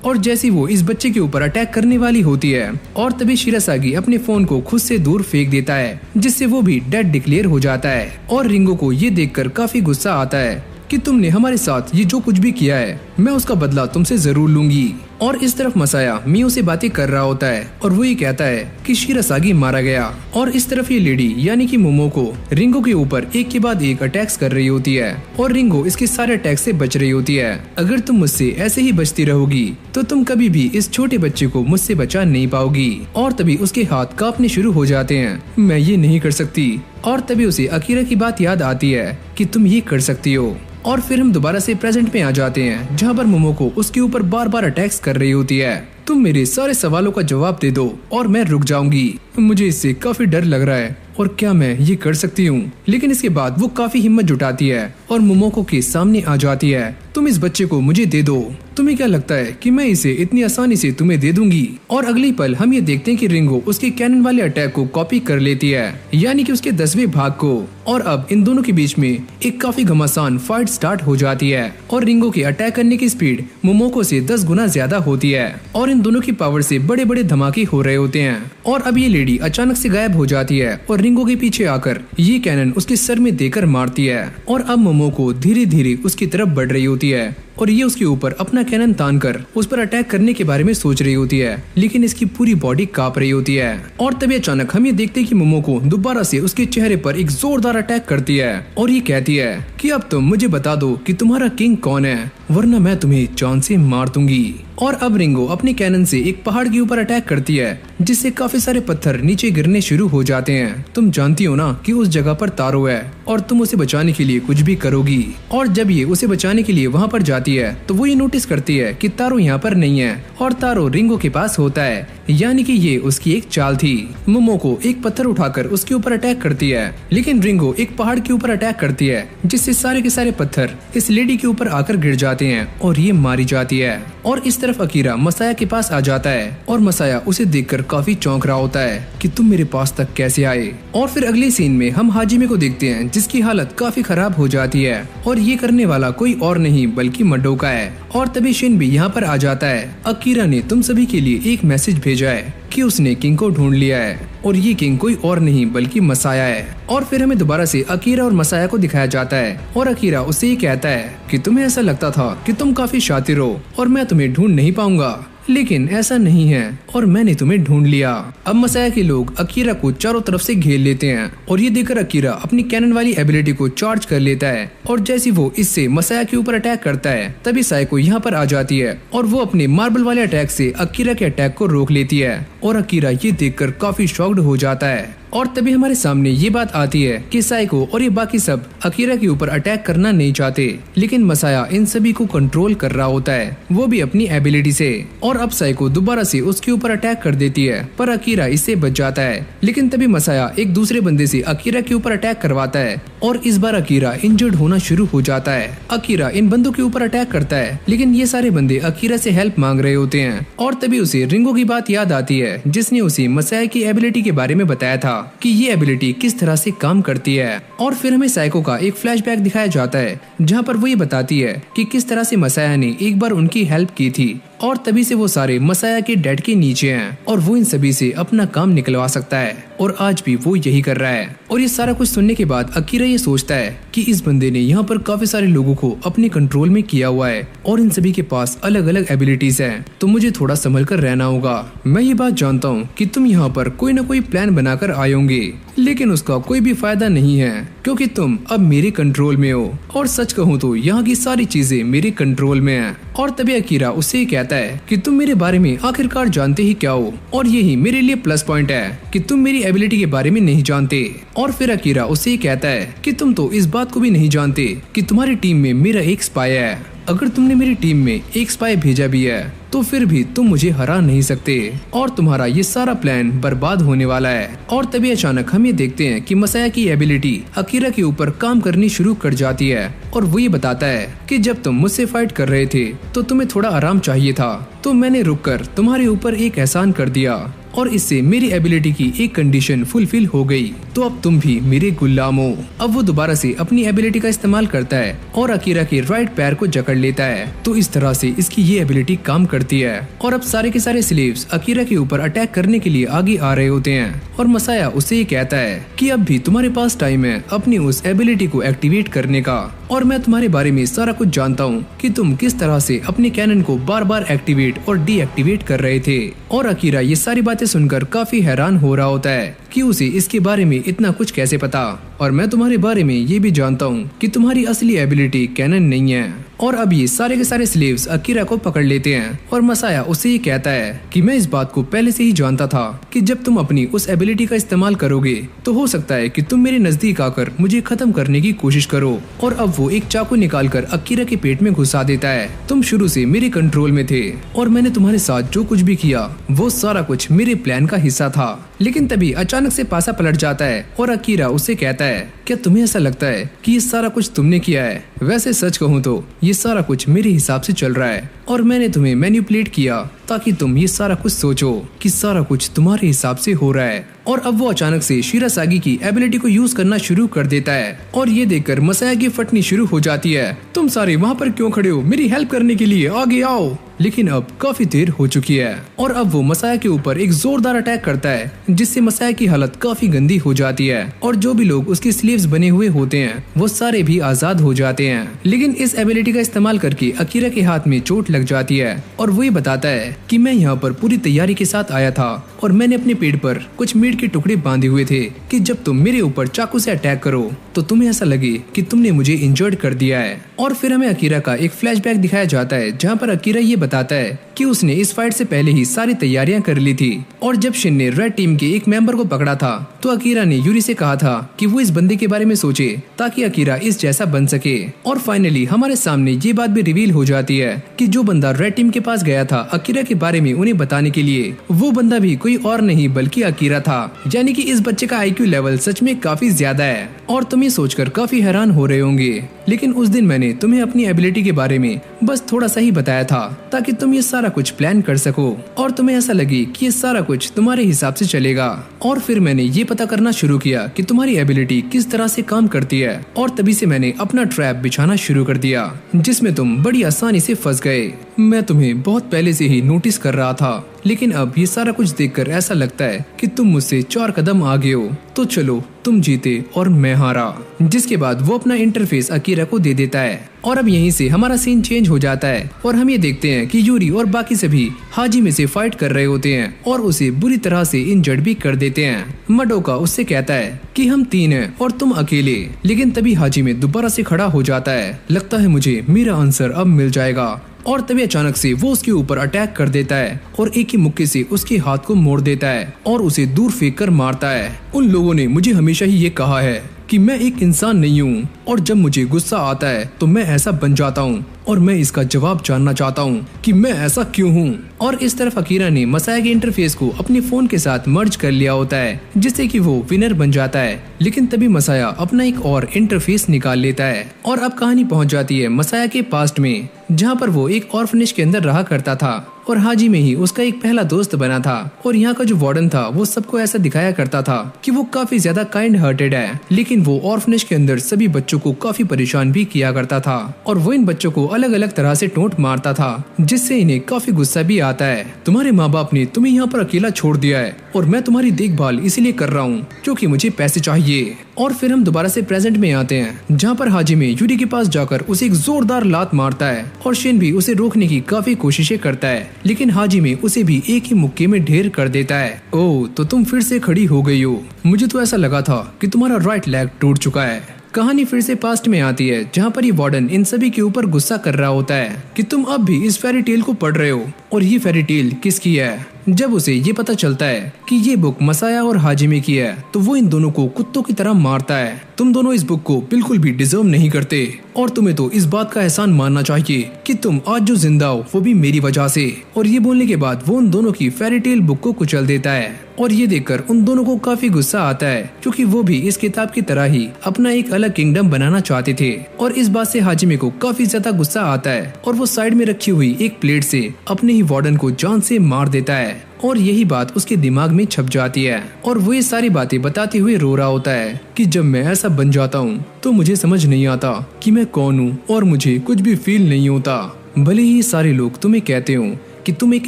[SPEAKER 1] और जैसे वो इस बच्चे के ऊपर अटैक करने वाली होती है और तभी शिरासागी अपने फोन को खुद से दूर फेंक देता है, जिससे वो भी डेड डिक्लेयर हो जाता है। और रिंगो को ये देखकर काफी गुस्सा आता है कि तुमने हमारे साथ ये जो कुछ भी किया है मैं उसका बदला तुमसे जरूर लूंगी। और इस तरफ मसाया मियो से बातें कर रहा होता है और वो ये कहता है कि शिरासागी मारा गया। और इस तरफ ये लेडी यानी कि मोमोको रिंगो के ऊपर एक के बाद एक अटैक्स कर रही होती है और रिंगो इसके सारे अटैक्स से बच रही होती है। अगर तुम मुझसे ऐसे ही बचती रहोगी तो तुम कभी भी इस छोटे बच्चे को मुझसे बचा नहीं पाओगी। और तभी उसके हाथ कांपने शुरू हो जाते हैं। मैं ये नहीं कर सकती। और तभी उसे अकीरा की बात याद आती है कि तुम ये कर सकती हो। और फिर हम दोबारा से प्रेजेंट में आ जाते हैं जहाँ पर मोमोको उसके ऊपर बार बार अटैक्स कर रही होती है। तुम मेरे सारे सवालों का जवाब दे दो और मैं रुक जाऊंगी। मुझे इससे काफी डर लग रहा है और क्या मैं ये कर सकती हूँ? लेकिन इसके बाद वो काफी हिम्मत जुटाती है और मोमोको के सामने आ जाती है। तुम इस बच्चे को मुझे दे दो। तुम्हें क्या लगता है कि मैं इसे इतनी आसानी से तुम्हें दे दूंगी? और अगली पल हम ये देखते हैं कि रिंगो उसके कैनन वाले अटैक को कॉपी कर लेती है, यानी कि उसके 10वें भाग को। और अब इन दोनों के बीच में एक काफी घमासान फाइट स्टार्ट हो जाती है और रिंगो के अटैक करने की स्पीड मोमोको से 10 गुना ज्यादा होती है और इन दोनों की पावर से बड़े बड़े धमाके हो रहे होते हैं। और अब ये लेडी अचानक से गायब हो जाती है और रिंगो के पीछे आकर ये कैनन उसके सर में देकर मारती है और अब मोमोको धीरे धीरे उसकी तरफ बढ़ रही होती है और ये उसके ऊपर अपना कैनन तान कर उस पर अटैक करने के बारे में सोच रही होती है, लेकिन इसकी पूरी बॉडी कांप रही होती है। और तभी अचानक हम ये देखते हैं कि मोमोको दोबारा से उसके चेहरे पर एक जोरदार अटैक करती है और ये कहती है कि अब तुम मुझे बता दो कि तुम्हारा किंग कौन है, वरना मैं तुम्हें जान से मार दूंगी। और अब रिंगो अपने कैनन से एक पहाड़ के ऊपर अटैक करती है जिससे काफी सारे पत्थर नीचे गिरने शुरू हो जाते हैं। तुम जानती हो ना कि उस जगह पर तारो है और तुम उसे बचाने के लिए कुछ भी करोगी। और जब ये उसे बचाने के लिए वहाँ पर जाती है तो वो ये नोटिस करती है कि तारो यहाँ पर नहीं है और तारो रिंगो के पास होता है, यानी कि ये उसकी एक चाल थी। मोमोको एक पत्थर उठाकर उसके ऊपर अटैक करती है, लेकिन रिंगो एक पहाड़ के ऊपर अटैक करती है जिससे सारे के सारे पत्थर इस लेडी के ऊपर आकर गिर जाते हैं और ये मारी जाती है। और इस तरफ अकीरा मसाया के पास आ जाता है और मसाया उसे देखकर काफी चौंक रहा होता है कि तुम मेरे पास तक कैसे आए। और फिर अगले सीन में हम हाजिमे को देखते हैं जिसकी हालत काफी खराब हो जाती है और ये करने वाला कोई और नहीं बल्कि मडोका है। और तभी शिन भी यहाँ पर आ जाता है। अकीरा ने तुम सभी के लिए एक मैसेज भेजा है कि उसने किंग को ढूंढ लिया है और ये किंग कोई और नहीं बल्कि मसाया है। और फिर हमें दोबारा से अकीरा और मसाया को दिखाया जाता है और अकीरा उससे ये कहता है कि तुम्हें ऐसा लगता था कि तुम काफी शातिर हो और मैं तुम्हें ढूंढ नहीं पाऊंगा, लेकिन ऐसा नहीं है और मैंने तुम्हें ढूंढ लिया। अब मसाया के लोग अकीरा को चारों तरफ से घेर लेते हैं और ये देखकर अकीरा अपनी कैनन वाली एबिलिटी को चार्ज कर लेता है और जैसे वो इससे मसाया के ऊपर अटैक करता है तभी साइको यहाँ पर आ जाती है और वो अपने मार्बल वाले अटैक से अकीरा के अटैक को रोक लेती है और अकीरा ये देखकर काफी शॉक्ड हो जाता है। और तभी हमारे सामने ये बात आती है कि साइको और ये बाकी सब अकीरा के ऊपर अटैक करना नहीं चाहते, लेकिन मसाया इन सभी को कंट्रोल कर रहा होता है, वो भी अपनी एबिलिटी से। और अब साइको दोबारा से उसके ऊपर अटैक कर देती है पर अकीरा इससे बच जाता है, लेकिन तभी मसाया एक दूसरे बंदे से अकीरा के ऊपर अटैक करवाता है और इस बार अकीरा इंजर्ड होना शुरू हो जाता है। अकीरा इन बंदों के ऊपर अटैक करता है, लेकिन ये सारे बंदे अकीरा से हेल्प मांग रहे होते हैं और तभी उसे रिंगो की बात याद आती है जिसने उसे मसाया की एबिलिटी के बारे में बताया था कि ये एबिलिटी किस तरह से काम करती है। और फिर हमें साइको का एक फ्लैशबैक दिखाया जाता है जहाँ पर वो ये बताती है कि किस तरह से मसाया ने एक बार उनकी हेल्प की थी और तभी से वो सारे मसाया के डेड के नीचे हैं और वो इन सभी से अपना काम निकलवा सकता है और आज भी वो यही कर रहा है। और ये सारा कुछ सुनने के बाद अकीरा ये सोचता है कि इस बंदे ने यहाँ पर काफी सारे लोगों को अपने कंट्रोल में किया हुआ है और इन सभी के पास अलग अलग एबिलिटीज हैं, तो मुझे थोड़ा संभल कर रहना होगा। मैं ये बात जानता हूँ कि तुम यहाँ पर कोई न कोई प्लान बनाकर आए होंगे, लेकिन उसका कोई भी फायदा नहीं है क्योंकि तुम अब मेरे कंट्रोल में हो और सच कहूँ तो यहाँ की सारी चीजें मेरे कंट्रोल में हैं। और तभी अकीरा उससे कहता है कि तुम मेरे बारे में आखिरकार जानते ही क्या हो और यही मेरे लिए प्लस पॉइंट है कि तुम मेरी एबिलिटी के बारे में नहीं जानते। और फिर अकीरा उससे कहता है कि तुम तो इस बात को भी नहीं जानते कि तुम्हारी टीम में मेरा एक स्पाई है। अगर तुमने मेरी टीम में एक स्पाई भेजा भी है तो फिर भी तुम मुझे हरा नहीं सकते और तुम्हारा ये सारा प्लान बर्बाद होने वाला है। और तभी अचानक हम ये देखते हैं कि मसाया की एबिलिटी अकीरा के ऊपर काम करनी शुरू कर जाती है और वो ये बताता है कि जब तुम मुझसे फाइट कर रहे थे तो तुम्हें थोड़ा आराम चाहिए था, तो मैंने रुककर तुम्हारे ऊपर एक एहसान कर दिया और इससे मेरी एबिलिटी की एक कंडीशन फुलफिल हो गई, तो अब तुम भी मेरे गुलाम हो। अब वो दोबारा से अपनी एबिलिटी का इस्तेमाल करता है और अकीरा के राइट पैर को जकड़ लेता है, तो इस तरह से इसकी ये एबिलिटी काम करती है। और अब सारे के सारे स्लेव्स अकीरा के ऊपर अटैक करने के लिए आगे आ रहे होते हैं और मसाया उसे ये कहता है कि अब भी तुम्हारे पास टाइम है अपनी उस एबिलिटी को एक्टिवेट करने का और मैं तुम्हारे बारे में सारा कुछ जानता हूँ कि तुम किस तरह से अपने कैनन को बार बार एक्टिवेट और डीएक्टिवेट कर रहे थे। और अकीरा ये सारी बातें सुनकर काफी हैरान हो रहा होता है कि उसे इसके बारे में इतना कुछ कैसे पता, और मैं तुम्हारे बारे में ये भी जानता हूँ कि तुम्हारी असली एबिलिटी कैनन नहीं है। और अब ये सारे के सारे स्लेव्स अकीरा को पकड़ लेते हैं और मसाया उससे ये कहता है कि मैं इस बात को पहले से ही जानता था कि जब तुम अपनी उस एबिलिटी का इस्तेमाल करोगे तो हो सकता है कि तुम मेरे नजदीक आकर मुझे खत्म करने की कोशिश करो। और अब वो एक चाकू निकालकर अकीरा के पेट में घुसा देता है। तुम शुरू से मेरे कंट्रोल में थे और मैंने तुम्हारे साथ जो कुछ भी किया वो सारा कुछ मेरे प्लान का हिस्सा था। लेकिन तभी अचानक से पासा पलट जाता है और अकीरा उससे कहता है, क्या तुम्हें ऐसा लगता है कि ये सारा कुछ तुमने किया है? वैसे सच कहूँ तो ये सारा कुछ मेरे हिसाब से चल रहा है और मैंने तुम्हें मैनिपुलेट किया ताकि तुम ये सारा कुछ सोचो कि सारा कुछ तुम्हारे हिसाब से हो रहा है। और अब वो अचानक से शिरासागी की एबिलिटी को यूज करना शुरू कर देता है और ये देखकर मसाया की फटनी शुरू हो जाती है। तुम सारे वहाँ पर क्यों खड़े हो, मेरी हेल्प करने के लिए आगे आओ। लेकिन अब काफी देर हो चुकी है और अब वो मसाया के ऊपर एक जोरदार अटैक करता है जिससे मसाया की हालत काफी गंदी हो जाती है और जो भी लोग उसके स्लीव्स बने हुए होते हैं वो सारे भी आजाद हो जाते हैं। लेकिन इस एबिलिटी का इस्तेमाल करके अकीरा के हाथ में चोट लग जाती है और वो ये बताता है कि मैं यहाँ पर पूरी तैयारी के साथ आया था और मैंने अपने पेट पर कुछ मीट के टुकड़े बांधे हुए थे कि जब तुम मेरे ऊपर चाकू से अटैक करो तो तुम्हें ऐसा लगे कि तुमने मुझे इंजर्ड कर दिया है। और फिर हमें अकीरा का एक फ्लैशबैक दिखाया जाता है जहाँ पर अकीरा ये बताता है कि उसने इस फाइट से पहले ही सारी तैयारियां कर ली थी और जब शिन ने रेड टीम के एक मेंबर को पकड़ा था तो अकीरा ने यूरी से कहा था कि वो इस बंदे के बारे में सोचे ताकि अकीरा इस जैसा बन सके। और फाइनली हमारे सामने ये बात भी रिवील हो जाती है कि जो बंदा रेड टीम के पास गया था अकीरा के बारे में उन्हें बताने के लिए, वो बंदा भी कोई और नहीं बल्कि अकीरा था। यानी कि इस बच्चे का आईक्यू लेवल सच में काफी ज्यादा है और तुम ये सोचकर काफी हैरान हो रहे होंगे। लेकिन उस दिन मैंने तुम्हें अपनी एबिलिटी के बारे में बस थोड़ा सा ही बताया था ताकि तुम ये सारा कुछ प्लान कर सको और तुम्हें ऐसा लगे कि ये सारा कुछ तुम्हारे हिसाब से चलेगा। और फिर मैंने ये पता करना शुरू किया कि तुम्हारी एबिलिटी किस तरह से काम करती है और तभी से मैंने अपना ट्रैप बिछाना शुरू कर दिया जिसमें तुम बड़ी आसानी से फंस गए। मैं तुम्हें बहुत पहले से ही नोटिस कर रहा था लेकिन अब ये सारा कुछ देखकर ऐसा लगता है कि तुम मुझसे 4 कदम आगे हो, तो चलो तुम जीते और मैं हारा। जिसके बाद वो अपना इंटरफेस अकीरा को दे देता है और अब यहीं से हमारा सीन चेंज हो जाता है और हम ये देखते हैं कि यूरी और बाकी सभी हाजी में से फाइट कर रहे होते हैं और उसे बुरी तरह से इंजर्ड भी कर देते हैं। मडोका उससे कहता है कि हम 3 हैं और तुम अकेले। लेकिन तभी हाजी में दोबारा से खड़ा हो जाता है, लगता है मुझे मेरा आंसर अब मिल जाएगा। और तभी अचानक से वो उसके ऊपर अटैक कर देता है और एक ही मुक्के से उसके हाथ को मोड़ देता है और उसे दूर फेंक कर मारता है। उन लोगों ने मुझे हमेशा ही ये कहा है कि मैं एक इंसान नहीं हूँ और जब मुझे गुस्सा आता है तो मैं ऐसा बन जाता हूँ और मैं इसका जवाब जानना चाहता हूँ कि मैं ऐसा क्यों हूँ। और इस तरफ अकीरा ने मसाया के इंटरफेस को अपने फोन के साथ मर्ज कर लिया होता है जिससे कि वो विनर बन जाता है। लेकिन तभी मसाया अपना एक और इंटरफेस निकाल लेता है और अब कहानी पहुँच जाती है मसाया के पास्ट में जहाँ पर वो एक ऑर्फनेज के अंदर रहा करता था और हाजी में ही उसका एक पहला दोस्त बना था। और यहाँ का जो वार्डन था वो सबको ऐसा दिखाया करता था कि वो काफी ज्यादा काइंड हार्टेड है, लेकिन वो ऑर्फनेज के अंदर सभी बच्चों को काफी परेशान भी किया करता था और वो इन बच्चों को अलग अलग तरह से टोंट मारता था जिससे इन्हें काफी गुस्सा भी आता है। तुम्हारे माँ बाप ने तुम्हें यहाँ पर अकेला छोड़ दिया है और मैं तुम्हारी देखभाल इसीलिए कर रहा हूँ क्योंकि मुझे पैसे चाहिए। और फिर हम दोबारा से प्रेजेंट में आते हैं जहाँ पर हाजी में यूरी के पास जाकर उसे एक जोरदार लात मारता है और शिन भी उसे रोकने की काफी कोशिशें करता है लेकिन हाजी में उसे भी एक ही मुक्के में ढेर कर देता है। ओह, तो तुम फिर से खड़ी हो गई हो। मुझे तो ऐसा लगा था कि तुम्हारा राइट लेग टूट चुका है। कहानी फिर से पास्ट में आती है जहाँ पर ये वार्डन इन सभी के ऊपर गुस्सा कर रहा होता है कि तुम अब भी इस फेरी टेल को पढ़ रहे हो और ये फेरी टेल किसकी है। जब उसे ये पता चलता है कि ये बुक मसाया और हाजिमे की है तो वो इन दोनों को कुत्तों की तरह मारता है। तुम दोनों इस बुक को बिल्कुल भी डिजर्व नहीं करते और तुम्हें तो इस बात का एहसान मानना चाहिए कि तुम आज जो जिंदा हो वो भी मेरी वजह से। और ये बोलने के बाद वो उन दोनों की फेरी टेल बुक को कुचल देता है और ये देखकर उन दोनों को काफी गुस्सा आता है क्योंकि वो भी इस किताब की तरह ही अपना एक अलग किंगडम बनाना चाहते थे। और इस बात से हाजिमे को काफी ज्यादा गुस्सा आता है और वो साइड में रखी हुई एक प्लेट से अपने ही वार्डन को जान से मार देता है और यही बात उसके दिमाग में छप जाती है और वो ये सारी बातें बताते हुए रो रहा होता है कि जब मैं ऐसा बन जाता हूँ तो मुझे समझ नहीं आता कि मैं कौन हूँ और मुझे कुछ भी फील नहीं होता। भले ही सारे लोग तुम्हें कहते हो कि तुम एक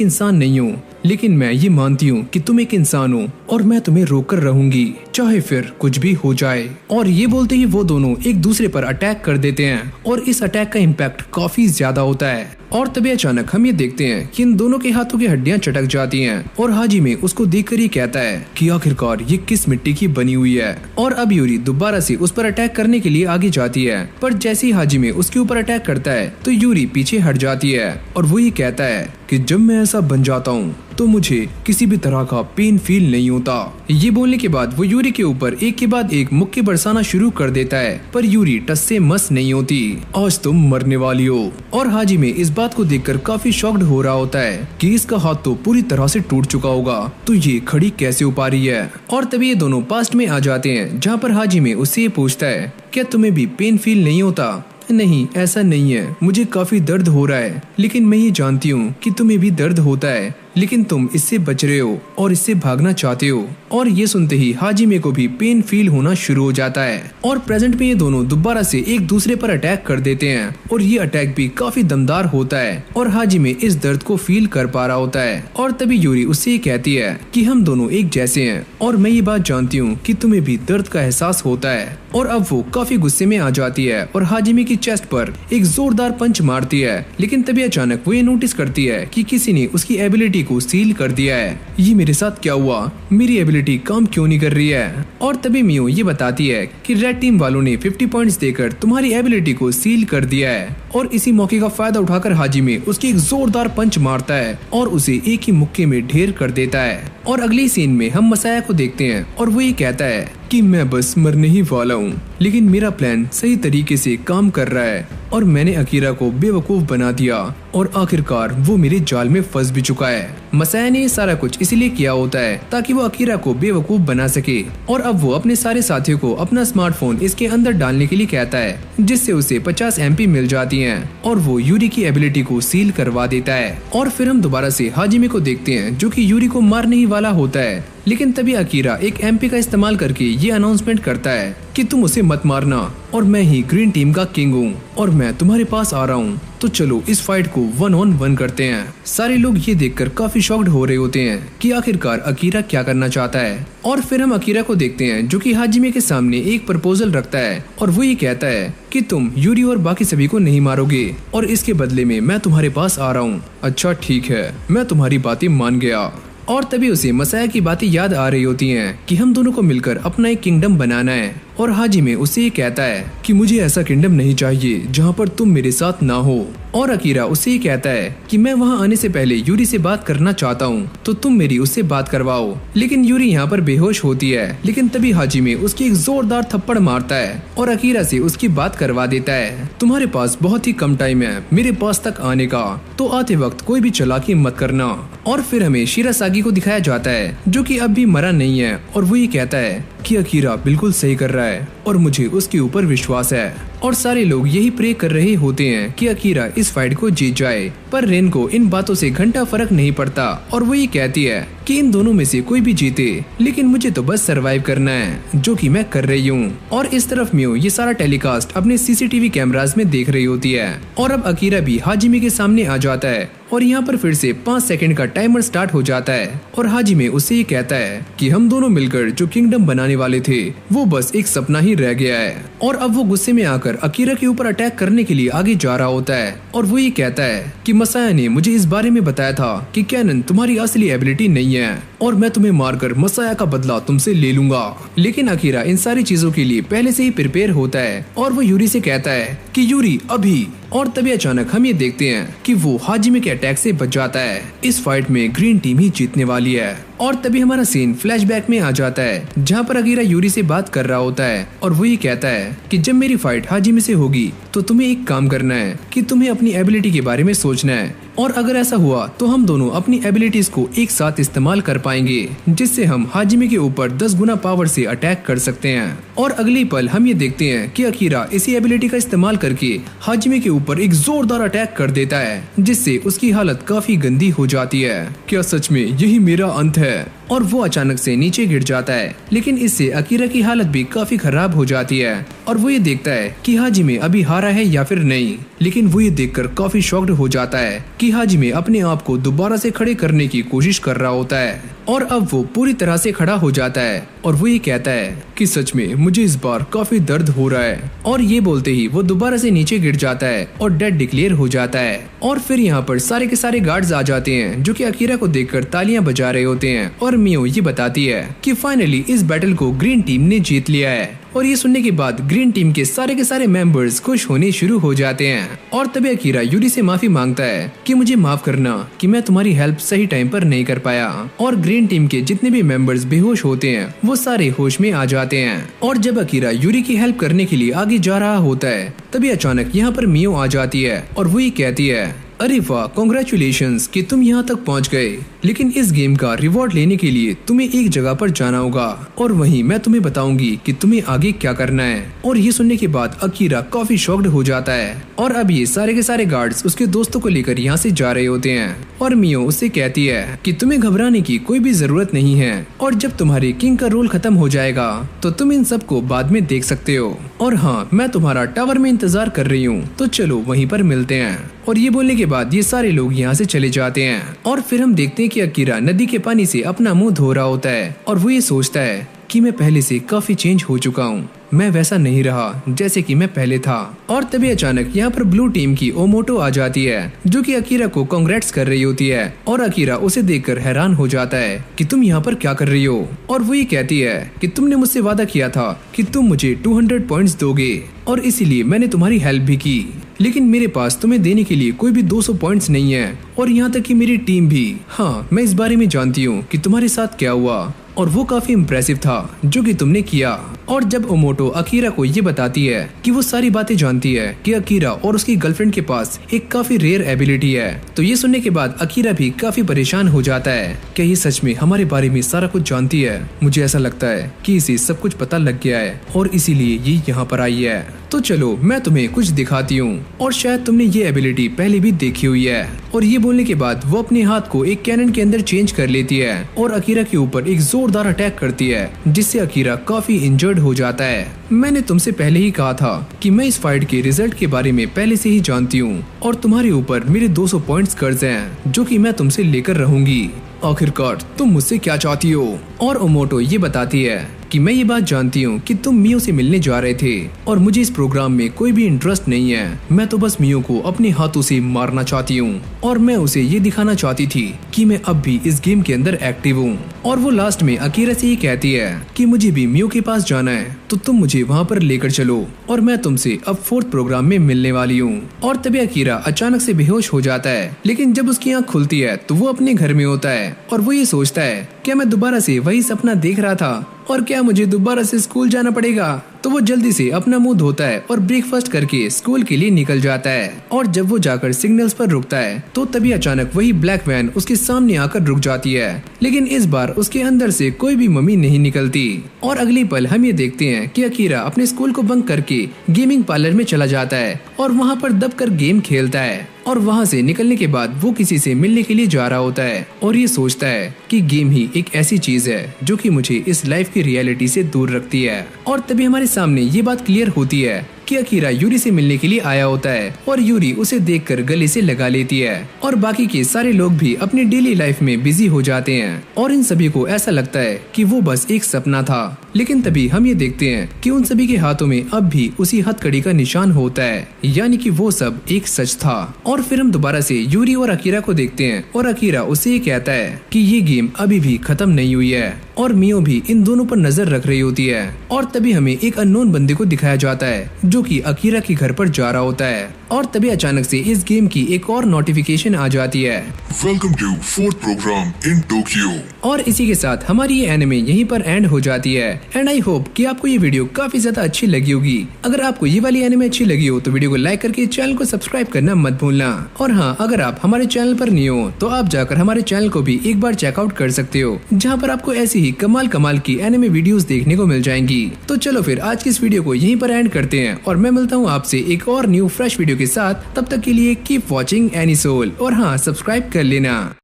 [SPEAKER 1] इंसान नहीं हो, लेकिन मैं ये मानती हूँ कि तुम एक इंसान हो और मैं तुम्हें रोककर रहूंगी चाहे फिर कुछ भी हो जाए। और ये बोलते ही वो दोनों एक दूसरे पर अटैक कर देते हैं और इस अटैक का इम्पैक्ट काफी ज्यादा होता है। और तभी अचानक हम ये देखते हैं कि इन दोनों के हाथों की हड्डियां चटक जाती हैं और हाजी में उसको देखकर ही कहता है कि आखिरकार ये किस मिट्टी की बनी हुई है। और अब यूरी दोबारा से उस पर अटैक करने के लिए आगे जाती है पर जैसे ही हाजी में उसके ऊपर अटैक करता है तो यूरी पीछे हट जाती है और वो ये कहता है कि जब मैं ऐसा बन जाता हूँ तो मुझे किसी भी तरह का पेन फील नहीं होता। ये बोलने के बाद वो यूरी के ऊपर एक के बाद एक मुक्के बरसाना शुरू कर देता है पर यूरी टस से मस नहीं होती। आज तुम मरने वाली हो। और हाजी में इस बात को देखकर काफी शॉक्ड हो रहा होता है कि इसका हाथ तो पूरी तरह से टूट चुका होगा तो ये खड़ी कैसे हो पा रही है। और तभी ये दोनों पास्ट में आ जाते हैं जहाँ पर हाजी में उससे ये पूछता है क्या तुम्हें भी पेन फील नहीं होता। नहीं, ऐसा नहीं है, मुझे काफी दर्द हो रहा है, लेकिन मैं ये जानती हूँ कि तुम्हें भी दर्द होता है, लेकिन तुम इससे बच रहे हो और इससे भागना चाहते हो। और ये सुनते ही हाजिमे को भी पेन फील होना शुरू हो जाता है और प्रेजेंट में ये दोनों दोबारा से एक दूसरे पर अटैक कर देते हैं और ये अटैक भी काफी दमदार होता है और हाजिमे इस दर्द को फील कर पा रहा होता है। और तभी यूरी उससे ये कहती है कि हम दोनों एक जैसे हैं और मैं ये बात जानती हूँ कि तुम्हें भी दर्द का एहसास होता है। और अब वो काफी गुस्से में आ जाती है और हाजिमे की चेस्ट पर एक जोरदार पंच मारती है, लेकिन तभी अचानक वो ये नोटिस करती है कि किसी ने उसकी एबिलिटी को सील कर दिया है। ये मेरे साथ क्या हुआ, मेरी एबिलिटी काम क्यों नहीं कर रही है। और तभी मियो ये बताती है कि रेड टीम वालों ने 50 पॉइंट्स देकर तुम्हारी एबिलिटी को सील कर दिया है। और इसी मौके का फायदा उठाकर हाजिमे उसकी एक जोरदार पंच मारता है और उसे एक ही मुक्के में ढेर कर देता है। और अगली सीन में हम मसाया को देखते हैं और वो ये कहता है कि मैं बस मरने ही वाला हूँ, लेकिन मेरा प्लान सही तरीके से काम कर रहा है और मैंने अकीरा को बेवकूफ बना दिया और आखिरकार वो मेरे जाल में फंस भी चुका है। मसाया ने ये सारा कुछ इसलिए किया होता है ताकि वो अकीरा को बेवकूफ बना सके और अब वो अपने सारे साथियों को अपना स्मार्टफोन इसके अंदर डालने के लिए कहता है, जिससे उसे 50 MP मिल जाती हैं और वो यूरी की एबिलिटी को सील करवा देता है। और फिर हम दोबारा से हाजिमे को देखते हैं जो कि यूरी को मारने ही वाला होता है, लेकिन तभी अकीरा एक MP का इस्तेमाल करके ये अनाउंसमेंट करता है कि तुम उसे मत मारना और मैं ही ग्रीन टीम का किंग हूँ और मैं तुम्हारे पास आ रहा हूँ, तो चलो इस फाइट को 1 on 1 करते हैं। सारे लोग ये देखकर काफी शॉक्ड हो रहे होते हैं कि आखिरकार अकीरा क्या करना चाहता है। और फिर हम अकीरा को देखते हैं जो कि हाजिमे के सामने एक प्रपोजल रखता है और वो ये कहता है कि तुम यूरी और बाकी सभी को नहीं मारोगे और इसके बदले में मैं तुम्हारे पास आ रहा हूँ। अच्छा ठीक है, मैं तुम्हारी बातें मान गया। और तभी उसे मसाया की बातें याद आ रही होती हैं कि हम दोनों को मिलकर अपना एक किंगडम बनाना है। और हाजिमे उससे ये कहता है कि मुझे ऐसा किंगडम नहीं चाहिए जहाँ पर तुम मेरे साथ ना हो। और अकीरा उससे ये कहता है कि मैं वहाँ आने से पहले यूरी से बात करना चाहता हूँ, तो तुम मेरी उससे बात करवाओ। लेकिन यूरी यहाँ पर बेहोश होती है, लेकिन तभी हाजिमे उसकी एक जोरदार थप्पड़ मारता है और अकीरा से उसकी बात करवा देता है। तुम्हारे पास बहुत ही कम टाइम है मेरे पास तक आने का, तो आते वक्त कोई भी चालाकी मत करना। और फिर हमें शिरासागी को दिखाया जाता है जो कि अब भी मरा नहीं है और वो ये कहता है कि अकीरा बिल्कुल सही कर रहा है और मुझे उसके ऊपर विश्वास है। और सारे लोग यही प्रे कर रहे होते हैं कि अकीरा इस फाइट को जीत जाए, पर रेन को इन बातों से घंटा फर्क नहीं पड़ता और वो ये कहती है कि इन दोनों में से कोई भी जीते, लेकिन मुझे तो बस सरवाइव करना है, जो कि मैं कर रही हूँ। और इस तरफ मियो ये सारा टेलीकास्ट अपने CCTV कैमरास में देख रही होती है। और अब अकीरा भी हाजिमे के सामने आ जाता है और यहाँ पर फिर से 5 सेकंड का टाइमर स्टार्ट हो जाता है और हाजिमे उससे ये कहता है कि हम दोनों मिलकर जो किंगडम बनाने वाले थे वो बस एक सपना ही रह गया है। और अब वो गुस्से में आकर अकीरा के ऊपर अटैक करने के लिए आगे जा रहा होता है और वो ये कहता है कि मसाया ने मुझे इस बारे में बताया था कि कैनन तुम्हारी असली एबिलिटी नहीं है और मैं तुम्हें मारकर मसाया का बदला तुमसे ले लूंगा। लेकिन अकीरा इन सारी चीजों के लिए पहले से ही प्रिपेयर होता है और वो यूरी से कहता है कि यूरी अभी। और तभी अचानक हम ये देखते हैं कि वो हाजिमे के अटैक से बच जाता है। इस फाइट में ग्रीन टीम ही जीतने वाली है। और तभी हमारा सीन फ्लैशबैक में आ जाता है जहाँ पर अकीरा यूरी से बात कर रहा होता है और वो ये कहता है कि जब मेरी फाइट हाजिमे से होगी तो तुम्हें एक काम करना है कि तुम्हें अपनी एबिलिटी के बारे में सोचना है और अगर ऐसा हुआ तो हम दोनों अपनी एबिलिटीज को एक साथ इस्तेमाल कर पाएंगे, जिससे हम हाजिमे के ऊपर 10 गुना पावर से अटैक कर सकते हैं। और अगले पल हम ये देखते हैं कि अकीरा इसी एबिलिटी का इस्तेमाल करके हाजिमे के ऊपर एक जोरदार अटैक कर देता है, जिससे उसकी हालत काफी गंदी हो जाती है। क्या सच में यही मेरा अंत है? और वो अचानक से नीचे गिर जाता है, लेकिन इससे अकीरा की हालत भी काफी खराब हो जाती है और वो ये देखता है कि हाजिमे अभी हारा है या फिर नहीं। लेकिन वो ये देखकर काफी शॉक्ड हो जाता है कि हाजिमे अपने आप को दोबारा से खड़े करने की कोशिश कर रहा होता है और अब वो पूरी तरह से खड़ा हो जाता है और वो ये कहता है कि सच में मुझे इस बार काफी दर्द हो रहा है। और ये बोलते ही वो दोबारा से नीचे गिर जाता है और डेड डिक्लेयर हो जाता है। और फिर यहाँ पर सारे के सारे गार्ड्स आ जाते हैं जो कि अकीरा को देखकर तालियां बजा रहे होते हैं और मियो ये बताती है कि फाइनली इस बैटल को ग्रीन टीम ने जीत लिया है। और ये सुनने के बाद ग्रीन टीम के सारे मेंबर्स खुश होने शुरू हो जाते हैं। और तभी अकीरा यूरी से माफी मांगता है कि मुझे माफ करना कि मैं तुम्हारी हेल्प सही टाइम पर नहीं कर पाया। और ग्रीन टीम के जितने भी मेंबर्स बेहोश होते हैं वो सारे होश में आ जाते हैं। और जब अकीरा यूरी की हेल्प करने के लिए आगे जा रहा होता है तभी अचानक यहाँ पर मियो आ जाती है और वो ये कहती है अरे वाह, कॉन्ग्रेचुलेशंस कि तुम यहाँ तक पहुँच गए। लेकिन इस गेम का रिवॉर्ड लेने के लिए तुम्हें एक जगह पर जाना होगा और वहीं मैं तुम्हें बताऊंगी कि तुम्हें आगे क्या करना है। और ये सुनने के बाद अकीरा काफी शॉक्ड हो जाता है और अब ये सारे के सारे गार्ड्स उसके दोस्तों को लेकर यहाँ से जा रहे होते हैं और मियो उससे कहती है कि तुम्हें घबराने की कोई भी जरूरत नहीं है और जब तुम्हारे किंग का रोल खत्म हो जाएगा तो तुम इन सबको बाद में देख सकते हो। और हाँ, मैं तुम्हारा टावर में इंतजार कर रही हूँ, तो चलो वहीं पर मिलते हैं। और ये बोलने के बाद ये सारे लोग यहाँ से चले जाते हैं और फिर हम देखते हैं कि अकीरा नदी के पानी से अपना मुंह धो रहा होता है और वो ये सोचता है कि मैं पहले से काफी चेंज हो चुका हूँ, मैं वैसा नहीं रहा जैसे कि मैं पहले था। और तभी अचानक यहाँ पर ब्लू टीम की ओमोटो आ जाती है जो कि अकीरा को कांग्रेट्स कर रही होती है और अकीरा उसे देखकर हैरान हो जाता है कि तुम यहाँ पर क्या कर रही हो। और वो ये कहती है कि तुमने मुझसे वादा किया था कि तुम मुझे 200 पॉइंट्स दोगे और इसीलिए मैंने तुम्हारी हेल्प भी की, लेकिन मेरे पास तुम्हें देने के लिए कोई भी 200 पॉइंट्स नहीं है और यहाँ तक कि मेरी टीम भी। हाँ, मैं इस बारे में जानती हूँ कि तुम्हारे साथ क्या हुआ और वो काफी इम्प्रेसिव था जो कि तुमने किया। और जब ओमोटो अकीरा को ये बताती है कि वो सारी बातें जानती है कि अकीरा और उसकी गर्लफ्रेंड के पास एक काफी रेयर एबिलिटी है, तो ये सुनने के बाद अकीरा भी काफी परेशान हो जाता है। क्या ये सच में हमारे बारे में सारा कुछ जानती है? मुझे ऐसा लगता है कि इसे सब कुछ पता लग गया है और इसीलिए ये यहाँ पर आई है। तो चलो मैं तुम्हें कुछ दिखाती हूँ और शायद तुमने ये एबिलिटी पहले भी देखी हुई है। और ये बोलने के बाद वो अपने हाथ को एक कैनन के अंदर चेंज कर लेती है और अकीरा के ऊपर एक जोरदार अटैक करती है जिससे अकीरा काफी इंजर्ड हो जाता है। मैंने तुमसे पहले ही कहा था कि मैं इस फाइट के रिजल्ट के बारे में पहले से ही जानती हूँ और तुम्हारे ऊपर मेरे 200 पॉइंट्स कर्ज हैं जो कि मैं तुमसे लेकर रहूंगी। आखिरकार तुम मुझसे क्या चाहती हो? और ओमोटो ये बताती है कि मैं ये बात जानती हूँ कि तुम मियो से मिलने जा रहे थे और मुझे इस प्रोग्राम में कोई भी इंटरेस्ट नहीं है। मैं तो बस मियो को अपने हाथों से मारना चाहती हूँ और मैं उसे ये दिखाना चाहती थी कि मैं अब भी इस गेम के अंदर एक्टिव हूँ। और वो लास्ट में अकीरा से ये कहती है कि मुझे भी मियो के पास जाना है तो तुम मुझे वहाँ पर लेकर चलो और मैं तुमसे अब 4th प्रोग्राम में मिलने वाली हूँ। और तभी अकीरा अचानक से बेहोश हो जाता है, लेकिन जब उसकी आँख खुलती है तो वो अपने घर में होता है और वो ये सोचता है क्या मैं दोबारा से वही सपना देख रहा था और क्या मुझे दोबारा से स्कूल जाना पड़ेगा। तो वो जल्दी से अपना मुंह धोता है और ब्रेकफास्ट करके स्कूल के लिए निकल जाता है। और जब वो जाकर सिग्नल्स पर रुकता है तो तभी अचानक वही ब्लैक वैन उसके सामने आकर रुक जाती है, लेकिन इस बार उसके अंदर से कोई भी मम्मी नहीं निकलती। और अगली पल हम ये देखते हैं कि अकीरा अपने स्कूल को बंक करके गेमिंग पार्लर में चला जाता है और वहाँ पर दबकर गेम खेलता है। और वहाँ से निकलने के बाद वो किसी से मिलने के लिए जा रहा होता है और ये सोचता है कि गेम ही एक ऐसी चीज है जो कि मुझे इस लाइफ की रियलिटी से दूर रखती है। और तभी हमारे सामने ये बात क्लियर होती है कि अकीरा यूरी से मिलने के लिए आया होता है और यूरी उसे देखकर गले से लगा लेती है और बाकी के सारे लोग भी अपनी डेली लाइफ में बिजी हो जाते हैं और इन सभी को ऐसा लगता है कि वो बस एक सपना था। लेकिन तभी हम ये देखते हैं कि उन सभी के हाथों में अब भी उसी हथकड़ी का निशान होता है, यानी कि वो सब एक सच था। और फिर हम दोबारा से यूरी और अकीरा को देखते हैं और अकीरा उसे ये कहता है कि ये गेम अभी भी खत्म नहीं हुई है और मियो भी इन दोनों पर नजर रख रही होती है। और तभी हमें एक अननोन बंदे को दिखाया जाता है जो कि अकीरा के घर पर जा रहा होता है। और तभी अचानक से इस गेम की एक और नोटिफिकेशन आ जाती है,
[SPEAKER 2] welcome to 4th program in Tokyo.
[SPEAKER 1] और इसी के साथ हमारी ये एनिमे यहीं पर एंड हो जाती है। एंड आई होप कि आपको ये वीडियो काफी ज्यादा अच्छी लगी होगी। अगर आपको ये वाली एनिमे अच्छी लगी हो तो वीडियो को लाइक करके चैनल को सब्सक्राइब करना मत भूलना। और हाँ, अगर आप हमारे चैनल पर नहीं हो तो आप जाकर हमारे चैनल को भी एक बार चेकआउट कर सकते हो, जहाँ पर आपको ऐसी ही कमाल की एनिमे वीडियोस देखने को मिल जाएंगी। तो चलो फिर आज की इस वीडियो को यहीं पर एंड करते हैं और मैं मिलता हूँ आपसे एक और न्यू फ्रेश वीडियो के साथ। तब तक के लिए कीप वॉचिंग एनीसोल और हाँ, सब्सक्राइब कर लेना।